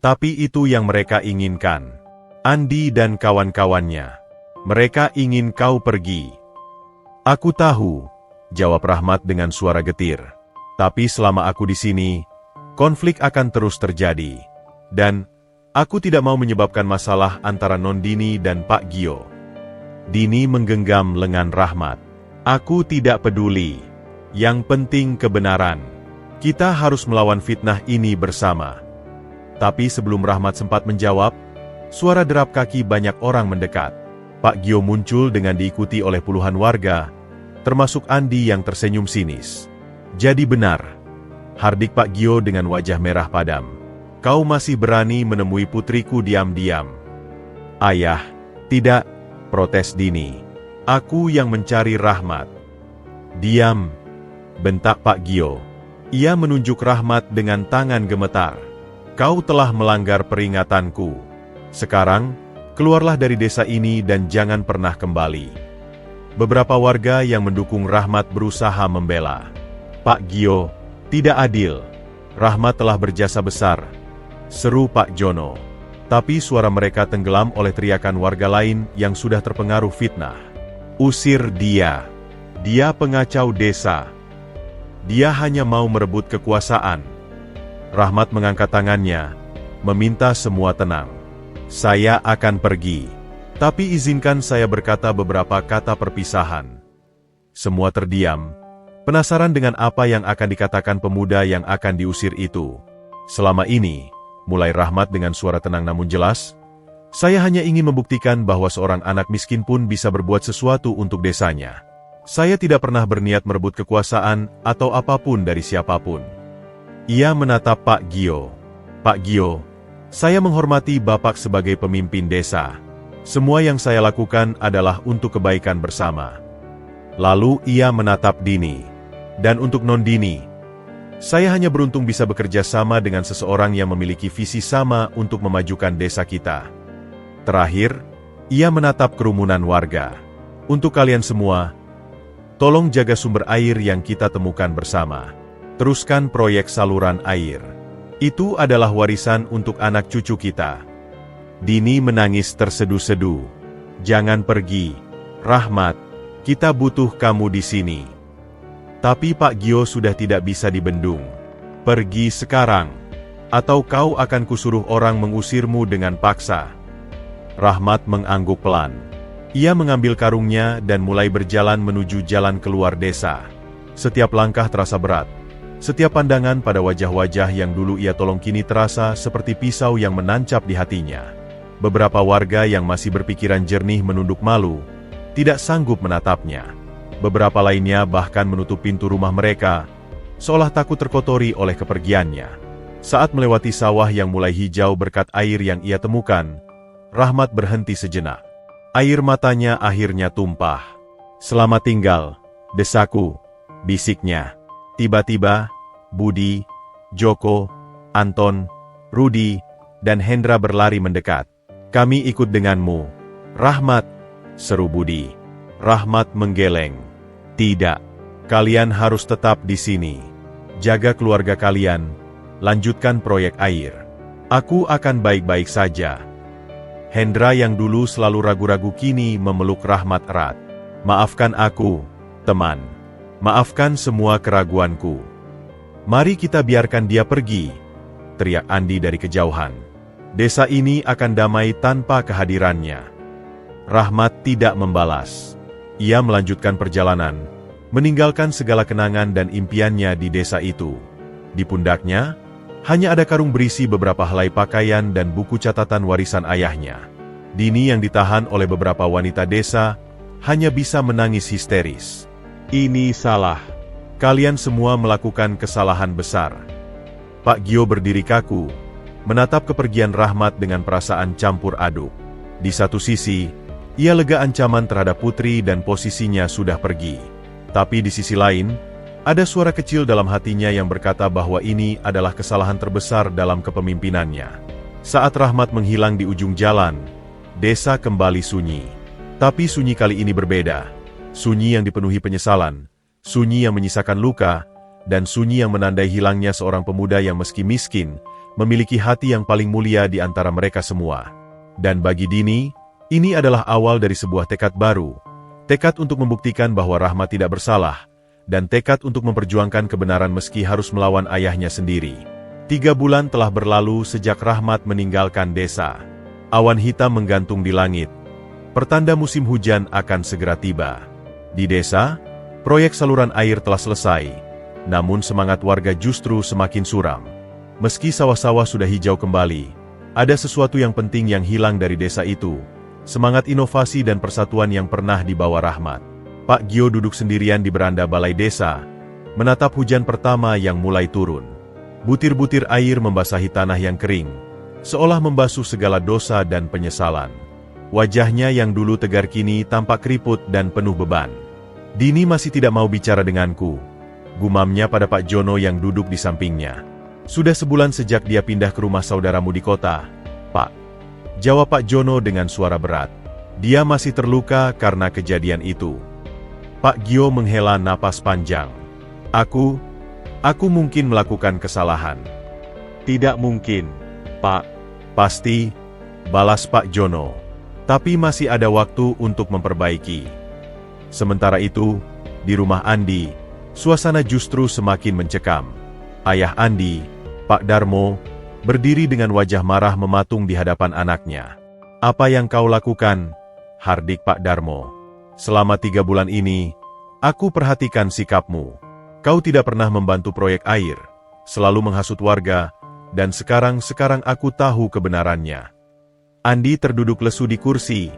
Tapi itu yang mereka inginkan. Andi dan kawan-kawannya. Mereka ingin kau pergi. "Aku tahu," jawab Rahmat dengan suara getir. "Tapi selama aku di sini, konflik akan terus terjadi. Dan aku tidak mau menyebabkan masalah antara Non Dini dan Pak Gio." Dini menggenggam lengan Rahmat. "Aku tidak peduli. Yang penting kebenaran. Kita harus melawan fitnah ini bersama." Tapi sebelum Rahmat sempat menjawab, suara derap kaki banyak orang mendekat. Pak Gio muncul dengan diikuti oleh puluhan warga, termasuk Andi yang tersenyum sinis. "Jadi benar," hardik Pak Gio dengan wajah merah padam. "Kau masih berani menemui putriku diam-diam." "Ayah, tidak," protes Dini. "Aku yang mencari Rahmat." "Diam," bentak Pak Gio. Ia menunjuk Rahmat dengan tangan gemetar. "Kau telah melanggar peringatanku. Sekarang, keluarlah dari desa ini dan jangan pernah kembali." Beberapa warga yang mendukung Rahmat berusaha membela. "Pak Gio, tidak adil. Rahmat telah berjasa besar," seru Pak Jono. Tapi suara mereka tenggelam oleh teriakan warga lain yang sudah terpengaruh fitnah. "Usir dia. Dia pengacau desa. Dia hanya mau merebut kekuasaan." Rahmat mengangkat tangannya, meminta semua tenang. "Saya akan pergi. Tapi izinkan saya berkata beberapa kata perpisahan." Semua terdiam, penasaran dengan apa yang akan dikatakan pemuda yang akan diusir itu. "Selama ini," mulai Rahmat dengan suara tenang namun jelas, "saya hanya ingin membuktikan bahwa seorang anak miskin pun bisa berbuat sesuatu untuk desanya. Saya tidak pernah berniat merebut kekuasaan atau apapun dari siapapun." Ia menatap Pak Gio. "Pak Gio, saya menghormati Bapak sebagai pemimpin desa. Semua yang saya lakukan adalah untuk kebaikan bersama." Lalu ia menatap Dini. "Dan untuk Non Dini, saya hanya beruntung bisa bekerja sama dengan seseorang yang memiliki visi sama untuk memajukan desa kita." Terakhir, ia menatap kerumunan warga. "Untuk kalian semua, tolong jaga sumber air yang kita temukan bersama. Teruskan proyek saluran air. Itu adalah warisan untuk anak cucu kita." Dini menangis terseduh-seduh. "Jangan pergi, Rahmat. Kita butuh kamu di sini." Tapi Pak Gio sudah tidak bisa dibendung. "Pergi sekarang, atau kau akan kusuruh orang mengusirmu dengan paksa." Rahmat mengangguk pelan. Ia mengambil karungnya dan mulai berjalan menuju jalan keluar desa. Setiap langkah terasa berat. Setiap pandangan pada wajah-wajah yang dulu ia tolong kini terasa seperti pisau yang menancap di hatinya. Beberapa warga yang masih berpikiran jernih menunduk malu, tidak sanggup menatapnya. Beberapa lainnya bahkan menutup pintu rumah mereka, seolah takut terkotori oleh kepergiannya. Saat melewati sawah yang mulai hijau berkat air yang ia temukan, Rahmat berhenti sejenak. Air matanya akhirnya tumpah. "Selamat tinggal, desaku," bisiknya. Tiba-tiba, Budi, Joko, Anton, Rudi, dan Hendra berlari mendekat. "Kami ikut denganmu, Rahmat," seru Budi. Rahmat menggeleng. Tidak, kalian harus tetap di sini. Jaga keluarga kalian, lanjutkan proyek air. Aku akan baik-baik saja. Hendra yang dulu selalu ragu-ragu kini memeluk Rahmat erat. Maafkan aku, teman. Maafkan semua keraguanku. Mari kita biarkan dia pergi, teriak Andi dari kejauhan. Desa ini akan damai tanpa kehadirannya. Rahmat tidak membalas. Ia melanjutkan perjalanan, meninggalkan segala kenangan dan impiannya di desa itu. Di pundaknya, hanya ada karung berisi beberapa helai pakaian dan buku catatan warisan ayahnya. Dini yang ditahan oleh beberapa wanita desa, hanya bisa menangis histeris. Ini salah. Kalian semua melakukan kesalahan besar. Pak Gio berdiri kaku, menatap kepergian Rahmat dengan perasaan campur aduk. Di satu sisi, ia lega ancaman terhadap putri dan posisinya sudah pergi. Tapi di sisi lain, ada suara kecil dalam hatinya yang berkata bahwa ini adalah kesalahan terbesar dalam kepemimpinannya. Saat Rahmat menghilang di ujung jalan, desa kembali sunyi. Tapi sunyi kali ini berbeda. Sunyi yang dipenuhi penyesalan, sunyi yang menyisakan luka, dan sunyi yang menandai hilangnya seorang pemuda yang meski miskin, memiliki hati yang paling mulia di antara mereka semua. Dan bagi Dini, ini adalah awal dari sebuah tekad baru. Tekad untuk membuktikan bahwa Rahmat tidak bersalah, dan tekad untuk memperjuangkan kebenaran meski harus melawan ayahnya sendiri. 3 bulan telah berlalu sejak Rahmat meninggalkan desa. Awan hitam menggantung di langit. Pertanda musim hujan akan segera tiba. Di desa, proyek saluran air telah selesai, namun semangat warga justru semakin suram. Meski sawah-sawah sudah hijau kembali, ada sesuatu yang penting yang hilang dari desa itu. Semangat inovasi dan persatuan yang pernah dibawa Rahmat. Pak Gio duduk sendirian di beranda balai desa, menatap hujan pertama yang mulai turun. Butir-butir air membasahi tanah yang kering, seolah membasuh segala dosa dan penyesalan. Wajahnya yang dulu tegar kini tampak keriput dan penuh beban. Dini masih tidak mau bicara denganku, gumamnya pada Pak Jono yang duduk di sampingnya. Sudah sebulan sejak dia pindah ke rumah saudaramu di kota, Pak. Jawab Pak Jono dengan suara berat. Dia masih terluka karena kejadian itu. Pak Gio menghela napas panjang. Aku mungkin melakukan kesalahan. Tidak mungkin, Pak. Pasti, balas Pak Jono. Tapi masih ada waktu untuk memperbaiki. Sementara itu, di rumah Andi, suasana justru semakin mencekam. Ayah Andi, Pak Darmo, berdiri dengan wajah marah mematung di hadapan anaknya. Apa yang kau lakukan, hardik Pak Darmo? Selama 3 bulan ini, aku perhatikan sikapmu. Kau tidak pernah membantu proyek air, selalu menghasut warga, dan sekarang aku tahu kebenarannya. Andi terduduk lesu di kursi,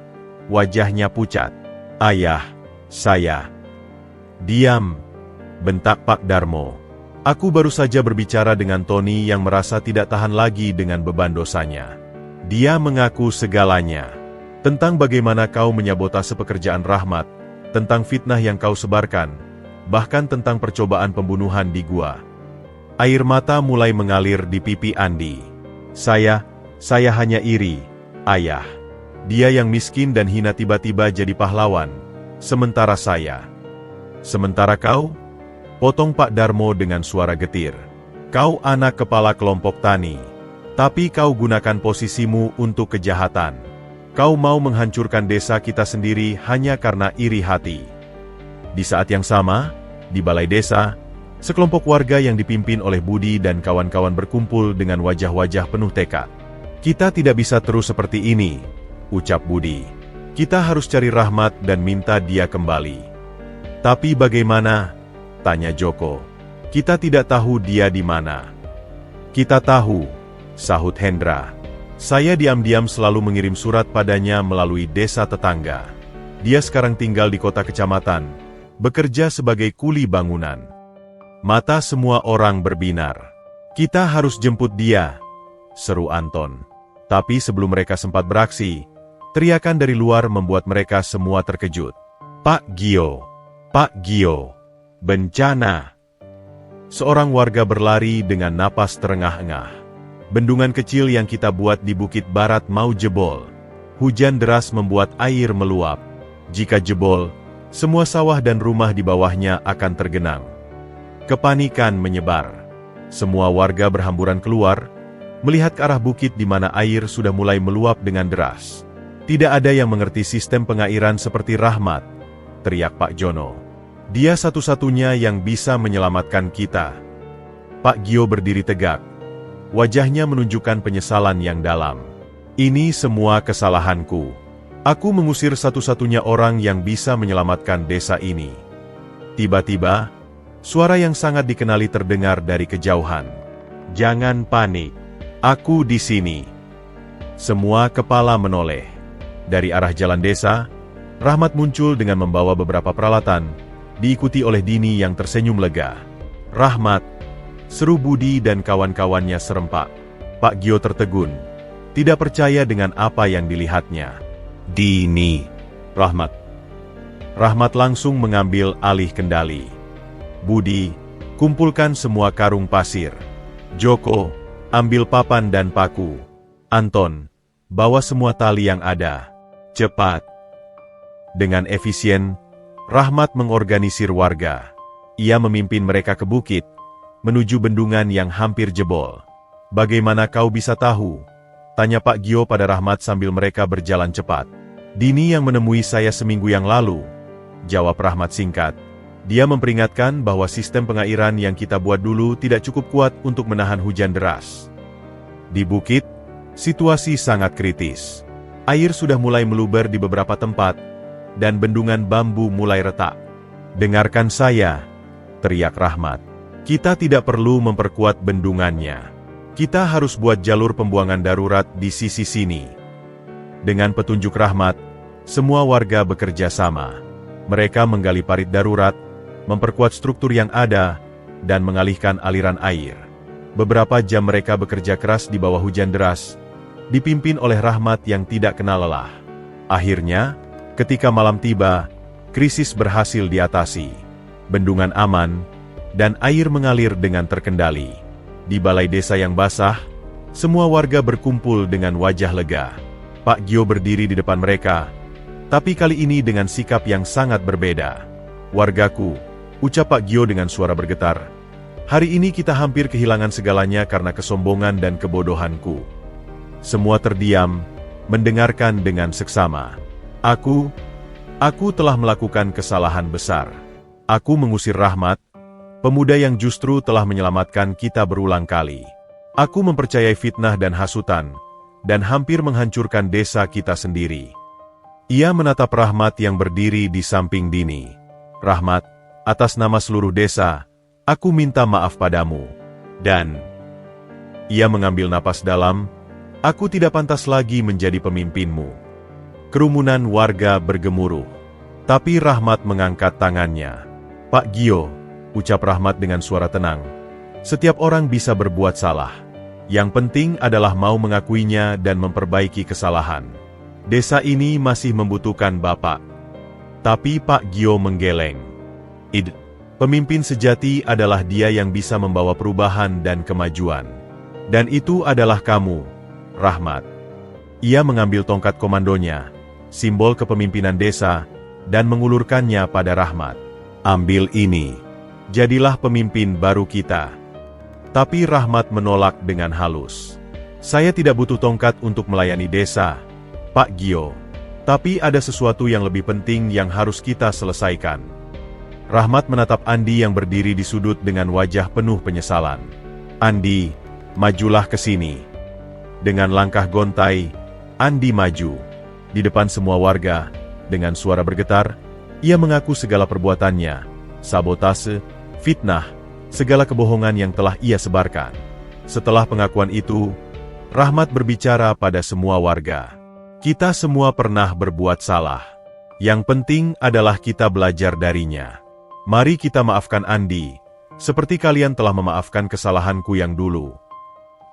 wajahnya pucat. Ayah, saya. Diam, bentak Pak Darmo. Aku baru saja berbicara dengan Tony yang merasa tidak tahan lagi dengan beban dosanya. Dia mengaku segalanya. Tentang bagaimana kau menyabotase pekerjaan Rahmat, tentang fitnah yang kau sebarkan, bahkan tentang percobaan pembunuhan di gua. Air mata mulai mengalir di pipi Andi. Saya hanya iri, ayah. Dia yang miskin dan hina tiba-tiba jadi pahlawan, sementara saya. Sementara kau? Potong Pak Darmo dengan suara getir. Kau anak kepala kelompok tani, tapi kau gunakan posisimu untuk kejahatan. Kau mau menghancurkan desa kita sendiri hanya karena iri hati. Di saat yang sama, di balai desa, sekelompok warga yang dipimpin oleh Budi dan kawan-kawan berkumpul dengan wajah-wajah penuh tekad. Kita tidak bisa terus seperti ini, ucap Budi. Kita harus cari Rahmat dan minta dia kembali. Tapi bagaimana? Tanya Joko. Kita tidak tahu dia di mana. Kita tahu, sahut Hendra. Saya diam-diam selalu mengirim surat padanya melalui desa tetangga. Dia sekarang tinggal di kota kecamatan, bekerja sebagai kuli bangunan. Mata semua orang berbinar. Kita harus jemput dia, seru Anton. Tapi sebelum mereka sempat beraksi, teriakan dari luar membuat mereka semua terkejut. Pak Gio! Pak Gio! Bencana! Seorang warga berlari dengan napas terengah-engah. Bendungan kecil yang kita buat di Bukit Barat mau jebol. Hujan deras membuat air meluap. Jika jebol, semua sawah dan rumah di bawahnya akan tergenang. Kepanikan menyebar. Semua warga berhamburan keluar, melihat ke arah bukit di mana air sudah mulai meluap dengan deras. Tidak ada yang mengerti sistem pengairan seperti Rahmat, teriak Pak Jono. Dia satu-satunya yang bisa menyelamatkan kita. Pak Gio berdiri tegak. Wajahnya menunjukkan penyesalan yang dalam. Ini semua kesalahanku. Aku mengusir satu-satunya orang yang bisa menyelamatkan desa ini. Tiba-tiba, suara yang sangat dikenali terdengar dari kejauhan. Jangan panik. Aku di sini. Semua kepala menoleh. Dari arah jalan desa, Rahmat muncul dengan membawa beberapa peralatan, diikuti oleh Dini yang tersenyum lega. Rahmat, seru Budi dan kawan-kawannya serempak. Pak Gio tertegun, tidak percaya dengan apa yang dilihatnya. Dini, Rahmat. Rahmat langsung mengambil alih kendali. Budi, kumpulkan semua karung pasir. Joko, ambil papan dan paku. Anton, bawa semua tali yang ada. Cepat. Dengan efisien, Rahmat mengorganisir warga. Ia memimpin mereka ke bukit, menuju bendungan yang hampir jebol. Bagaimana kau bisa tahu? Tanya Pak Gio pada Rahmat sambil mereka berjalan cepat. Dini yang menemui saya seminggu yang lalu. Jawab Rahmat singkat. Dia memperingatkan bahwa sistem pengairan yang kita buat dulu tidak cukup kuat untuk menahan hujan deras. Di bukit, situasi sangat kritis. Air sudah mulai meluber di beberapa tempat, dan bendungan bambu mulai retak. Dengarkan saya, teriak Rahmat. Kita tidak perlu memperkuat bendungannya. Kita harus buat jalur pembuangan darurat di sisi sini. Dengan petunjuk Rahmat, semua warga bekerja sama. Mereka menggali parit darurat, memperkuat struktur yang ada, dan mengalihkan aliran air. Beberapa jam mereka bekerja keras di bawah hujan deras, dipimpin oleh Rahmat yang tidak kenal lelah. Akhirnya, ketika malam tiba, krisis berhasil diatasi. Bendungan aman, dan air mengalir dengan terkendali. Di balai desa yang basah, semua warga berkumpul dengan wajah lega. Pak Gio berdiri di depan mereka, tapi kali ini dengan sikap yang sangat berbeda. Wargaku, ucap Pak Gio dengan suara bergetar. Hari ini kita hampir kehilangan segalanya karena kesombongan dan kebodohanku. Semua terdiam, mendengarkan dengan seksama. Aku telah melakukan kesalahan besar. Aku mengusir Rahmat, pemuda yang justru telah menyelamatkan kita berulang kali. Aku mempercayai fitnah dan hasutan, dan hampir menghancurkan desa kita sendiri. Ia menatap Rahmat yang berdiri di samping Dini. Rahmat, atas nama seluruh desa, aku minta maaf padamu. Dan ia mengambil napas dalam, aku tidak pantas lagi menjadi pemimpinmu. Kerumunan warga bergemuruh. Tapi Rahmat mengangkat tangannya. Pak Gio, ucap Rahmat dengan suara tenang. Setiap orang bisa berbuat salah. Yang penting adalah mau mengakuinya dan memperbaiki kesalahan. Desa ini masih membutuhkan Bapak. Tapi Pak Gio menggeleng. Pemimpin sejati adalah dia yang bisa membawa perubahan dan kemajuan. Dan itu adalah kamu, Rahmat. Ia mengambil tongkat komandonya, simbol kepemimpinan desa, dan mengulurkannya pada Rahmat. Ambil ini. Jadilah pemimpin baru kita. Tapi Rahmat menolak dengan halus. Saya tidak butuh tongkat untuk melayani desa, Pak Gio. Tapi ada sesuatu yang lebih penting yang harus kita selesaikan. Rahmat menatap Andi yang berdiri di sudut dengan wajah penuh penyesalan. Andi, majulah ke sini. Dengan langkah gontai, Andi maju. Di depan semua warga, dengan suara bergetar, ia mengaku segala perbuatannya, sabotase, fitnah, segala kebohongan yang telah ia sebarkan. Setelah pengakuan itu, Rahmat berbicara pada semua warga. Kita semua pernah berbuat salah. Yang penting adalah kita belajar darinya. Mari kita maafkan Andi, seperti kalian telah memaafkan kesalahanku yang dulu.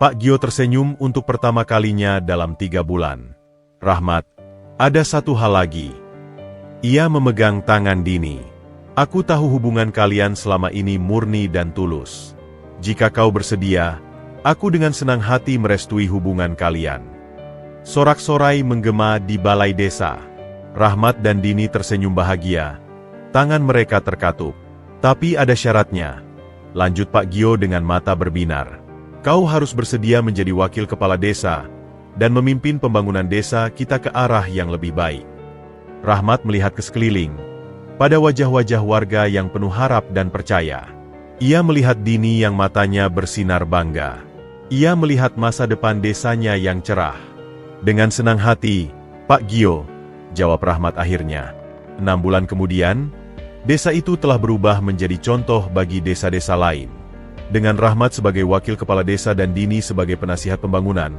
Pak Gio tersenyum untuk pertama kalinya dalam 3 bulan. Rahmat, ada satu hal lagi. Ia memegang tangan Dini. Aku tahu hubungan kalian selama ini murni dan tulus. Jika kau bersedia, aku dengan senang hati merestui hubungan kalian. Sorak-sorai menggema di balai desa. Rahmat dan Dini tersenyum bahagia. Tangan mereka terkatup. Tapi ada syaratnya. Lanjut Pak Gio dengan mata berbinar. Kau harus bersedia menjadi wakil kepala desa dan memimpin pembangunan desa kita ke arah yang lebih baik. Rahmat melihat ke sekeliling. Pada wajah-wajah warga yang penuh harap dan percaya. Ia melihat Dini yang matanya bersinar bangga. Ia melihat masa depan desanya yang cerah. Dengan senang hati, Pak Gio, jawab Rahmat akhirnya. 6 bulan kemudian, desa itu telah berubah menjadi contoh bagi desa-desa lain. Dengan Rahmat sebagai wakil kepala desa dan Dini sebagai penasihat pembangunan,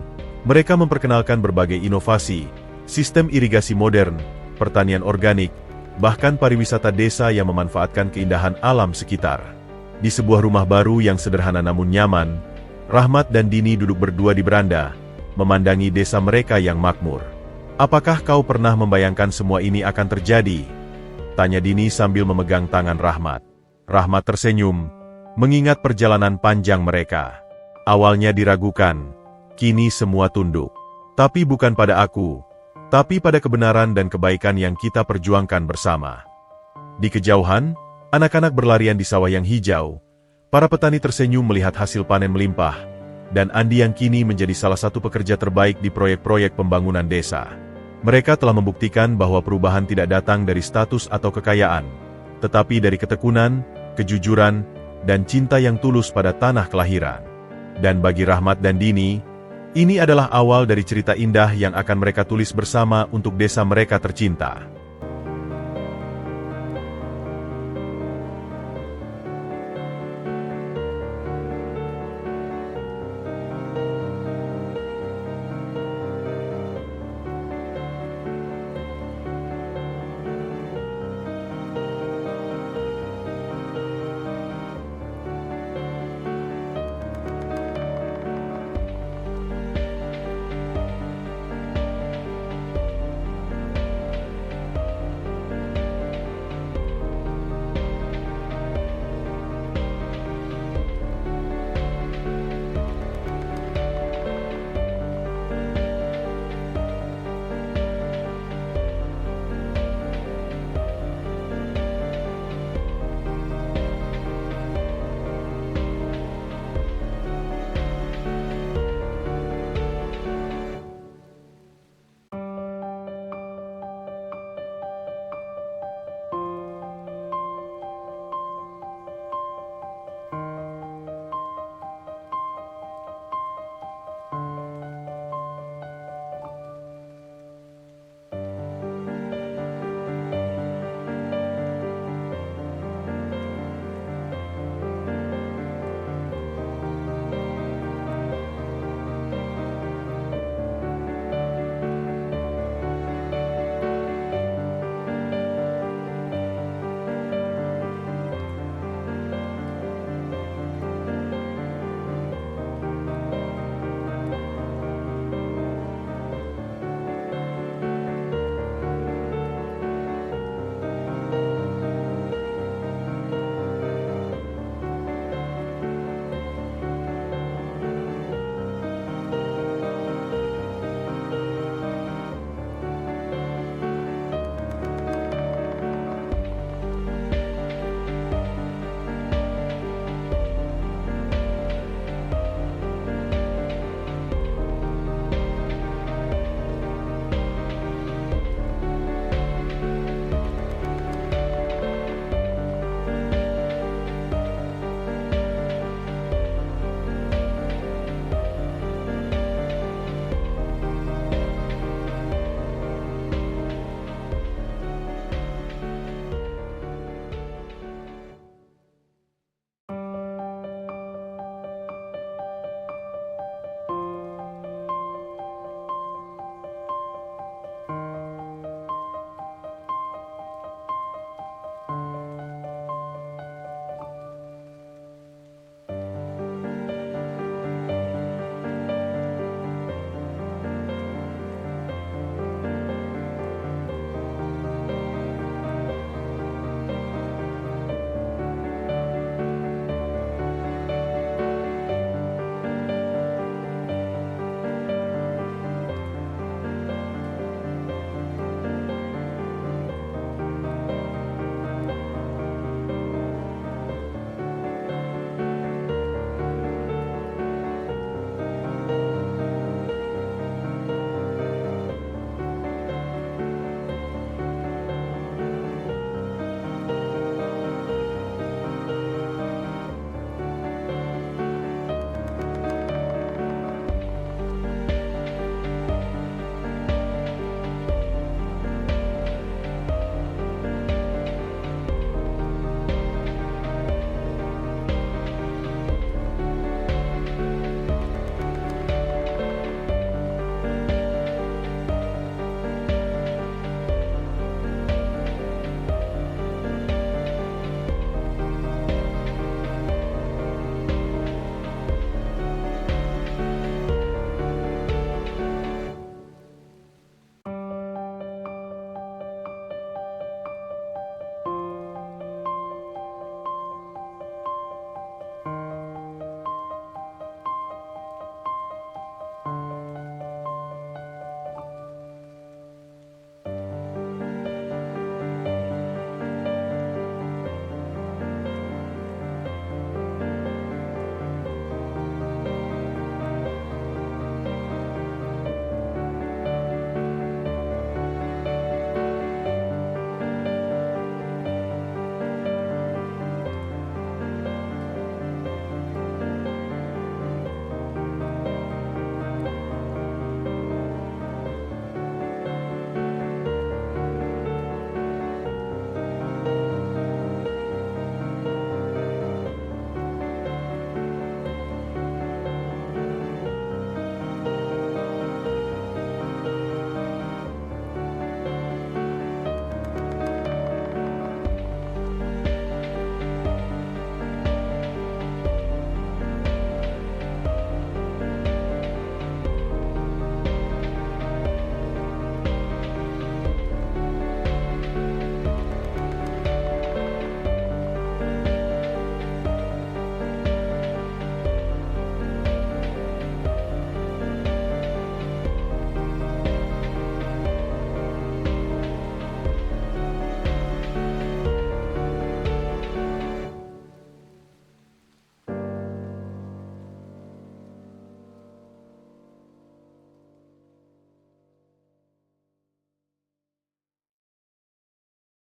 mereka memperkenalkan berbagai inovasi, sistem irigasi modern, pertanian organik, bahkan pariwisata desa yang memanfaatkan keindahan alam sekitar. Di sebuah rumah baru yang sederhana namun nyaman, Rahmat dan Dini duduk berdua di beranda, memandangi desa mereka yang makmur. Apakah kau pernah membayangkan semua ini akan terjadi? Tanya Dini sambil memegang tangan Rahmat. Rahmat tersenyum, mengingat perjalanan panjang mereka. Awalnya diragukan, kini semua tunduk. Tapi bukan pada aku, tapi pada kebenaran dan kebaikan yang kita perjuangkan bersama. Di kejauhan, anak-anak berlarian di sawah yang hijau. Para petani tersenyum melihat hasil panen melimpah, dan Andi yang kini menjadi salah satu pekerja terbaik di proyek-proyek pembangunan desa. Mereka telah membuktikan bahwa perubahan tidak datang dari status atau kekayaan, tetapi dari ketekunan, kejujuran, dan cinta yang tulus pada tanah kelahiran. Dan bagi Rahmat dan Dini, ini adalah awal dari cerita indah yang akan mereka tulis bersama untuk desa mereka tercinta.